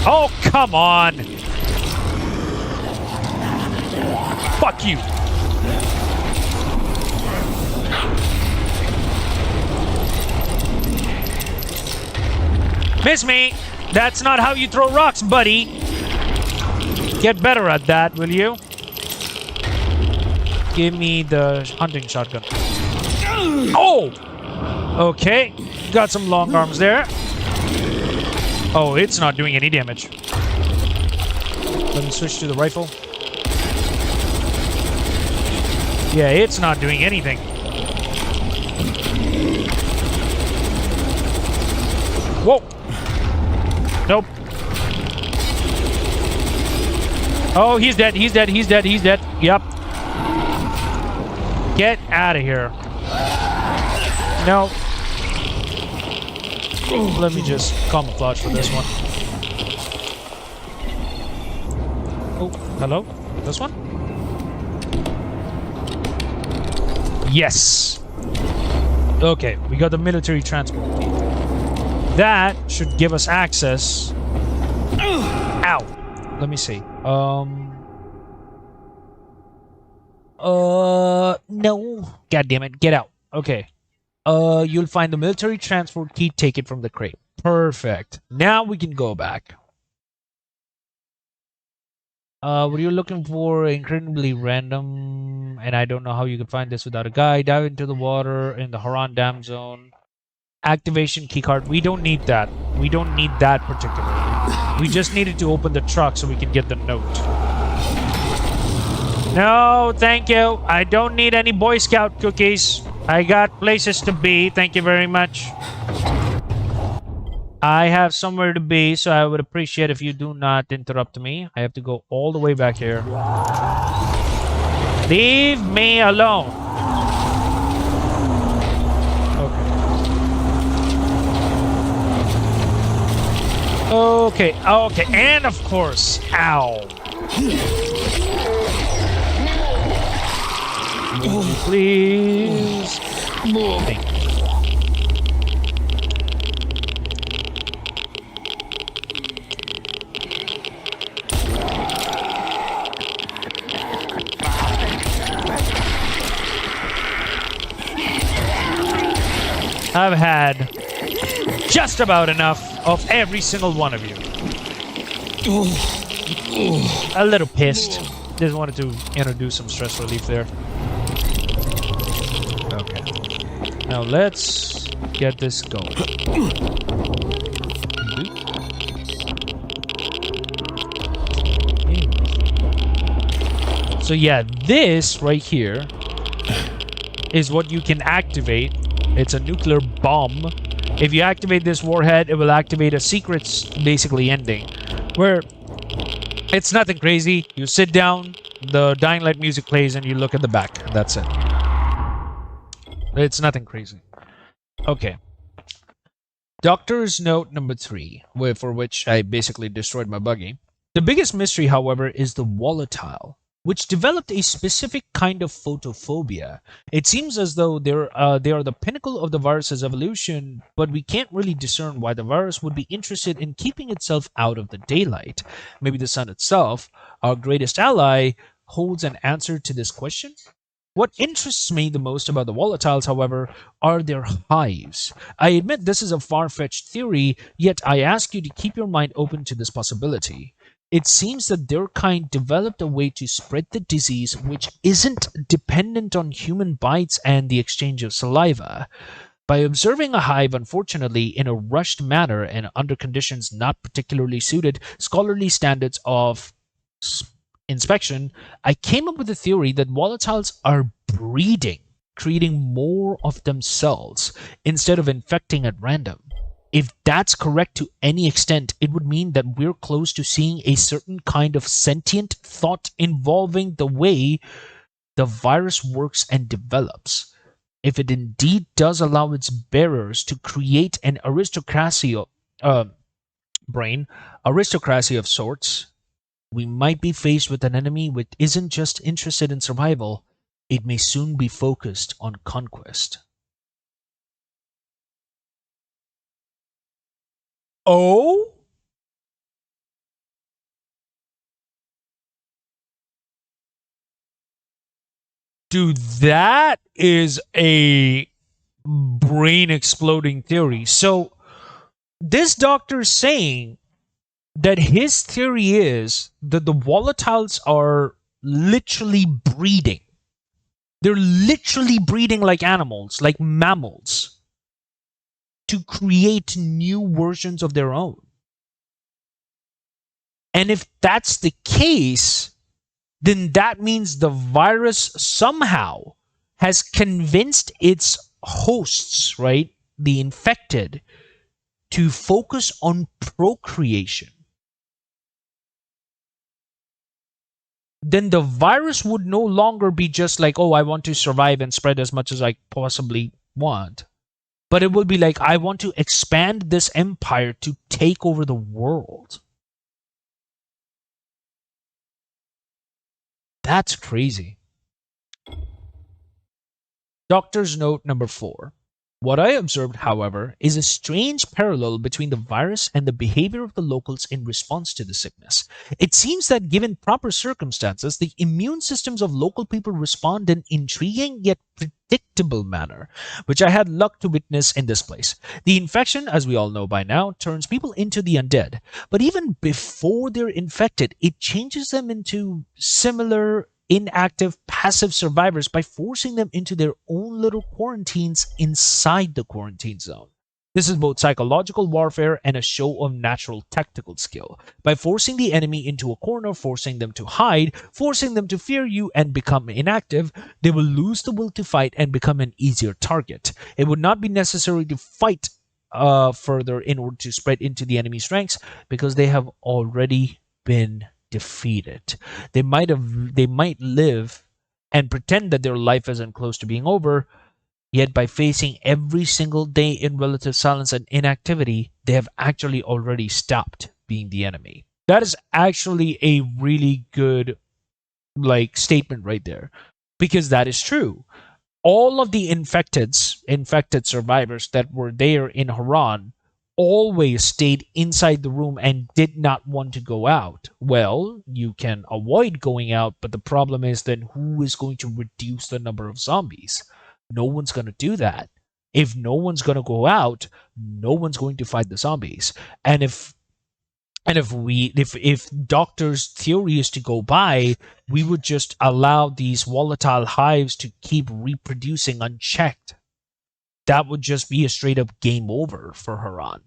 Oh, come on! Fuck you! Miss me! That's not how you throw rocks, buddy! Get better at that, will you? Give me the hunting shotgun. Oh! Okay, got some long arms there. Oh, it's not doing any damage. Let me switch to the rifle. Yeah, it's not doing anything. Whoa! Nope. Oh, he's dead, he's dead, he's dead, he's dead. Yep. Get out of here. No. Let me just camouflage for this one. Oh, hello? This one? Yes! Okay, we got the military transport. That should give us access. Ow! Let me see. No. God damn it, get out. Okay. You'll find the military transport key, take it from the crate. Perfect. Now we can go back. What are you looking for? Incredibly random, and I don't know how you could find this without a guide. Dive into the water in the Harran Dam Zone. Activation keycard. We don't need that. We don't need that particularly. We just needed to open the truck so we can get the note. No, thank you. I don't need any Boy Scout cookies. I got places to be. Thank you very much. I have somewhere to be, so I would appreciate if you do not interrupt me. I have to go all the way back here. Leave me alone. Okay. Okay, and of course, ow. Please. Thank you. I've had just about enough of every single one of you. A little pissed. Just wanted to introduce some stress relief there. Okay. Now let's get this going. So yeah, this right here is what you can activate. It's a nuclear bomb. If you activate this warhead, it will activate a secret, basically, ending. Where it's nothing crazy. You sit down, the Dying Light music plays, and you look at the back. That's it. It's nothing crazy. Okay. Doctor's note number 3, for which I basically destroyed my buggy. The biggest mystery, however, is the volatile, which developed a specific kind of photophobia. It seems as though they are the pinnacle of the virus's evolution, but we can't really discern why the virus would be interested in keeping itself out of the daylight. Maybe the sun itself, our greatest ally, holds an answer to this question? What interests me the most about the volatiles, however, are their hives. I admit this is a far-fetched theory, yet I ask you to keep your mind open to this possibility. It seems that their kind developed a way to spread the disease which isn't dependent on human bites and the exchange of saliva. By observing a hive, unfortunately, in a rushed manner and under conditions not particularly suited scholarly standards of inspection, I came up with a theory that volatiles are breeding, creating more of themselves instead of infecting at random. If that's correct to any extent, it would mean that we're close to seeing a certain kind of sentient thought involving the way the virus works and develops. If it indeed does allow its bearers to create an aristocracy of sorts, we might be faced with an enemy which isn't just interested in survival, it may soon be focused on conquest. Oh? Dude, that is a brain-exploding theory. So, this doctor's saying that his theory is that the volatiles are literally breeding. They're literally breeding like animals, like mammals, to create new versions of their own. And if that's the case, then that means the virus somehow has convinced its hosts, right, the infected, to focus on procreation. Then the virus would no longer be just like, oh, I want to survive and spread as much as I possibly want. But it will be like, I want to expand this empire to take over the world. That's crazy. Doctor's note number 4. What I observed, however, is a strange parallel between the virus and the behavior of the locals in response to the sickness. It seems that given proper circumstances, the immune systems of local people respond in intriguing yet predictable manner, which I had luck to witness in this place. The infection, as we all know by now, turns people into the undead. But even before they're infected, it changes them into similar inactive, passive survivors by forcing them into their own little quarantines inside the quarantine zone. This is both psychological warfare and a show of natural tactical skill. By forcing the enemy into a corner, forcing them to hide, forcing them to fear you and become inactive, they will lose the will to fight and become an easier target. It would not be necessary to fight further in order to spread into the enemy's ranks because they have already been defeated. They might live and pretend that their life isn't close to being over, yet by facing every single day in relative silence and inactivity, they have actually already stopped being the enemy. That is actually a really good statement right there, because that is true. All of the infected survivors that were there in Harran always stayed inside the room and did not want to go out. Well, you can avoid going out, but the problem is then who is going to reduce the number of zombies? No one's going to do that. If no one's going to go out, no one's going to fight the zombies. And if doctor's theory is to go by, we would just allow these volatile hives to keep reproducing unchecked. That would just be a straight up game over for Harran.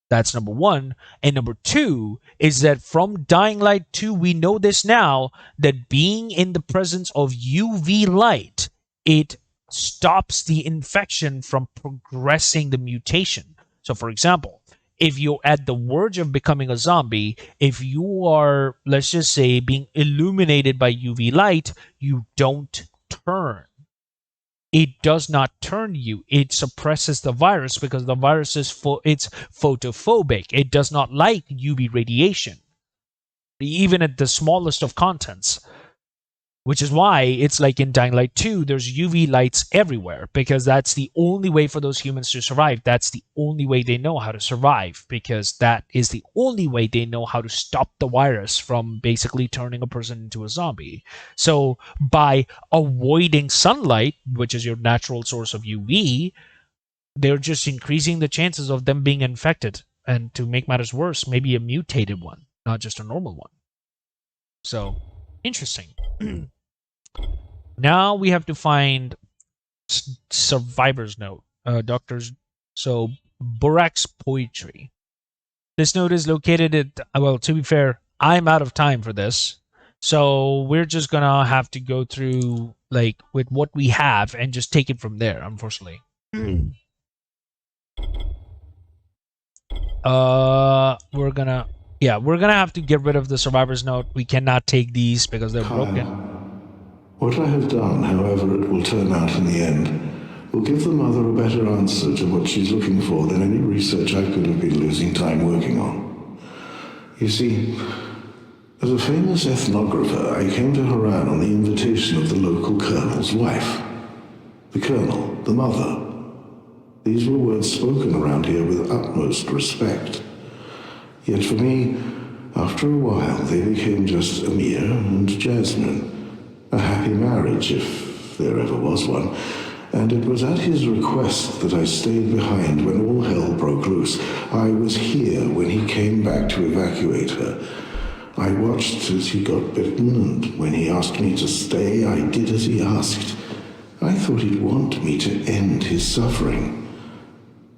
That's number one. And number two is that from Dying Light 2, we know this now, that being in the presence of UV light, it stops the infection from progressing the mutation. So, for example, if you're at the verge of becoming a zombie, if you are, let's just say, being illuminated by UV light, you don't turn. It does not turn you. It suppresses the virus because the virus is it's photophobic. It does not like UV radiation, even at the smallest of contents. Which is why it's like in Dying Light 2, there's UV lights everywhere, because that's the only way for those humans to survive. That's the only way they know how to survive, because that is the only way they know how to stop the virus from basically turning a person into a zombie. So by avoiding sunlight, which is your natural source of UV, they're just increasing the chances of them being infected. And to make matters worse, maybe a mutated one, not just a normal one. So, interesting. Now we have to find survivor's note. Doctors. So, Borak's poetry. This note is located at, well, to be fair, I'm out of time for this. So, we're just gonna have to go through, like, with what we have and just take it from there, unfortunately. We're gonna have to get rid of the survivor's note. We cannot take these because they're broken. What I have done, however it will turn out in the end, will give the mother a better answer to what she's looking for than any research I could have been losing time working on. You see, as a famous ethnographer, I came to Harran on the invitation of the local colonel's wife. The colonel, the mother. These were words spoken around here with utmost respect. Yet for me, after a while, they became just Amir and Jasmine. A happy marriage, if there ever was one. And it was at his request that I stayed behind when all hell broke loose. I was here when he came back to evacuate her. I watched as he got bitten, and when he asked me to stay, I did as he asked. I thought he'd want me to end his suffering.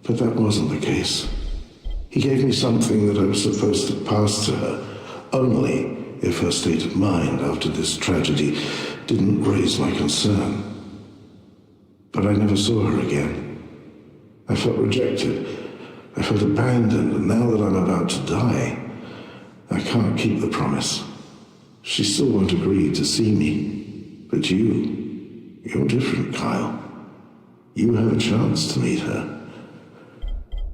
But that wasn't the case. He gave me something that I was supposed to pass to her, only if her state of mind after this tragedy didn't raise my concern. But I never saw her again. I felt rejected. I felt abandoned, and now that I'm about to die, I can't keep the promise. She still won't agree to see me. But you're different, Kyle. You have a chance to meet her.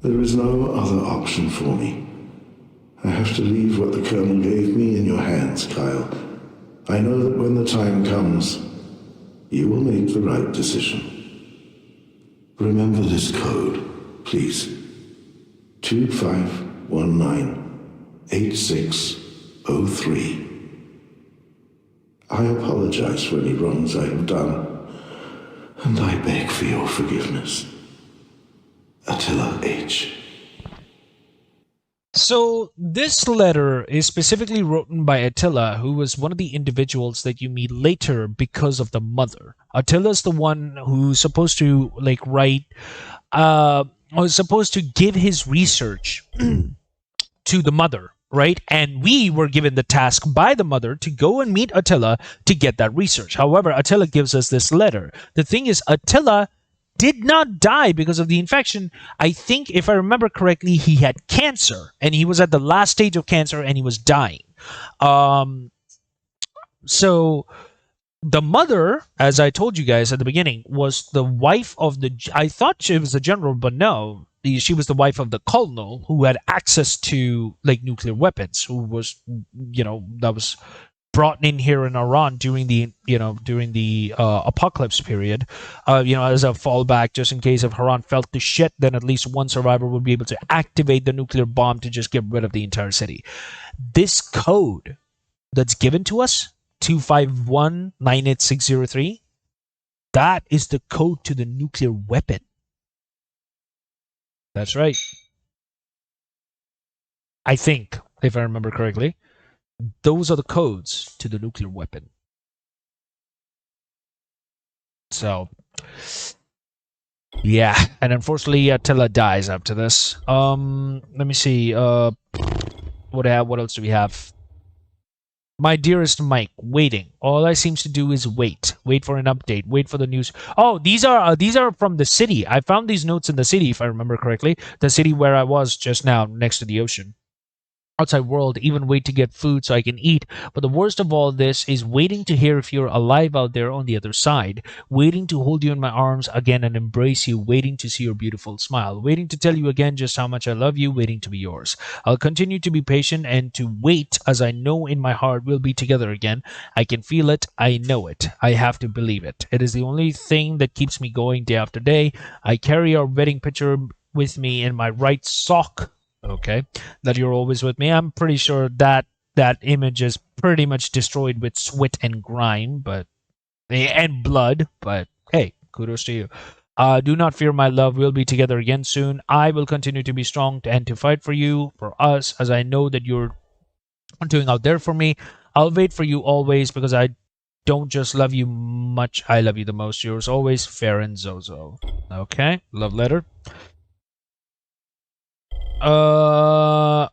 There is no other option for me. I have to leave what the Colonel gave me in your hands, Kyle. I know that when the time comes, you will make the right decision. Remember this code, please. 25198603. I apologize for any wrongs I have done, and I beg for your forgiveness. Attila H. So this letter is specifically written by Attila, who was one of the individuals that you meet later because of the mother. Attila's the one who's supposed to write, was supposed to give his research to the mother, right? And we were given the task by the mother to go and meet Attila to get that research. However, Attila gives us this letter. The thing is, Attila did not die because of the infection. I think, if I remember correctly, he had cancer, and he was at the last stage of cancer, and he was dying. So the mother, as I told you guys at the beginning, was the wife of the... I thought she was the general, but no. She was the wife of the colonel who had access to nuclear weapons, who was, that was brought in here in Iran during the apocalypse period, as a fallback, just in case if Harran fell to shit, then at least one survivor would be able to activate the nuclear bomb to just get rid of the entire city. This code that's given to us, 251-98603, that is the code to the nuclear weapon. That's right. I think, if I remember correctly. Those are the codes to the nuclear weapon. So, Yeah, and unfortunately, Attila dies after this. Let me see. What else do we have? My dearest Mike, waiting. All I seems to do is wait. Wait for an update. Wait for the news. Oh, these are from the city. I found these notes in the city, if I remember correctly. The city where I was just now, next to the ocean. Outside world, even wait to get food so I can eat. But the worst of all this is waiting to hear if you're alive out there on the other side, waiting to hold you in my arms again and embrace you, waiting to see your beautiful smile, waiting to tell you again just how much I love you, waiting to be yours. I'll continue to be patient and to wait as I know in my heart we'll be together again. I can feel it. I know it. I have to believe it. It is the only thing that keeps me going day after day. I carry our wedding picture with me in my right sock. Okay, that you're always with me. I'm pretty sure that that image is pretty much destroyed with sweat and grime, but and blood. But hey, kudos to you. Do not fear, my love. We'll be together again soon. I will continue to be strong and to fight for you, for us, as I know that you're doing out there for me. I'll wait for you always because I don't just love you much. I love you the most. Yours always, Farron Zozo. Okay, love letter.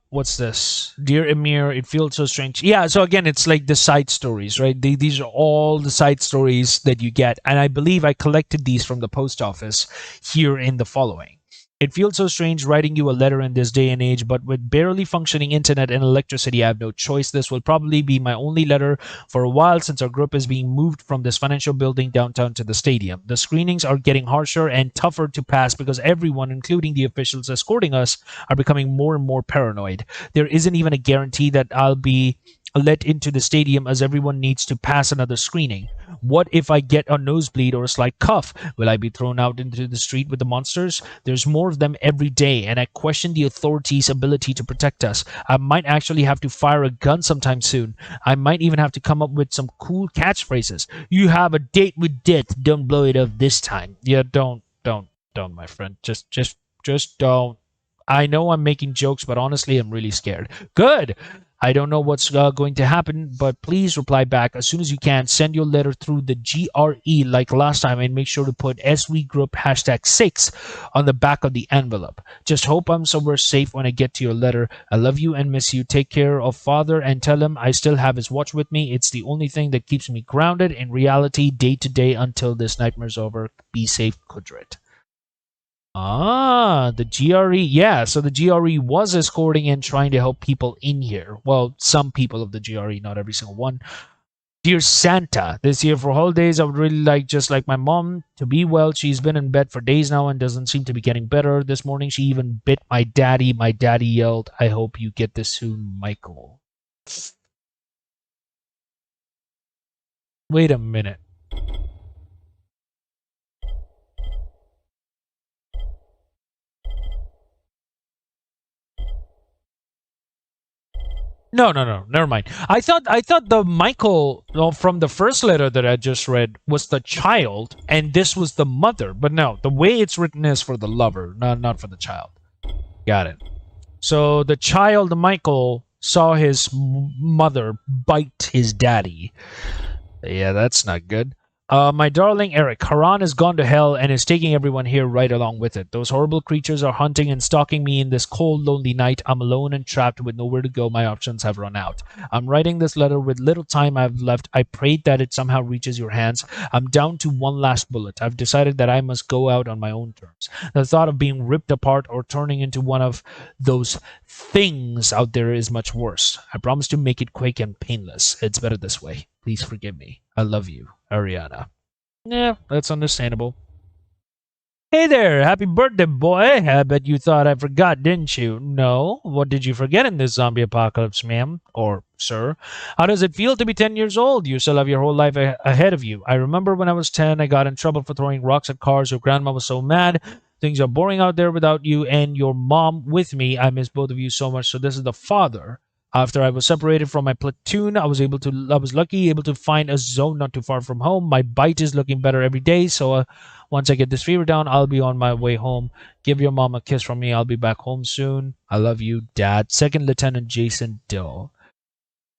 What's this? Dear Emir, it feels so strange. Yeah, so again, it's like the side stories, right? These are all the side stories that you get, and I believe I collected these from the post office here in the following. It feels so strange writing you a letter in this day and age, but with barely functioning internet and electricity, I have no choice. This will probably be my only letter for a while since our group is being moved from this financial building downtown to the stadium. The screenings are getting harsher and tougher to pass because everyone, including the officials escorting us, are becoming more and more paranoid. There isn't even a guarantee that I'll be let into the stadium as everyone needs to pass another screening. What if I get a nosebleed or a slight cough? Will I be thrown out into the street with the monsters? There's more of them every day, and I question the authorities' ability to protect us. I might actually have to fire a gun sometime soon. I might even have to come up with some cool catchphrases. You have a date with death. Don't blow it up this time. Yeah, don't, my friend. Just don't. I know I'm making jokes, but honestly, I'm really scared. Good. I don't know what's going to happen, but please reply back as soon as you can. Send your letter through the GRE like last time and make sure to put SW Group #6 on the back of the envelope. Just hope I'm somewhere safe when I get to your letter. I love you and miss you. Take care of father and tell him I still have his watch with me. It's the only thing that keeps me grounded in reality day to day until this nightmare's over. Be safe, Kudrit. Ah, the GRE. Yeah, so the GRE was escorting and trying to help people in here. Well, some people of the GRE, not every single one. Dear Santa, this year for holidays, I would really like, just like my mom, to be well. She's been in bed for days now and doesn't seem to be getting better. This morning, she even bit my daddy. My daddy yelled, I hope you get this soon, Michael. Wait a minute. No, never mind. I thought the Michael from the first letter that I just read was the child, and this was the mother. But no, the way it's written is for the lover, not for the child. Got it. So the child, Michael, saw his mother bite his daddy. Yeah, that's not good. My darling Eric, Harran has gone to hell and is taking everyone here right along with it. Those horrible creatures are hunting and stalking me in this cold, lonely night. I'm alone and trapped with nowhere to go. My options have run out. I'm writing this letter with little time I've left. I prayed that it somehow reaches your hands. I'm down to one last bullet. I've decided that I must go out on my own terms. The thought of being ripped apart or turning into one of those things out there is much worse. I promise to make it quick and painless. It's better this way. Please forgive me. I love you, Ariana. Yeah, that's understandable. Hey there, happy birthday, boy. I bet you thought I forgot, didn't you? No? What did you forget in this zombie apocalypse, ma'am? Or sir? How does it feel to be 10 years old? You still have your whole life ahead of you. I remember when I was 10, I got in trouble for throwing rocks at cars. Your grandma was so mad. Things are boring out there without you and your mom with me. I miss both of you so much. So this is the father. After I was separated from my platoon, I was lucky able to find a zone not too far from home. My bite is looking better every day, so once I get this fever down, I'll be on my way home. Give your mom a kiss from me. I'll be back home soon. I love you, Dad. Second Lieutenant Jason Dill.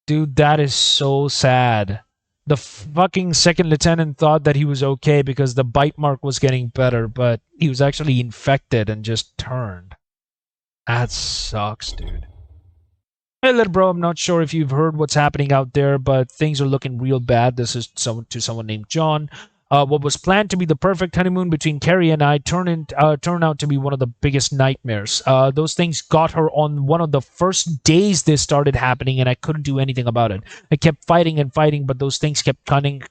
Dude, that is so sad. The fucking second lieutenant thought that he was okay because the bite mark was getting better, but he was actually infected and just turned. That sucks, dude. Hey, little bro, I'm not sure if you've heard what's happening out there, but things are looking real bad. This is to someone named John. What was planned to be the perfect honeymoon between Carrie and I turned out to be one of the biggest nightmares. Those things got her on one of the first days this started happening, and I couldn't do anything about it. I kept fighting and fighting, but those things kept coming,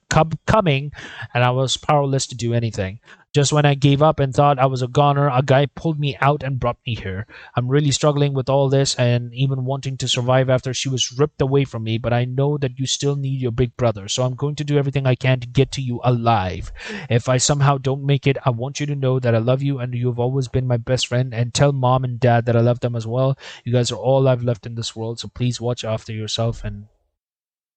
and I was powerless to do anything. Just when I gave up and thought I was a goner, a guy pulled me out and brought me here. I'm really struggling with all this and even wanting to survive after she was ripped away from me, but I know that you still need your big brother, so I'm going to do everything I can to get to you alive. If I somehow don't make it, I want you to know that I love you and you've always been my best friend, and tell mom and dad that I love them as well. You guys are all I've left in this world, so please watch after yourself and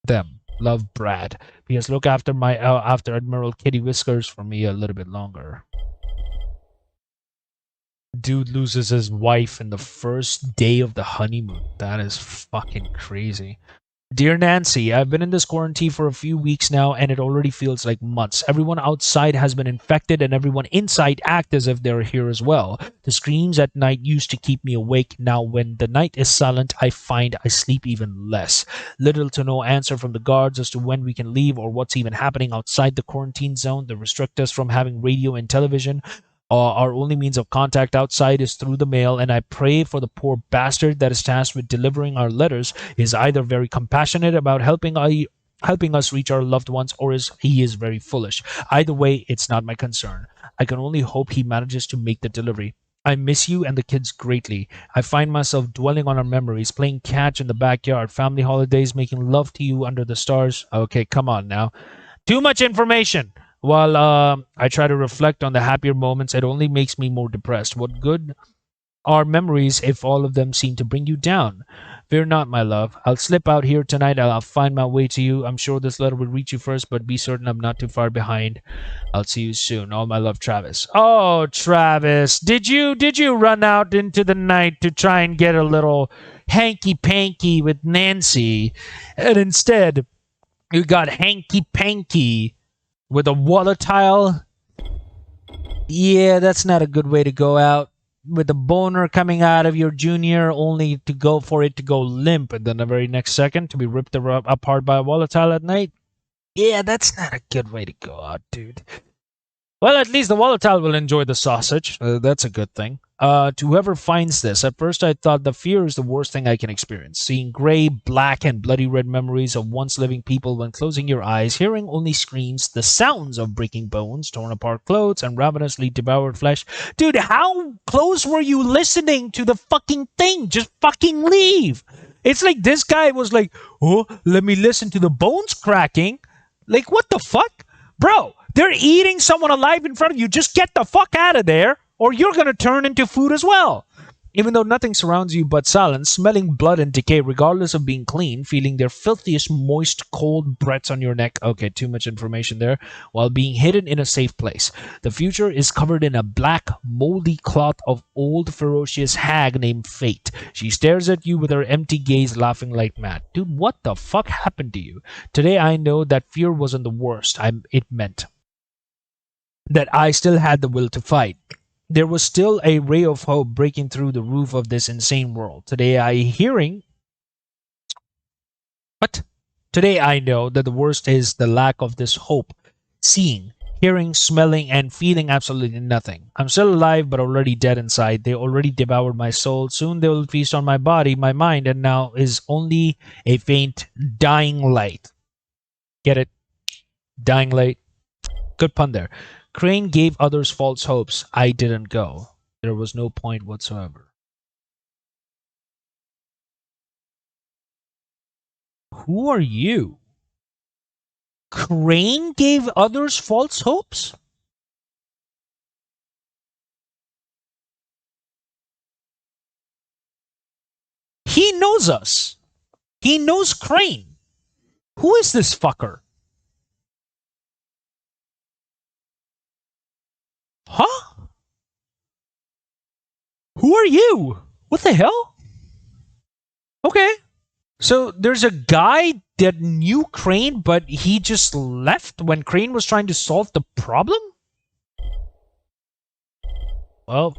them. Love, Brad. Because look after after Admiral Kitty Whiskers for me a little bit longer. Dude loses his wife in the first day of the honeymoon. That is fucking crazy. Dear Nancy, I've been in this quarantine for a few weeks now, and it already feels like months. Everyone outside has been infected, and everyone inside act as if they're here as well. The screams at night used to keep me awake. Now, when the night is silent, I find I sleep even less. Little to no answer from the guards as to when we can leave or what's even happening outside the quarantine zone. They restrict us from having radio and television. Our only means of contact outside is through the mail, and I pray for the poor bastard that is tasked with delivering our letters is either very compassionate about helping us reach our loved ones, or he is very foolish. Either way, it's not my concern. I can only hope he manages to make the delivery. I miss you and the kids greatly. I find myself dwelling on our memories, playing catch in the backyard, family holidays, making love to you under the stars. Okay, come on now. Too much information! While I try to reflect on the happier moments, it only makes me more depressed. What good are memories if all of them seem to bring you down? Fear not, my love. I'll slip out here tonight. I'll find my way to you. I'm sure this letter will reach you first, but be certain I'm not too far behind. I'll see you soon. All my love, Travis. Oh, Travis, did you run out into the night to try and get a little hanky-panky with Nancy, and instead you got hanky-panky with a volatile? Yeah, that's not a good way to go out. With a boner coming out of your junior, only to go for it to go limp, and then the very next second to be ripped apart by a volatile at night. Yeah, that's not a good way to go out, dude. Well, at least the volatile will enjoy the sausage. That's a good thing. To whoever finds this, at first I thought the fear is the worst thing I can experience. Seeing gray, black, and bloody red memories of once living people when closing your eyes, hearing only screams, the sounds of breaking bones, torn apart clothes, and ravenously devoured flesh. Dude, how close were you listening to the fucking thing? Just fucking leave! It's like this guy was like, oh, let me listen to the bones cracking. Like, what the fuck? Bro, they're eating someone alive in front of you. Just get the fuck out of there, or you're gonna turn into food as well. Even though nothing surrounds you but silence, smelling blood and decay regardless of being clean, feeling their filthiest, moist, cold breaths on your neck. Okay, too much information there. While being hidden in a safe place. The future is covered in a black, moldy cloth of old, ferocious hag named Fate. She stares at you with her empty gaze, laughing like mad. Dude, what the fuck happened to you? Today I know that fear wasn't the worst. It meant that I still had the will to fight. There was still a ray of hope breaking through the roof of this insane world. Today I know that the worst is the lack of this hope. Seeing, hearing, smelling, and feeling absolutely nothing. I'm still alive, but already dead inside. They already devoured my soul. Soon they will feast on my body, my mind, and now is only a faint, dying light. Get it? Dying light. Good pun there. Crane gave others false hopes. I didn't go. There was no point whatsoever. Who are you? Crane gave others false hopes? He knows us. He knows Crane. Who is this fucker? Huh? Who are you? What the hell? Okay. So there's a guy that knew Crane, but he just left when Crane was trying to solve the problem? Well,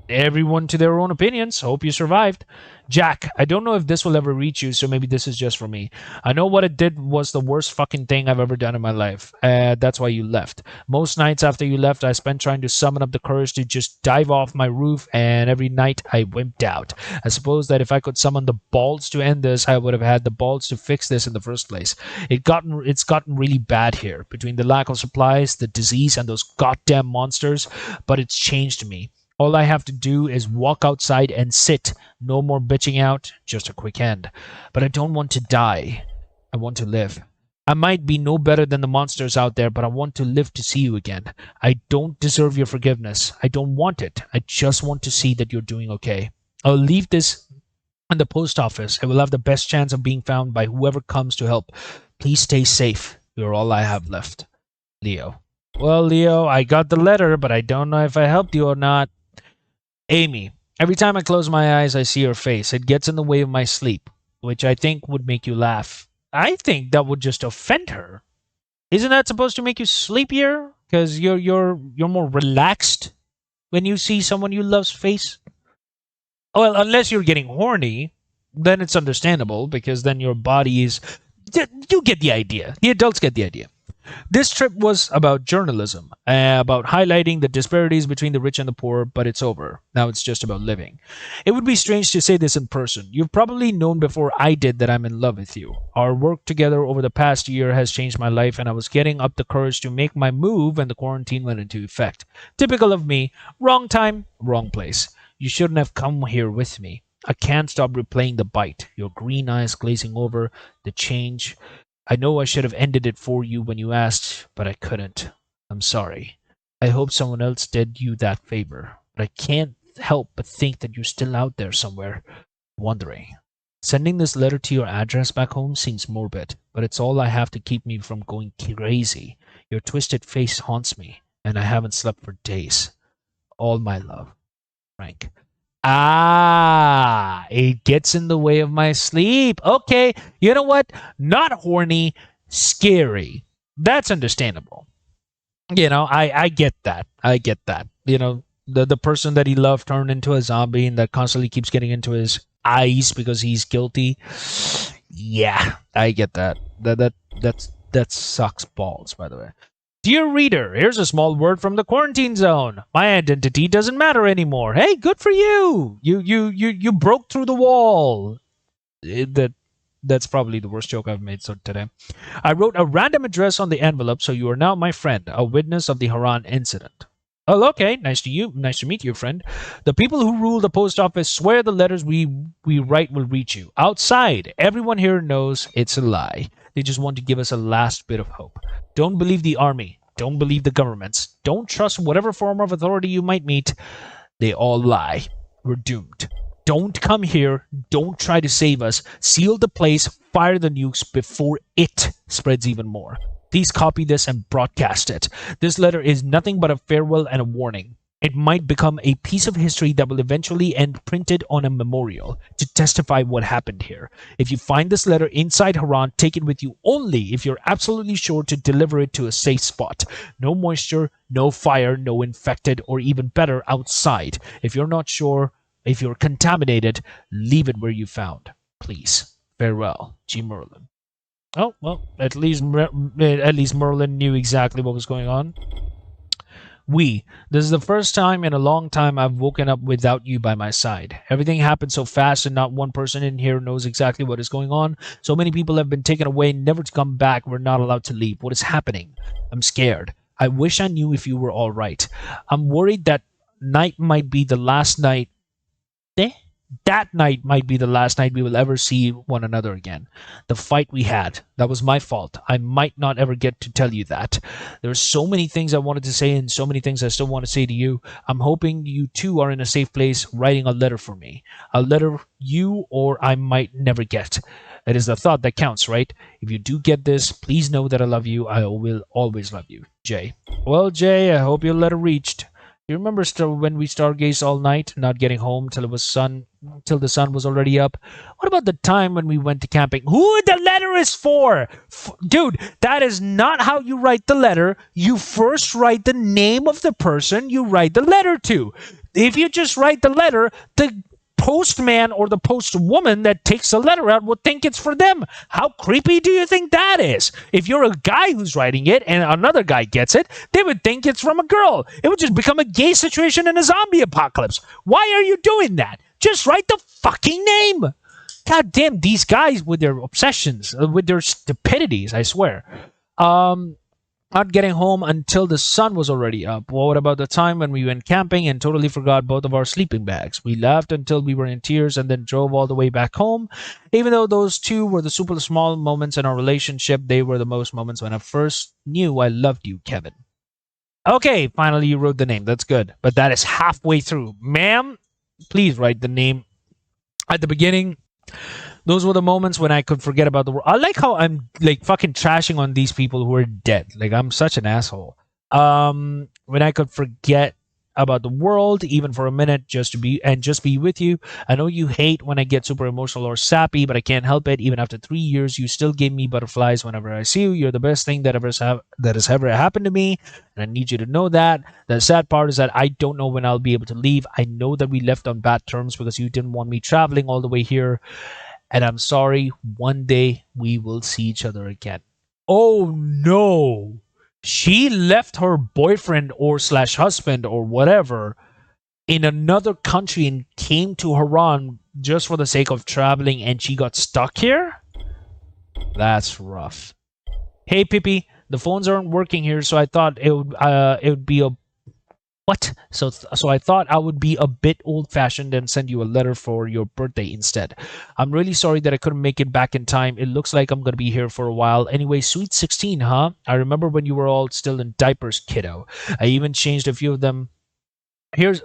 everyone to their own opinions. Hope you survived. Jack, I don't know if this will ever reach you, so maybe this is just for me. I know what it did was the worst fucking thing I've ever done in my life. That's why you left. Most nights after you left, I spent trying to summon up the courage to just dive off my roof, and every night I wimped out. I suppose that if I could summon the balls to end this, I would have had the balls to fix this in the first place. It's gotten really bad here, between the lack of supplies, the disease, and those goddamn monsters, but it's changed me. All I have to do is walk outside and sit. No more bitching out, just a quick end. But I don't want to die. I want to live. I might be no better than the monsters out there, but I want to live to see you again. I don't deserve your forgiveness. I don't want it. I just want to see that you're doing okay. I'll leave this in the post office. It will have the best chance of being found by whoever comes to help. Please stay safe. You're all I have left. Leo. Well, Leo, I got the letter, but I don't know if I helped you or not. Amy, every time I close my eyes, I see your face. It gets in the way of my sleep, which I think would make you laugh. I think that would just offend her. Isn't that supposed to make you sleepier? Because you're more relaxed when you see someone you love's face? Well, unless you're getting horny, then it's understandable, because then your body is... You get the idea. The adults get the idea. This trip was about journalism, about highlighting the disparities between the rich and the poor, but it's over. Now it's just about living. It would be strange to say this in person. You've probably known before I did that I'm in love with you. Our work together over the past year has changed my life, and I was getting up the courage to make my move when the quarantine went into effect. Typical of me. Wrong time, wrong place. You shouldn't have come here with me. I can't stop replaying the bite, your green eyes glazing over, the change... I know I should have ended it for you when you asked, but I couldn't. I'm sorry. I hope someone else did you that favor, but I can't help but think that you're still out there somewhere, wondering. Sending this letter to your address back home seems morbid, but it's all I have to keep me from going crazy. Your twisted face haunts me, and I haven't slept for days. All my love, Frank. Ah, it gets in the way of my sleep. Okay, you know what? Not horny, scary. That's understandable. You know, I get that. I get that. You know, the person that he loved turned into a zombie and that constantly keeps getting into his eyes because he's guilty. Yeah, I get that. That sucks balls, by the way. Dear reader, here's a small word from the quarantine zone. My identity doesn't matter anymore. Hey, good for you. You broke through the wall. That's probably the worst joke I've made so today. I wrote a random address on the envelope, so you are now my friend, a witness of the Harran incident. Oh, okay. Nice to meet you, friend. The people who rule the post office swear the letters we write will reach you. Outside, everyone here knows it's a lie. They just want to give us a last bit of hope. Don't believe the army. Don't believe the governments. Don't trust whatever form of authority you might meet. They all lie. We're doomed. Don't come here. Don't try to save us. Seal the place. Fire the nukes before it spreads even more. Please copy this and broadcast it. This letter is nothing but a farewell and a warning. It might become a piece of history that will eventually end printed on a memorial to testify what happened here. If you find this letter inside Harran, take it with you only if you're absolutely sure to deliver it to a safe spot. No moisture, no fire, no infected, or even better, outside. If you're not sure, if you're contaminated, leave it where you found. Please. Farewell, G. Merlin. Oh, well, at least Merlin knew exactly what was going on. This is the first time in a long time I've woken up without you by my side. Everything happened so fast and not one person in here knows exactly what is going on. So many people have been taken away, never to come back. We're not allowed to leave. What is happening? I'm scared. I wish I knew if you were all right. I'm worried that night might be the last night. That night might be the last night we will ever see one another again. The fight we had, that was my fault. I might not ever get to tell you that. There are so many things I wanted to say and so many things I still want to say to you. I'm hoping you too are in a safe place writing a letter for me. A letter you or I might never get. It is the thought that counts, right? If you do get this, please know that I love you. I will always love you. Jay. Well, Jay, I hope your letter reached. You remember still when we stargazed all night, not getting home till the sun was already up? What about the time when we went to camping? Who the letter is for? Dude, that is not how you write the letter. You first write the name of the person you write the letter to. If you just write the letter, the postman or the postwoman that takes the letter out would think it's for them. How creepy do you think that is? If you're a guy who's writing it and another guy gets it, they would think it's from a girl. It would just become a gay situation in a zombie apocalypse. Why are you doing that? Just write the fucking name. God damn, these guys with their obsessions, with their stupidities, I swear. Not getting home until the sun was already up. What about the time when we went camping and totally forgot both of our sleeping bags? We laughed until we were in tears and then drove all the way back home. Even though those two were the super small moments in our relationship, they were the most moments when I first knew I loved you, Kevin. Okay, finally you wrote the name. That's good. But that is halfway through. Ma'am, please write the name at the beginning. Those were the moments when I could forget about the world. I like how I'm like fucking trashing on these people who are dead. Like I'm such an asshole. When I could forget about the world even for a minute just to be with you. I know you hate when I get super emotional or sappy, but I can't help it. Even after 3 years, you still give me butterflies whenever I see you. You're the best thing that has ever happened to me, and I need you to know that. The sad part is that I don't know when I'll be able to leave. I know that we left on bad terms because you didn't want me traveling all the way here. And I'm sorry, one day we will see each other again. Oh no! She left her boyfriend or slash husband or whatever in another country and came to Harran just for the sake of traveling and she got stuck here? That's rough. Hey Pippi, the phones aren't working here, so I thought it would be a what? So I thought I would be a bit old-fashioned and send you a letter for your birthday instead. I'm really sorry that I couldn't make it back in time. It looks like I'm going to be here for a while. Anyway, sweet 16, huh? I remember when you were all still in diapers, kiddo. I even changed a few of them. Here's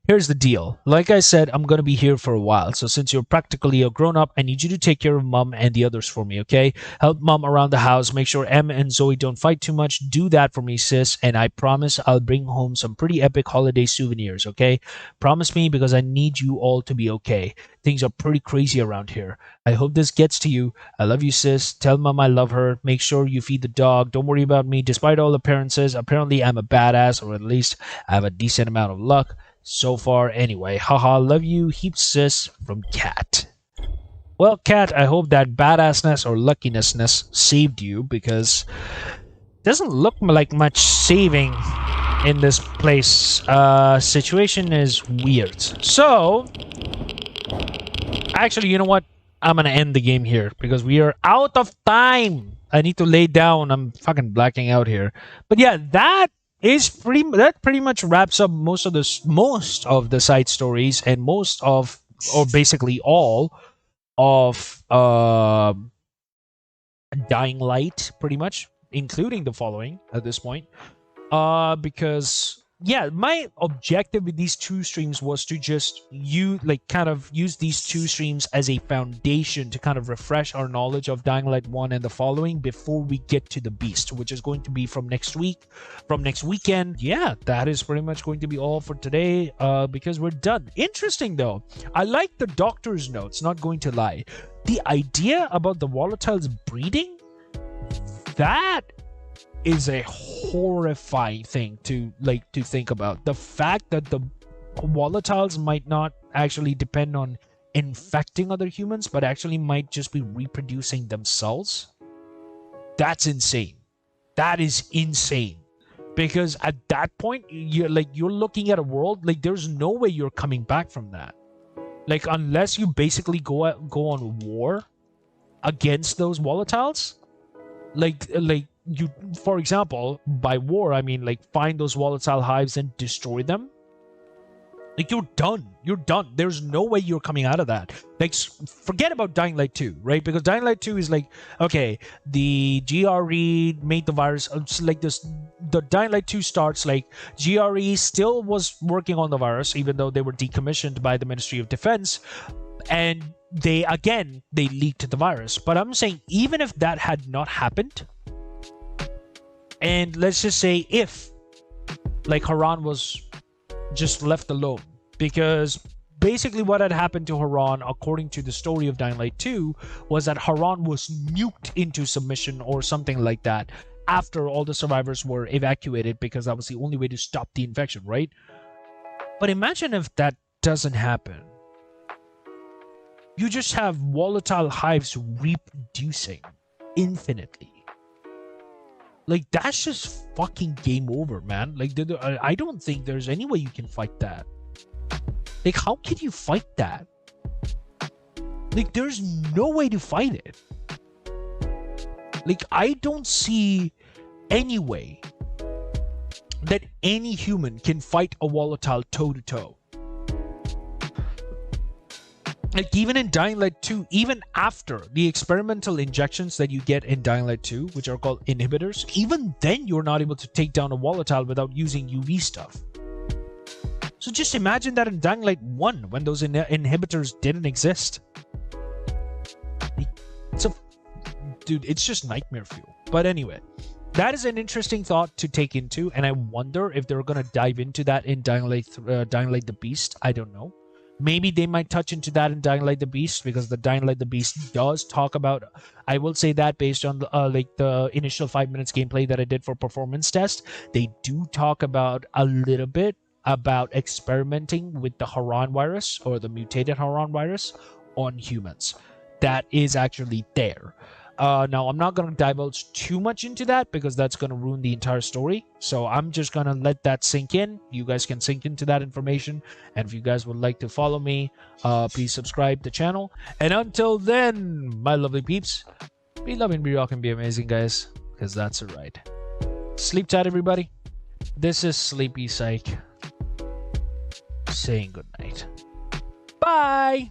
Here's the deal. Like I said, I'm going to be here for a while. So since you're practically a grown-up, I need you to take care of Mom and the others for me, okay? Help Mom around the house. Make sure Em and Zoe don't fight too much. Do that for me, sis. And I promise I'll bring home some pretty epic holiday souvenirs, okay? Promise me, because I need you all to be okay. Things are pretty crazy around here. I hope this gets to you. I love you, sis. Tell Mom I love her. Make sure you feed the dog. Don't worry about me. Despite all appearances, apparently I'm a badass, or at least I have a decent amount of luck. So far, anyway. Haha, love you heaps, sis. From Cat. Well, Cat, I hope that badassness or luckinessness saved you, because it doesn't look like much saving in this place. Situation is weird. So, actually, you know what? I'm gonna end the game here, because we are out of time. I need to lay down. I'm fucking blacking out here. But yeah, that pretty much wraps up most of the side stories and most of, or basically all of Dying Light, pretty much, including the following at this point. Because yeah, my objective with these two streams was to just kind of use these two streams as a foundation to kind of refresh our knowledge of Dying Light 1 and the following before we get to the Beast, which is going to be from next weekend. Yeah, that is pretty much going to be all for today, because we're done. Interesting though, I like the doctor's notes, not going to lie. The idea about the volatiles breeding, that is a horrifying thing to think about. The fact that the volatiles might not actually depend on infecting other humans, but actually might just be reproducing themselves. That's insane. That is insane. Because at that point, you're looking at a world, there's no way you're coming back from that. Unless you basically go on war against those volatiles. You, for example, by war, I mean find those volatile hives and destroy them. You're done. You're done. There's no way you're coming out of that. Forget about Dying Light 2, right? Because Dying Light 2 is okay, the GRE made the virus. The Dying Light 2 starts GRE still was working on the virus, even though they were decommissioned by the Ministry of Defense, and they leaked the virus. But I'm saying, even if that had not happened, and let's just say if like Harran was just left alone, because basically what had happened to Harran, according to the story of Dying Light 2, was that Harran was nuked into submission or something like that after all the survivors were evacuated, because that was the only way to stop the infection, right? But imagine if that doesn't happen. You just have volatile hives reproducing infinitely. Like, that's just fucking game over, man. Like, I don't think there's any way you can fight that. Like, how can you fight that? Like, there's no way to fight it. Like, I don't see any way that any human can fight a volatile toe-to-toe. Like, even in Dying Light 2, even after the experimental injections that you get in Dying Light 2, which are called inhibitors, even then you're not able to take down a volatile without using UV stuff. So just imagine that in Dying Light 1, when those inhibitors didn't exist. It's just nightmare fuel. But anyway, that is an interesting thought to take into, and I wonder if they're going to dive into that in Dying Light the Beast. I don't know. Maybe they might touch into that in Dying Light the Beast, because the Dying Light the Beast does talk about, I will say that based on the initial 5 minutes gameplay that I did for performance test, they do talk about a little bit about experimenting with the Harran virus, or the mutated Harran virus, on humans. That is actually there. Now, I'm not going to divulge too much into that, because that's going to ruin the entire story. So I'm just going to let that sink in. You guys can sink into that information. And if you guys would like to follow me, please subscribe to the channel. And until then, my lovely peeps, be loving, be rocking, be amazing, guys, because that's right. Sleep tight, everybody. This is Sleepy Psych saying good night. Bye!